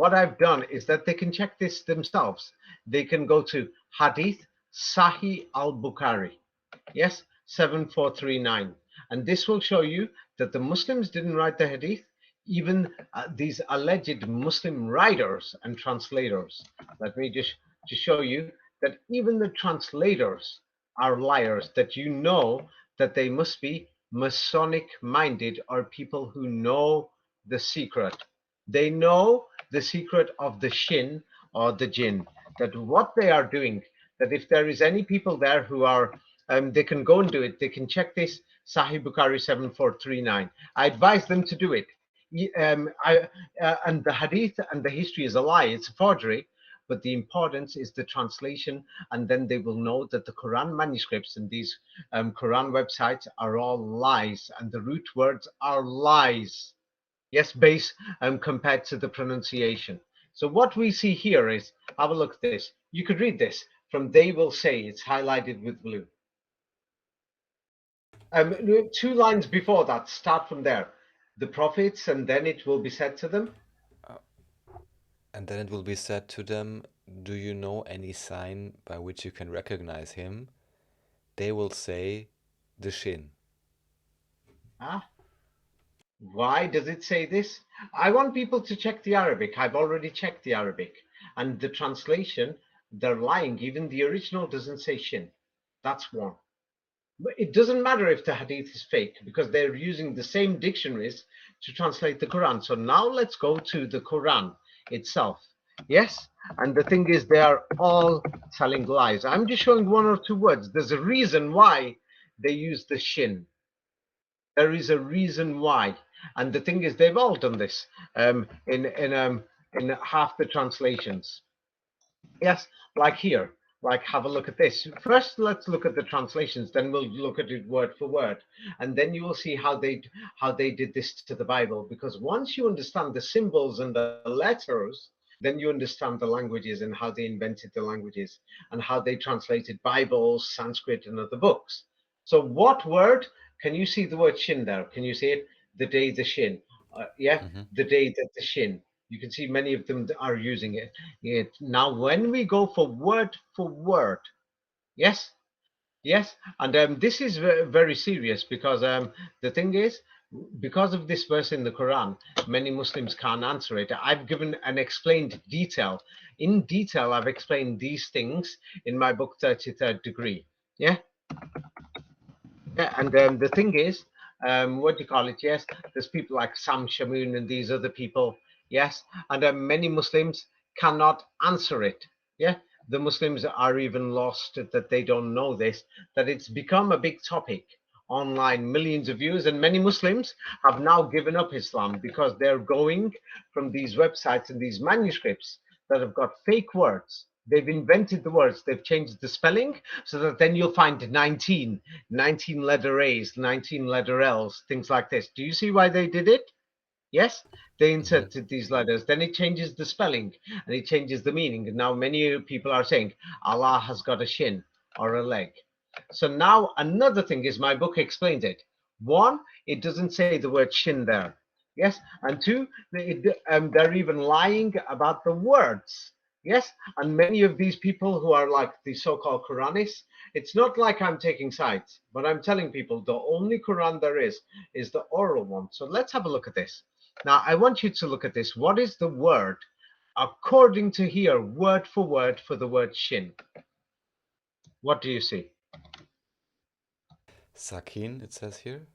what I've done is that they can check this themselves. They can go to Hadith Sahih al-Bukhari. Yes, 7439. And this will show you that the Muslims didn't write the Hadith, even these alleged Muslim writers and translators. Let me just to show you that even the translators are liars, that you know that they must be Masonic minded are people who know the secret. They know the secret of the shin or the jinn, that what they are doing, that if there is any people there who are, they can go and do it. They can check this Sahih Bukhari 7439. I advise them to do it. And the hadith and the history is a lie, it's a forgery, but the importance is the translation, and then they will know that the Quran manuscripts and these Quran websites are all lies, and the root words are lies. Yes, base compared to the pronunciation. So what we see here is, have a look at this. You could read this from they will say, it's highlighted with blue. 2 lines before that, start from there. The prophets, and then it will be said to them. And then it will be said to them, do you know any sign by which you can recognize him? They will say, the shin. Ah, why does it say this? I want people to check the Arabic. I've already checked the Arabic. And the translation, they're lying. Even the original doesn't say shin. That's one. But it doesn't matter if the hadith is fake, because they're using the same dictionaries to translate the Quran. So now let's go to the Quran itself. Yes? And the thing is, they are all telling lies. I'm just showing 1 or 2 words. There's a reason why they use the shin. There is a reason why. And the thing is, they've all done this in half the translations. Yes, like here, like have a look at this. First, let's look at the translations, then we'll look at it word for word, and then you will see how they did this to the Bible. Because once you understand the symbols and the letters, then you understand the languages and how they invented the languages and how they translated Bibles, Sanskrit, and other books. So, what word can you see the word shin there? Can you see it? The day the shin, yeah, the day that the shin. You can see many of them are using it. Now, when we go for word, yes, yes, and this is very serious, because the thing is, because of this verse in the Quran, many Muslims can't answer it. I've given an explained detail. In detail, I've explained these things in my book, 33rd Degree. Yeah, yeah, and the thing is, what do you call it? Yes, there's people like Sam Shamoon and these other people. Yes, and many Muslims cannot answer it. Yeah, the Muslims are even lost that they don't know this, that it's become a big topic online, millions of views, and many Muslims have now given up Islam because they're going from these websites and these manuscripts that have got fake words. They've invented the words, they've changed the spelling so that then you'll find 19 letter A's, 19 letter L's, things like this. Do you see why they did it? Yes, they inserted these letters. Then it changes the spelling and it changes the meaning. And now many people are saying Allah has got a shin or a leg. So now another thing is, my book explains it. One, it doesn't say the word shin there. Yes, and two, they're even lying about the words. Yes, and many of these people who are like the so-called Quranists, it's not like I'm taking sides, but I'm telling people the only Quran there is the oral one. So let's have a look at this. Now, I want you to look at this. What is the word, according to here, word for the word shin? What do you see? Sakin, it says here.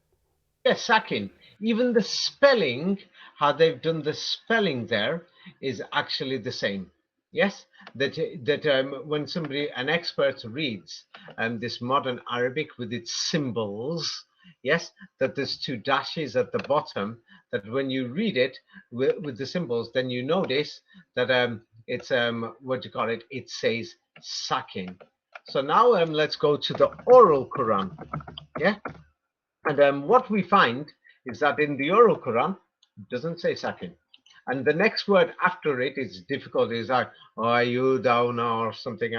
Yes, sakin. Even the spelling, how they've done the spelling there, is actually the same. Yes, that when somebody, an expert, reads this modern Arabic with its symbols, yes, that there's 2 dashes at the bottom, that when you read it with the symbols, then you notice that it's what do you call it? It says sakin. So now let's go to the oral Quran. Yeah, and what we find is that in the oral Quran, it doesn't say sakin. And the next word after it is difficult. It's like ayudawna or something.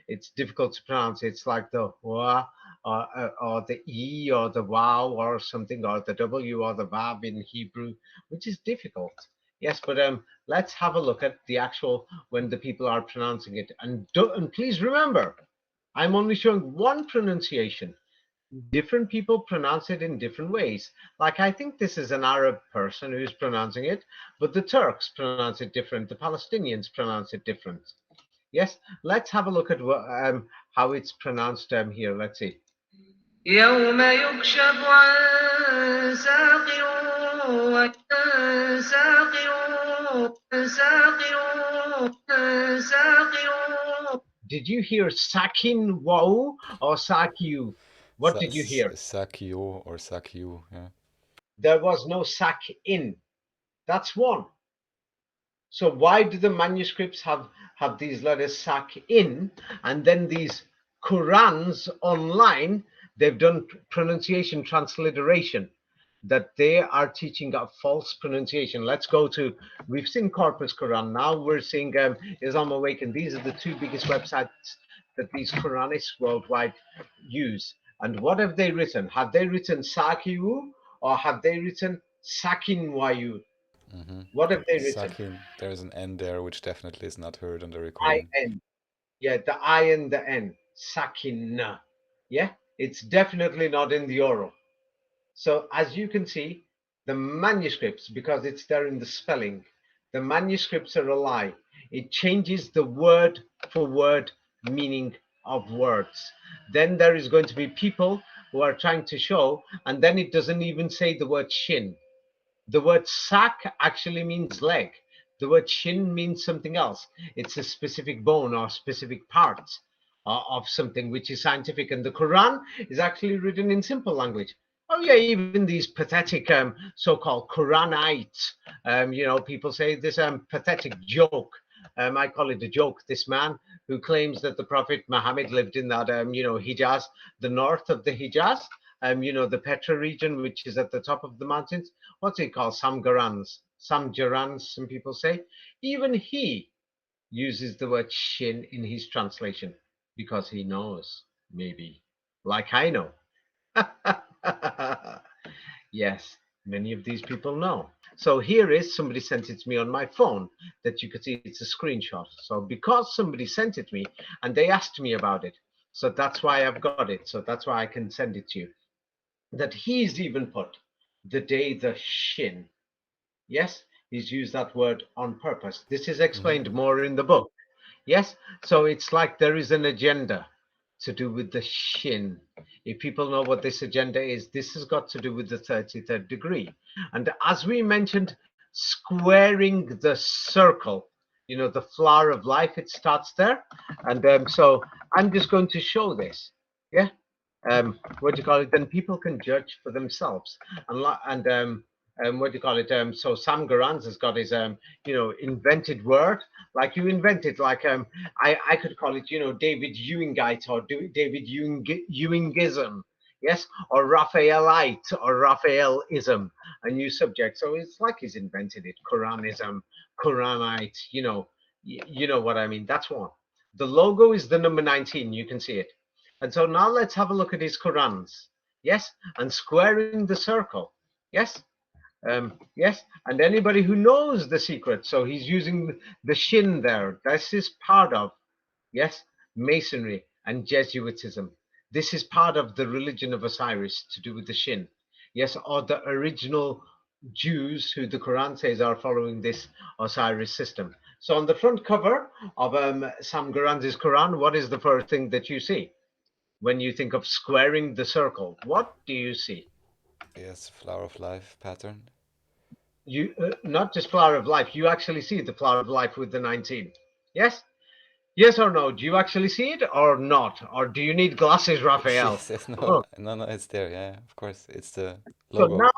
It's difficult to pronounce. It's like the wa or the e or the wow or something, or the w or the vav in Hebrew, which is difficult. Yes, but let's have a look at the actual when the people are pronouncing it. And please remember, I'm only showing one pronunciation. Different people pronounce it in different ways. Like, I think this is an Arab person who's pronouncing it, but the Turks pronounce it different. The Palestinians pronounce it different. Yes, let's have a look at how it's pronounced here. Let's see. يوم يكشف عن ساق وساق وساق وساق. Did you hear Sakin Wau or Sakyu? What did you hear? Sakyo or Sakyu, yeah. There was no Sak in. That's one. So why do the manuscripts have these letters Sak in, and then these Qurans online, they've done pronunciation transliteration, that they are teaching a false pronunciation. Let's go to, we've seen Corpus Quran, now we're seeing Islam Awakened. These are the two biggest websites that these Quranists worldwide use. And what have they written? Have they written Sakiu or have they written Sakinwayu? Mm-hmm. What have they written? Sakin, there's an N there, which definitely is not heard on the recording. I-N. Yeah, the I and the N. Sakina. Yeah, it's definitely not in the oral. So as you can see, the manuscripts, because it's there in the spelling, the manuscripts are a lie. It changes the word for word meaning of words. Then there is going to be people who are trying to show, and then it doesn't even say the word shin. The word sak actually means leg. The word shin means something else. It's a specific bone or specific part of something which is scientific. And the Quran is actually written in simple language. Oh yeah, even these pathetic so-called Quranites, people say this pathetic joke. I call it a joke. This man who claims that the Prophet Muhammad lived in that, Hijaz, the north of the Hijaz, the Petra region, which is at the top of the mountains. What's it called? Samgarans, some people say. Even he uses the word shin in his translation because he knows, maybe, like I know. Yes, many of these people know. So here is, somebody sent it to me on my phone that you could see it's a screenshot. So because somebody sent it to me and they asked me about it, so that's why I've got it. So that's why I can send it to you. That he's even put the day the shin. Yes, he's used that word on purpose. This is explained Mm-hmm. more in the book. Yes, so it's like there is an agenda to do with the shin. If people know what this agenda is, this has got to do with the 33rd degree. And as we mentioned, squaring the circle, the flower of life, it starts there. And so I'm just going to show this. Yeah, what do you call it? Then people can judge for themselves. And what do you call it? So Sam Garanz has got his invented word, like you invented, like I could call it, David Ewingite or David Ewingism, yes, or Raphaelite or Raphaelism, a new subject. So it's like he's invented it. Quranism, Quranite, you know what I mean. That's one. The logo is the number 19. You can see it. And so now let's have a look at his Qurans. Yes, and squaring the circle. Yes, yes, and anybody who knows the secret. So he's using the shin there. This is part of, yes, Masonry and Jesuitism. This is part of the religion of Osiris to do with the shin. Yes, or the original Jews who the Quran says are following this Osiris system. So on the front cover of Sam Garanz's Quran, what is the first thing that you see? When you think of squaring the circle, what do you see? Yes, flower of life pattern. You not just flower of life, you actually see the flower of life with the 19. Yes? Yes or no? Do you actually see it or not? Or do you need glasses, Raphael? Yes, yes, no, Oh, no, no, it's there. Yeah, of course, it's the so logo. now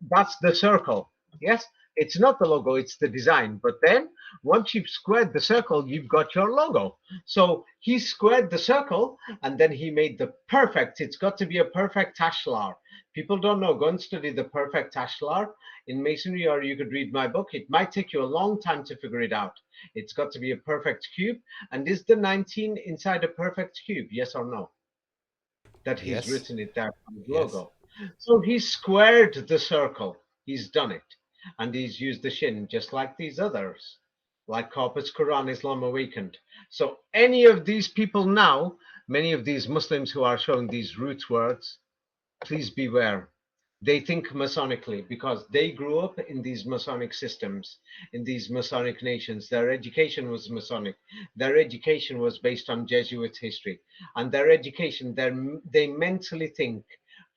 that's the circle. Yes, it's not the logo, it's the design. But then once you've squared the circle, you've got your logo. So he squared the circle and then he made the perfect. It's got to be a perfect ashlar. People don't know. Go and study the perfect ashlar in masonry, or you could read my book. It might take you a long time to figure it out. It's got to be a perfect cube. And is the 19 inside a perfect cube? Yes or no? That he's Yes, written it there on his yes. logo. So he's squared the circle. He's done it. And he's used the shin just like these others, like Corpus Quran, Islam Awakened. So any of these people now, many of these Muslims who are showing these root words, please beware. They think Masonically because they grew up in these Masonic systems, in these Masonic nations. Their education was Masonic. Their education was based on Jesuit history. And their education, they mentally think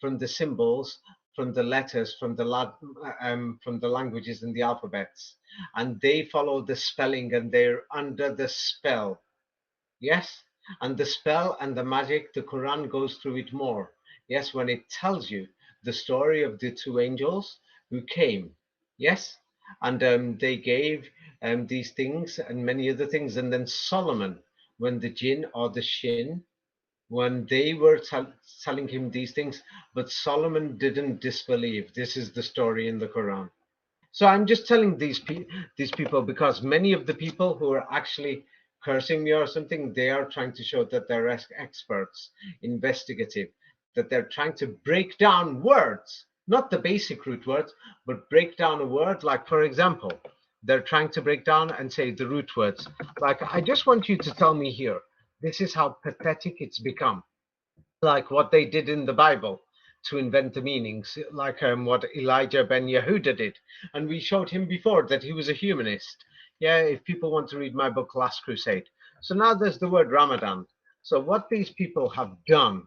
from the symbols, from the letters, from the languages and the alphabets. And they follow the spelling and they're under the spell. Yes? And the spell and the magic, the Quran goes through it more. Yes, when it tells you the story of the two angels who came. Yes? And they gave these things and many other things. And then Solomon, when the jinn or the shin, when they were telling him these things, but Solomon didn't disbelieve. This is the story in the Quran. So I'm just telling these people because many of the people who are actually cursing me or something, they are trying to show that they're experts, investigative, that they're trying to break down words, not the basic root words, but break down a word. Like, for example, they're trying to break down and say the root words. Like, I just want you to tell me here, this is how pathetic it's become. Like what they did in the Bible to invent the meanings, like what Elijah ben Yehuda did. And we showed him before that he was a humanist. Yeah, if people want to read my book, Last Crusade. So now there's the word Ramadan. So what these people have done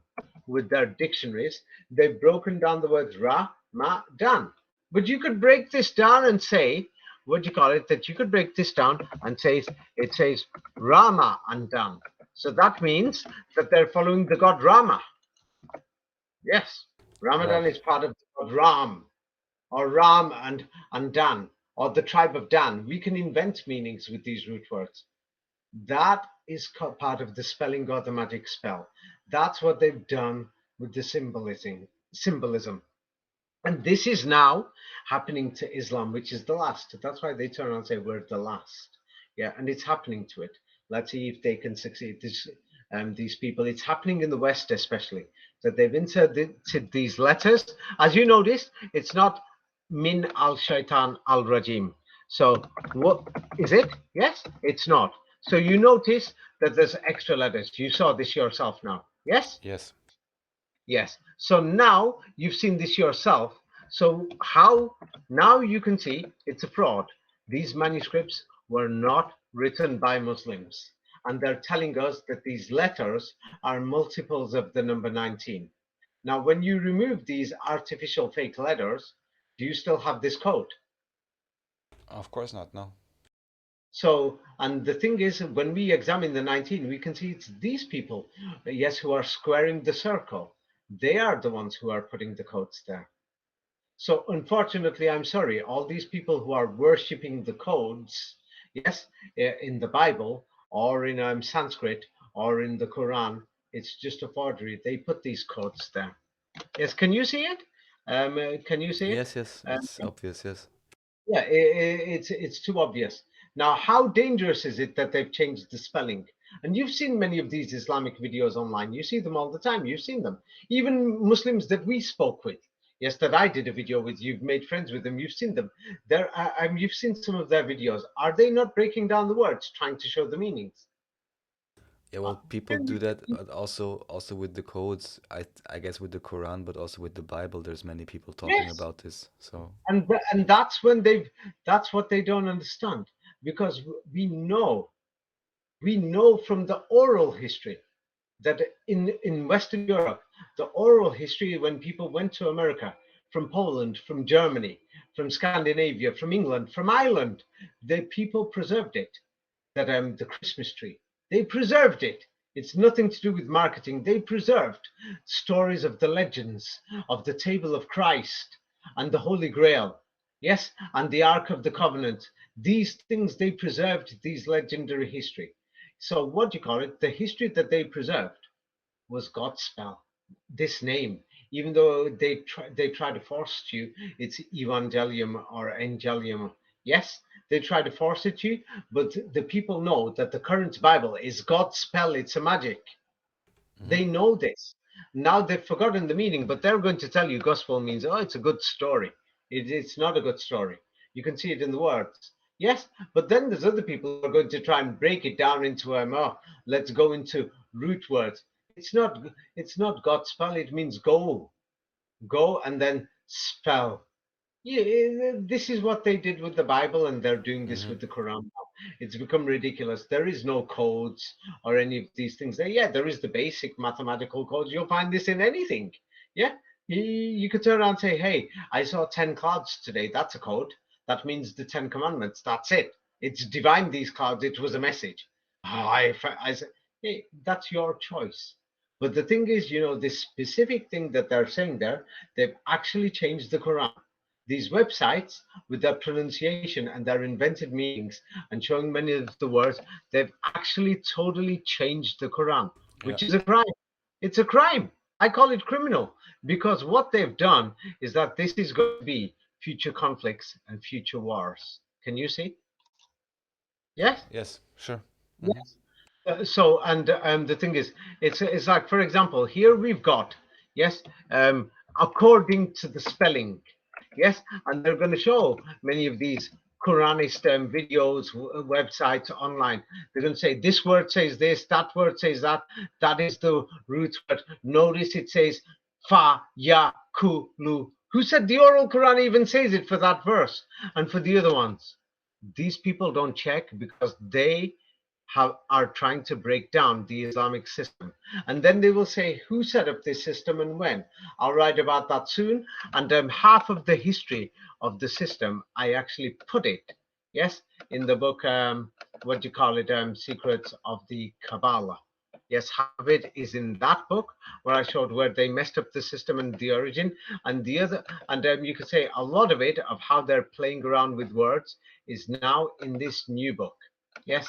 with their dictionaries, they've broken down the words Ra, Ma, Dan. But you could break this down and say, what do you call it? That you could break this down and say it says Rama and Dan. So that means that they're following the god Rama. Yes, Right. Ramadan is part of the god Ram, or Ram and Dan, or the tribe of Dan. We can invent meanings with these root words. That is part of the spelling or the magic spell. That's what they've done with the symbolism. And this is now happening to Islam, which is the last. That's why they turn around and say we're the last. Yeah, and it's happening to it. Let's see if they can succeed. These people, it's happening in the West especially, that they've inserted these letters. As you noticed, it's not Min al-Shaitan al-Rajim. So what is it? Yes, it's not. So you notice that there's extra letters. You saw this yourself now. Yes? Yes. Yes. So now you've seen this yourself. So how now you can see it's a fraud. These manuscripts were not written by Muslims. And they're telling us that these letters are multiples of the number 19. Now, when you remove these artificial fake letters, do you still have this code? Of course not, no. So, and the thing is, when we examine the 19, we can see it's these people, yes, who are squaring the circle. They are the ones who are putting the codes there. So unfortunately, I'm sorry, all these people who are worshipping the codes, yes, in the Bible or in Sanskrit or in the Quran, it's just a forgery. They put these codes there. Yes, can you see it? Can you see it? Yes, yes, it's obvious, yes. Yeah, it's too obvious. Now, how dangerous is it that they've changed the spelling? And you've seen many of these Islamic videos online. You see them all the time. You've seen them. Even Muslims that we spoke with. Yes, that I did a video with. You've made friends with them. You've seen them. You've seen some of their videos. Are they not breaking down the words, trying to show the meanings? Yeah, well, people do that also with the codes. I guess with the Quran, but also with the Bible. There's many people talking Yes. about this. So And that's when that's what they don't understand, because we know from the oral history that in Western Europe, the oral history, when people went to America from Poland, from Germany, from Scandinavia, from England, from Ireland, the people preserved it. That the Christmas tree, they preserved it. It's nothing to do with marketing. They preserved stories of the legends of the table of Christ and the Holy Grail. Yes, and the Ark of the Covenant. These things they preserved, these legendary history. So what do you call it? The history that they preserved was God's spell. This name, even though they try to force you, it's Evangelium or Angelium. Yes, they try to force it to you, but the people know that the current Bible is God's spell. It's a magic. mhm. They know this. Now they've forgotten the meaning, but they're going to tell you gospel means, oh, it's a good story. It's not a good story. You can see it in the words. Yes, but then there's other people who are going to try and break it down into let's go into root words. It's not God's spell. It means go, and then spell. Yeah, this is what they did with the Bible, and they're doing this Mm-hmm. with the Quran now. It's become ridiculous. There is no codes or any of these things. There, yeah, there is the basic mathematical codes. You'll find this in anything. Yeah, you could turn around and say, "Hey, I saw 10 clouds today." That's a code. That means the 10 Commandments. That's it. It's divine. These clouds. It was a message. I say, hey, that's your choice. But the thing is, this specific thing that they're saying there, they've actually changed the Quran. These websites, with their pronunciation and their invented meanings and showing many of the words, they've actually totally changed the Quran, Yeah. which is a crime. It's a crime. I call it criminal because what they've done is that this is going to be future conflicts and future wars. Can you see? Yes? Yes. Sure. Mm-hmm. Yes. So, and the thing is, it's like, for example, here we've got, yes, according to the spelling, yes, and they're going to show many of these Quranist videos, websites online. They're going to say this word says this, that word says that, that is the root word. Notice it says fa, ya, ku, lu. Who said the oral Quran even says it for that verse and for the other ones? These people don't check because they are trying to break down the Islamic system. And then they will say who set up this system and when. I'll write about that soon. And half of the history of the system, I actually put it, yes, in the book, what do you call it, Secrets of the Kabbalah. Yes, half of it is in that book where I showed where they messed up the system and the origin, and the other, and you could say a lot of it of how they're playing around with words is now in this new book. Yes,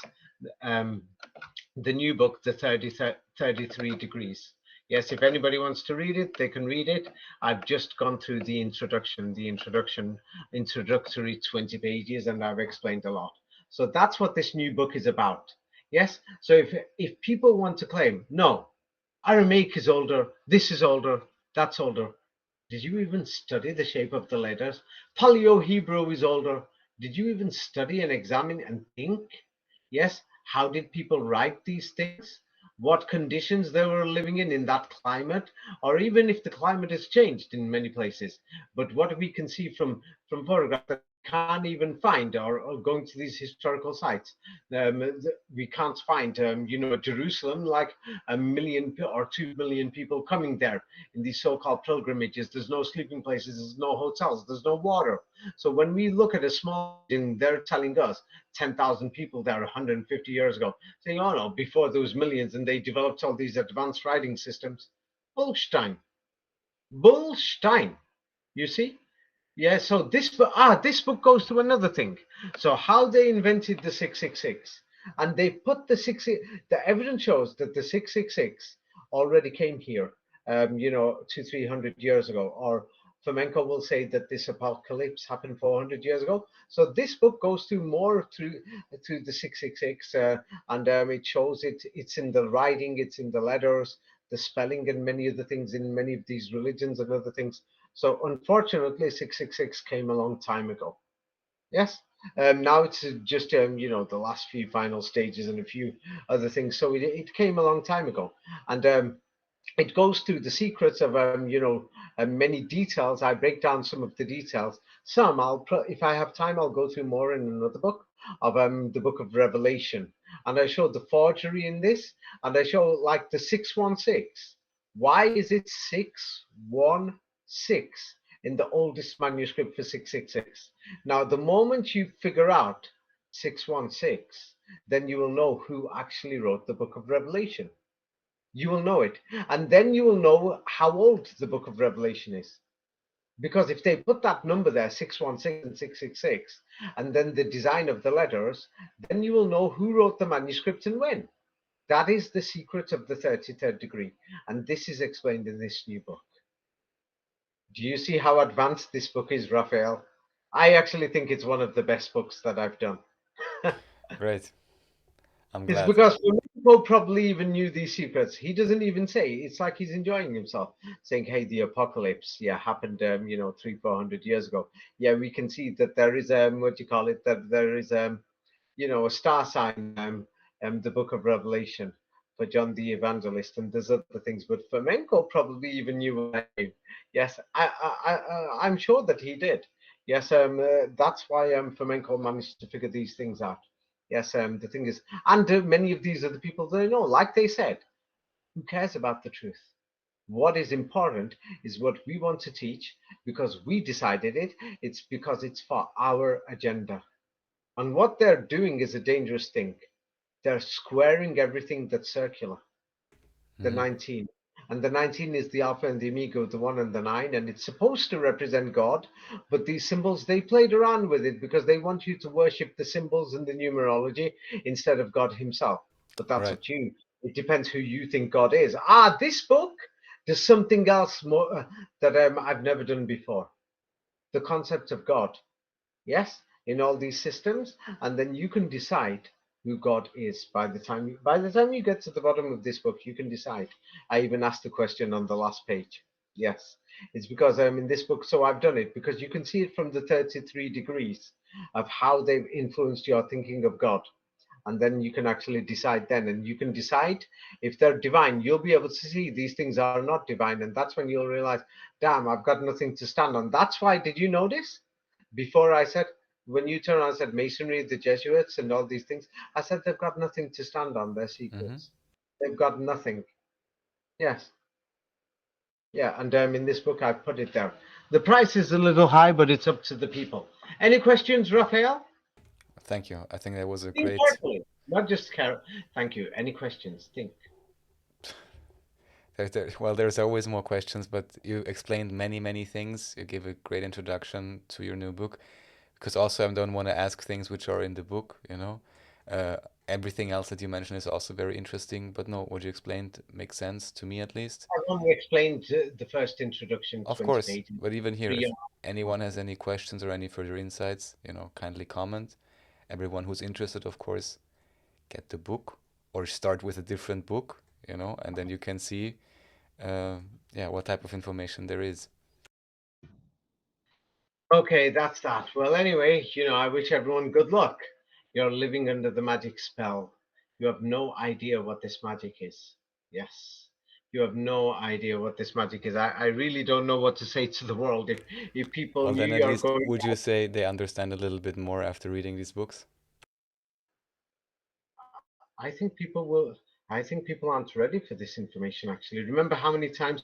um, the new book, the 33 Degrees. Yes, if anybody wants to read it, they can read it. I've just gone through introductory 20 pages, and I've explained a lot. So that's what this new book is about. Yes, so if people want to claim, no, Aramaic is older, this is older, that's older. Did you even study the shape of the letters? Paleo Hebrew is older. Did you even study and examine and think? Yes, how did people write these things? What conditions they were living in that climate, or even if the climate has changed in many places. But what we can see from photographs that we can't even find, or going to these historical sites, we can't find, Jerusalem, like 1 million or 2 million people coming there in these so-called pilgrimages. There's no sleeping places, there's no hotels, there's no water. So when we look at a small region, they're telling us 10,000 people there 150 years ago, saying, oh no, before there was millions and they developed all these advanced writing systems. Bullstein. Bullstein. You see? Yeah, so this book goes to another thing. So how they invented the 666. And they put the evidence shows that the 666 already came here, 200-300 years ago. Or Fomenko will say that this apocalypse happened 400 years ago. So this book goes through more through the 666, and it shows it's in the writing, it's in the letters, the spelling, and many of the things in many of these religions and other things. So unfortunately, 666 came a long time ago. Yes. Now it's just the last few final stages and a few other things. So it came a long time ago, and it goes through the secrets of many details. I break down some of the details. Some if I have time, I'll go through more in another book of the book of Revelation, and I show the forgery in this, and I show like the 616. Why is it 616 in the oldest manuscript for 666? Now, the moment you figure out 616, then you will know who actually wrote the book of Revelation. You will know it. And then you will know how old the book of Revelation is. Because if they put that number there, 616 and 666, and then the design of the letters, then you will know who wrote the manuscript and when. That is the secret of the 33rd degree. And this is explained in this new book. Do you see how advanced this book is, Raphael? I actually think it's one of the best books that I've done. Great. I'm It's glad. because Flamingo probably even knew these secrets. He doesn't even say. It's like he's enjoying himself, saying, "Hey, the apocalypse, yeah, happened, 300-400 years ago. Yeah, we can see that there is what do you call it? That there is a star sign, the Book of Revelation for John the Evangelist, and there's other things. But Fomenko probably even knew what I knew. Yes, I'm sure that he did. Yes, that's why Fomenko managed to figure these things out. Yes, the thing is, and many of these are the people they know. Like they said, who cares about the truth? What is important is what we want to teach because we decided it. It's because it's for our agenda. And what they're doing is a dangerous thing. They're squaring everything that's circular, the 19. And the 19 is the Alpha and the Omega, the 1 and the 9, and it's supposed to represent God. But these symbols, they played around with it because they want you to worship the symbols and the numerology instead of God Himself. But that's Right. up to you. It depends who you think God is. This book does something else more that I've never done before. The concept of God, yes, in all these systems, and then you can decide who God is. By the time you get to the bottom of this book, you can decide. I even asked the question on the last page. Yes, it's because I'm in this book, so I've done it because you can see it from the 33 degrees of how they've influenced your thinking of God. And then you can actually decide then, and you can decide if they're divine. You'll be able to see these things are not divine, and that's when you'll realize, damn, I've got nothing to stand on. That's why, did you notice? Before I said, when you turn on, I said Masonry, the Jesuits, and all these things, I said they've got nothing to stand on, their secrets. They've got nothing. Yes. Yeah, and in this book, I've put it there. The price is a little high, but it's up to the people. Any questions, Raphael? Thank you. I think that was a Think great. carefully, not just care. Thank you. Any questions? Think. Well, there's always more questions, but you explained many, many things. You gave a great introduction to your new book, because also I don't want to ask things which are in the book, you know. Everything else that you mentioned is also very interesting, but no, what you explained makes sense to me at least. I've only explained the first introduction, Of 20 course, pages. but even here, if Beyond. anyone has any questions or any further insights, you know, kindly comment. Everyone who's interested, of course, get the book or start with a different book, you know, and then you can see, yeah, what type of information there is. Okay, that's that. Well, anyway, I wish everyone good luck. You're living under the magic spell. You have no idea what this magic is. Yes. You have no idea what this magic is. I really don't know what to say to the world. If people Well, knew then at you're least going, would you say they understand a little bit more after reading these books? I think people will. I think people aren't ready for this information, actually. Remember how many times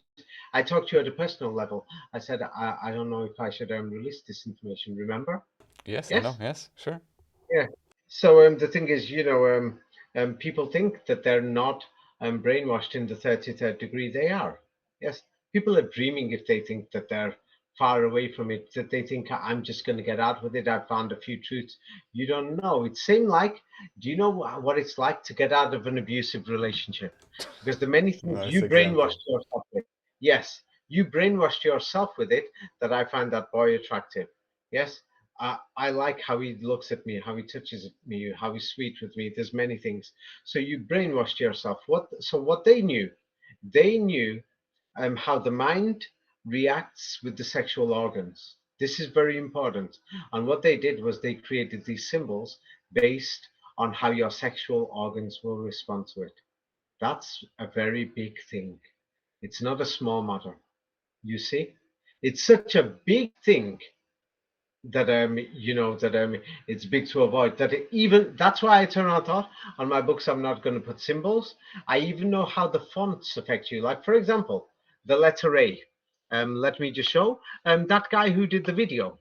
I talked to you at a personal level? I said, I don't know if I should release this information. Remember? Yes, I know. Yes? Yes, sure. Yeah. So the thing is, people think that they're not brainwashed in the 33rd degree. They are. Yes. People are dreaming if they think that they're far away from it, that they think I'm just going to get out with it. I've found a few truths. You don't know. It's same like, do you know what it's like to get out of an abusive relationship? Because the many things Nice you example. brainwashed yourself with. Yes, you brainwashed yourself with it that I find that boy attractive. Yes, I like how he looks at me, how he touches me, how he's sweet with me. There's many things. So you brainwashed yourself. What they knew how the mind reacts with the sexual organs. This is very important. And what they did was they created these symbols based on how your sexual organs will respond to it. That's a very big thing. It's not a small matter. You see, it's such a big thing that it's big to avoid that. Even that's why I turn on thought on my books I'm not going to put symbols. I even know how the fonts affect you. Like, for example, the letter A. Let me just show that guy who did the video.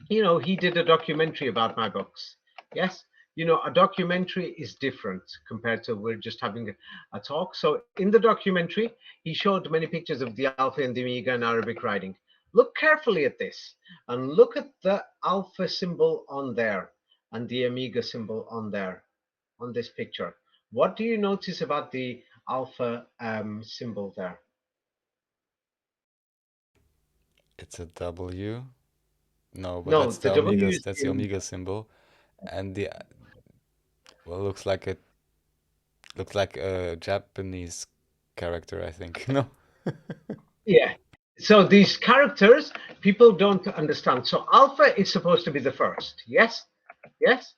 He did a documentary about my books. Yes, a documentary is different compared to we're just having a talk. So in the documentary, he showed many pictures of the Alpha and the Omega in Arabic writing. Look carefully at this and look at the Alpha symbol on there and the Omega symbol on there, on this picture. What do you notice about the Alpha symbol there? It's a W. No, but No, that's the the W Omega. is That's the the Omega. Omega symbol, and the well, looks like a Japanese character, I think. No. Yeah. So these characters, people don't understand. So alpha is supposed to be the first. Yes? Yes?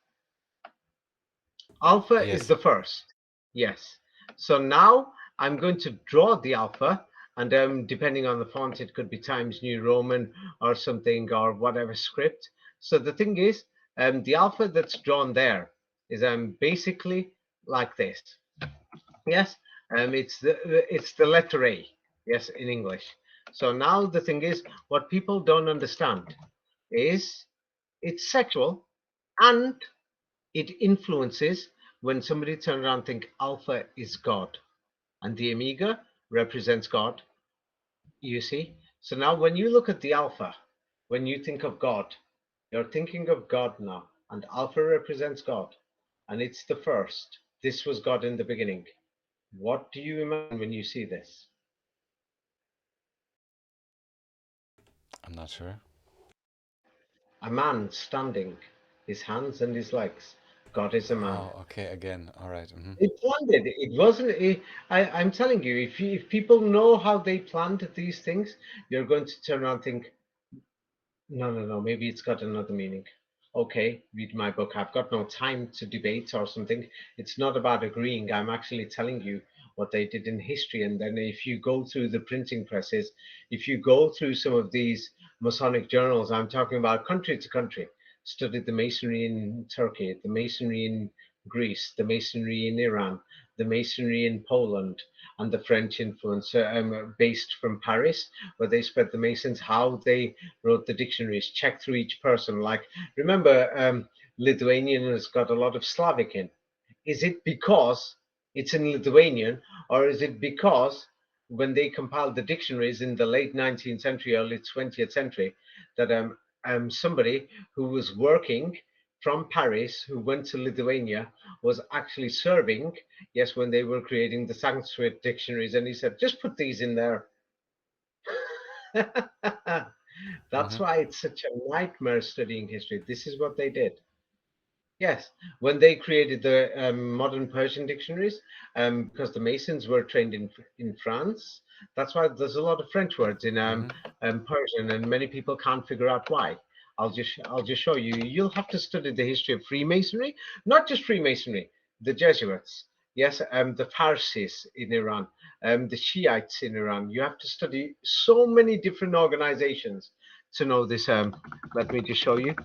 Alpha is Yes. the first. Yes. So now I'm going to draw the alpha, and depending on the font, it could be Times New Roman or something or whatever script. So the thing is, the alpha that's drawn there is basically like this. Yes, it's the letter A. Yes, in English. So now the thing is, what people don't understand is it's sexual and it influences when somebody turns around and think alpha is God and the omega represents God, you see. So now when you look at the alpha, when you think of God, you're thinking of God now, and alpha represents God, and it's the first. This was God in the beginning. What do you imagine when you see this? I'm not sure. A man standing, his hands and his legs. God is a man. Oh, okay, again. All right. Mm-hmm. It planned it. It wasn't. I'm telling you, if people know how they planned these things, you're going to turn around and think, no, no, no. Maybe it's got another meaning. Okay, read my book. I've got no time to debate or something. It's not about agreeing. I'm actually telling you what they did in history. And then if you go through the printing presses, if you go through some of these Masonic journals, I'm talking about country to country, studied the Masonry in Turkey, the Masonry in Greece, the Masonry in Iran, the Masonry in Poland, and the French influence based from Paris, where they spread the Masons, how they wrote the dictionaries, check through each person. Like, remember, Lithuanian has got a lot of Slavic in. Is it because it's in Lithuanian, or is it because when they compiled the dictionaries in the late 19th century, early 20th century, that somebody who was working from Paris, who went to Lithuania, was actually serving, yes, when they were creating the Sanskrit dictionaries, and he said, just put these in there. Mm-hmm. That's why it's such a nightmare studying history. This is what they did. Yes, when they created the modern Persian dictionaries, because the Masons were trained in France, that's why there's a lot of French words in Mm-hmm. Persian, and many people can't figure out why. I'll just show you. You'll have to study the history of Freemasonry, not just Freemasonry, the Jesuits, yes, the Parsis in Iran, the Shiites in Iran. You have to study so many different organizations to know this. Let me just show you.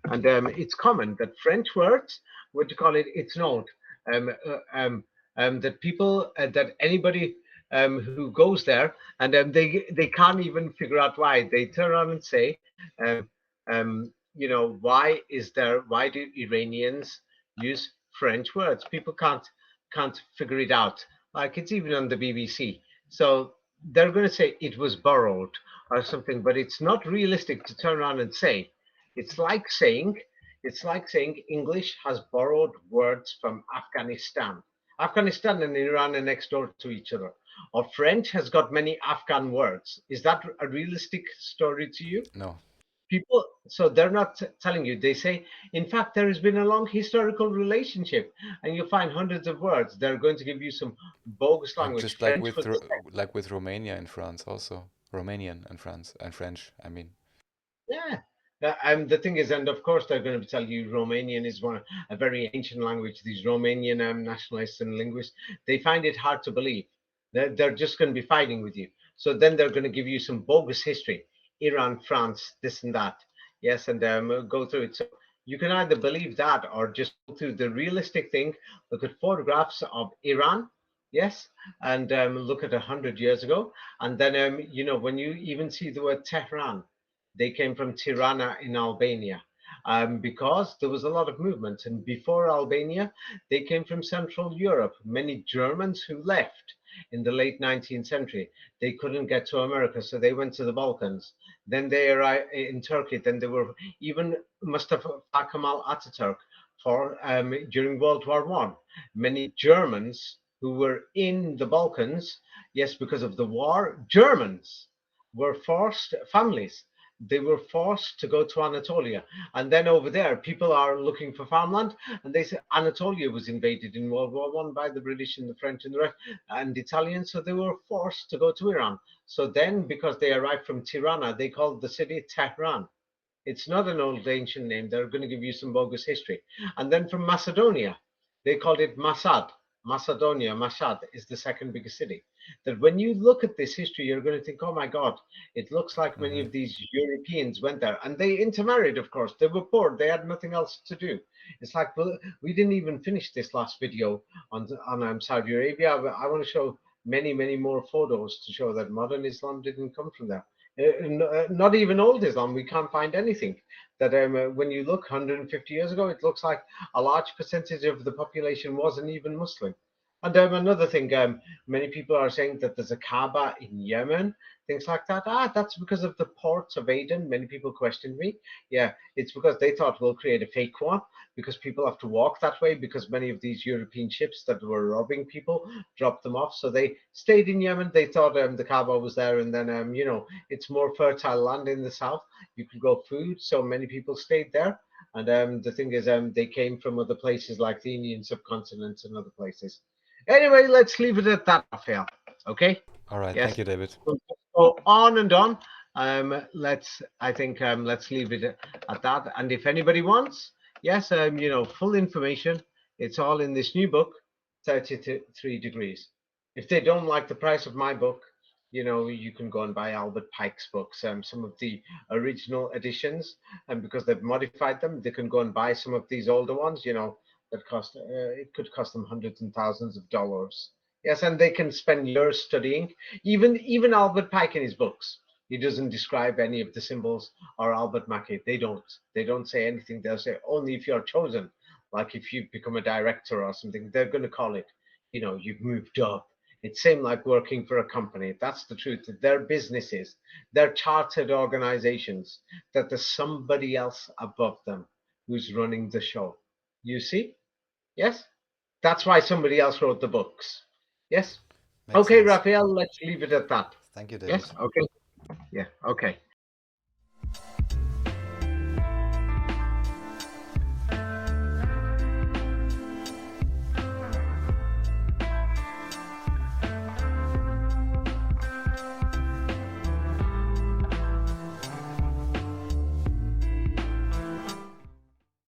And it's common that French words, what you call it, it's known that people, that anybody who goes there, and they can't even figure out why. They turn around and say, why do Iranians use French words? People can't figure it out. Like it's even on the BBC. So they're going to say it was borrowed or something, but it's not realistic to turn around and say it's like saying English has borrowed words from Afghanistan. Afghanistan and Iran are next door to each other. Or French has got many Afghan words. Is that a realistic story to you? No. People, so they're not telling you. They say, in fact, there has been a long historical relationship, and you'll find hundreds of words. They're going to give you some bogus language. Just French was the like with Romania and France also. Romanian and France and French, I mean. Yeah. The thing is, and of course, they're going to tell you Romanian is a very ancient language. These Romanian nationalists and linguists, they find it hard to believe. They're just going to be fighting with you. So then they're going to give you some bogus history, Iran, France, this and that. Yes, and go through it. So you can either believe that or just go through the realistic thing, look at photographs of Iran, yes, and look at 100 years ago. And then, when you even see the word Tehran, they came from Tirana in Albania because there was a lot of movement. And before Albania, they came from Central Europe. Many Germans who left in the late 19th century. They couldn't get to America, so they went to the Balkans. Then they arrived in Turkey. Then they were even Mustafa Kemal Ataturk for during World War One. Many Germans who were in the Balkans, yes, because of the war, Germans were forced families, they were forced to go to Anatolia. And then over there, people are looking for farmland, and they say Anatolia was invaded in World War One by the British and the French and the rest, and Italians, so they were forced to go to Iran. So then, because they arrived from Tirana, they called the city Tehran. It's not an old ancient name. They're going to give you some bogus history. And then from Macedonia, they called it Masad. Macedonia, Mashhad, is the second biggest city. That when you look at this history, you're going to think, oh my God, it looks like many Mm-hmm. of these Europeans went there. And they intermarried, of course. They were poor. They had nothing else to do. It's like, well, we didn't even finish this last video on Saudi Arabia. I want to show many, many more photos to show that modern Islam didn't come from there. Not even old Islam. We can't find anything that when you look 150 years ago, it looks like a large percentage of the population wasn't even Muslim. And another thing, many people are saying that there's a Kaaba in Yemen, things like that. That's because of the ports of Aden. Many people questioned me. Yeah, it's because they thought we'll create a fake one because people have to walk that way because many of these European ships that were robbing people dropped them off. So they stayed in Yemen. They thought the Kaaba was there, and then it's more fertile land in the south. You could grow food, so many people stayed there. And the thing is, they came from other places like the Indian subcontinent and other places. Anyway, let's leave it at that, Raphael. Okay? All right. Yes. Thank you, David. We'll just go on and on. I think let's leave it at that. And if anybody wants, yes, full information. It's all in this new book, 33 Degrees. If they don't like the price of my book, you can go and buy Albert Pike's books, some of the original editions, and because they've modified them, they can go and buy some of these older ones, that cost it could cost them hundreds and thousands of dollars. Yes, and they can spend years studying. Even Albert Pike in his books, he doesn't describe any of the symbols or Albert Mackey. They don't say anything. They'll say only if you're chosen, like if you become a director or something, they're going to call it, you've moved up. It's same like working for a company. That's the truth. They're businesses. They're chartered organizations. That there's somebody else above them who's running the show. You see? Yes? That's why somebody else wrote the books. Yes? Makes Okay, sense. Raphael, let's leave it at that. Thank you, David. Yes? Okay. Yeah, okay.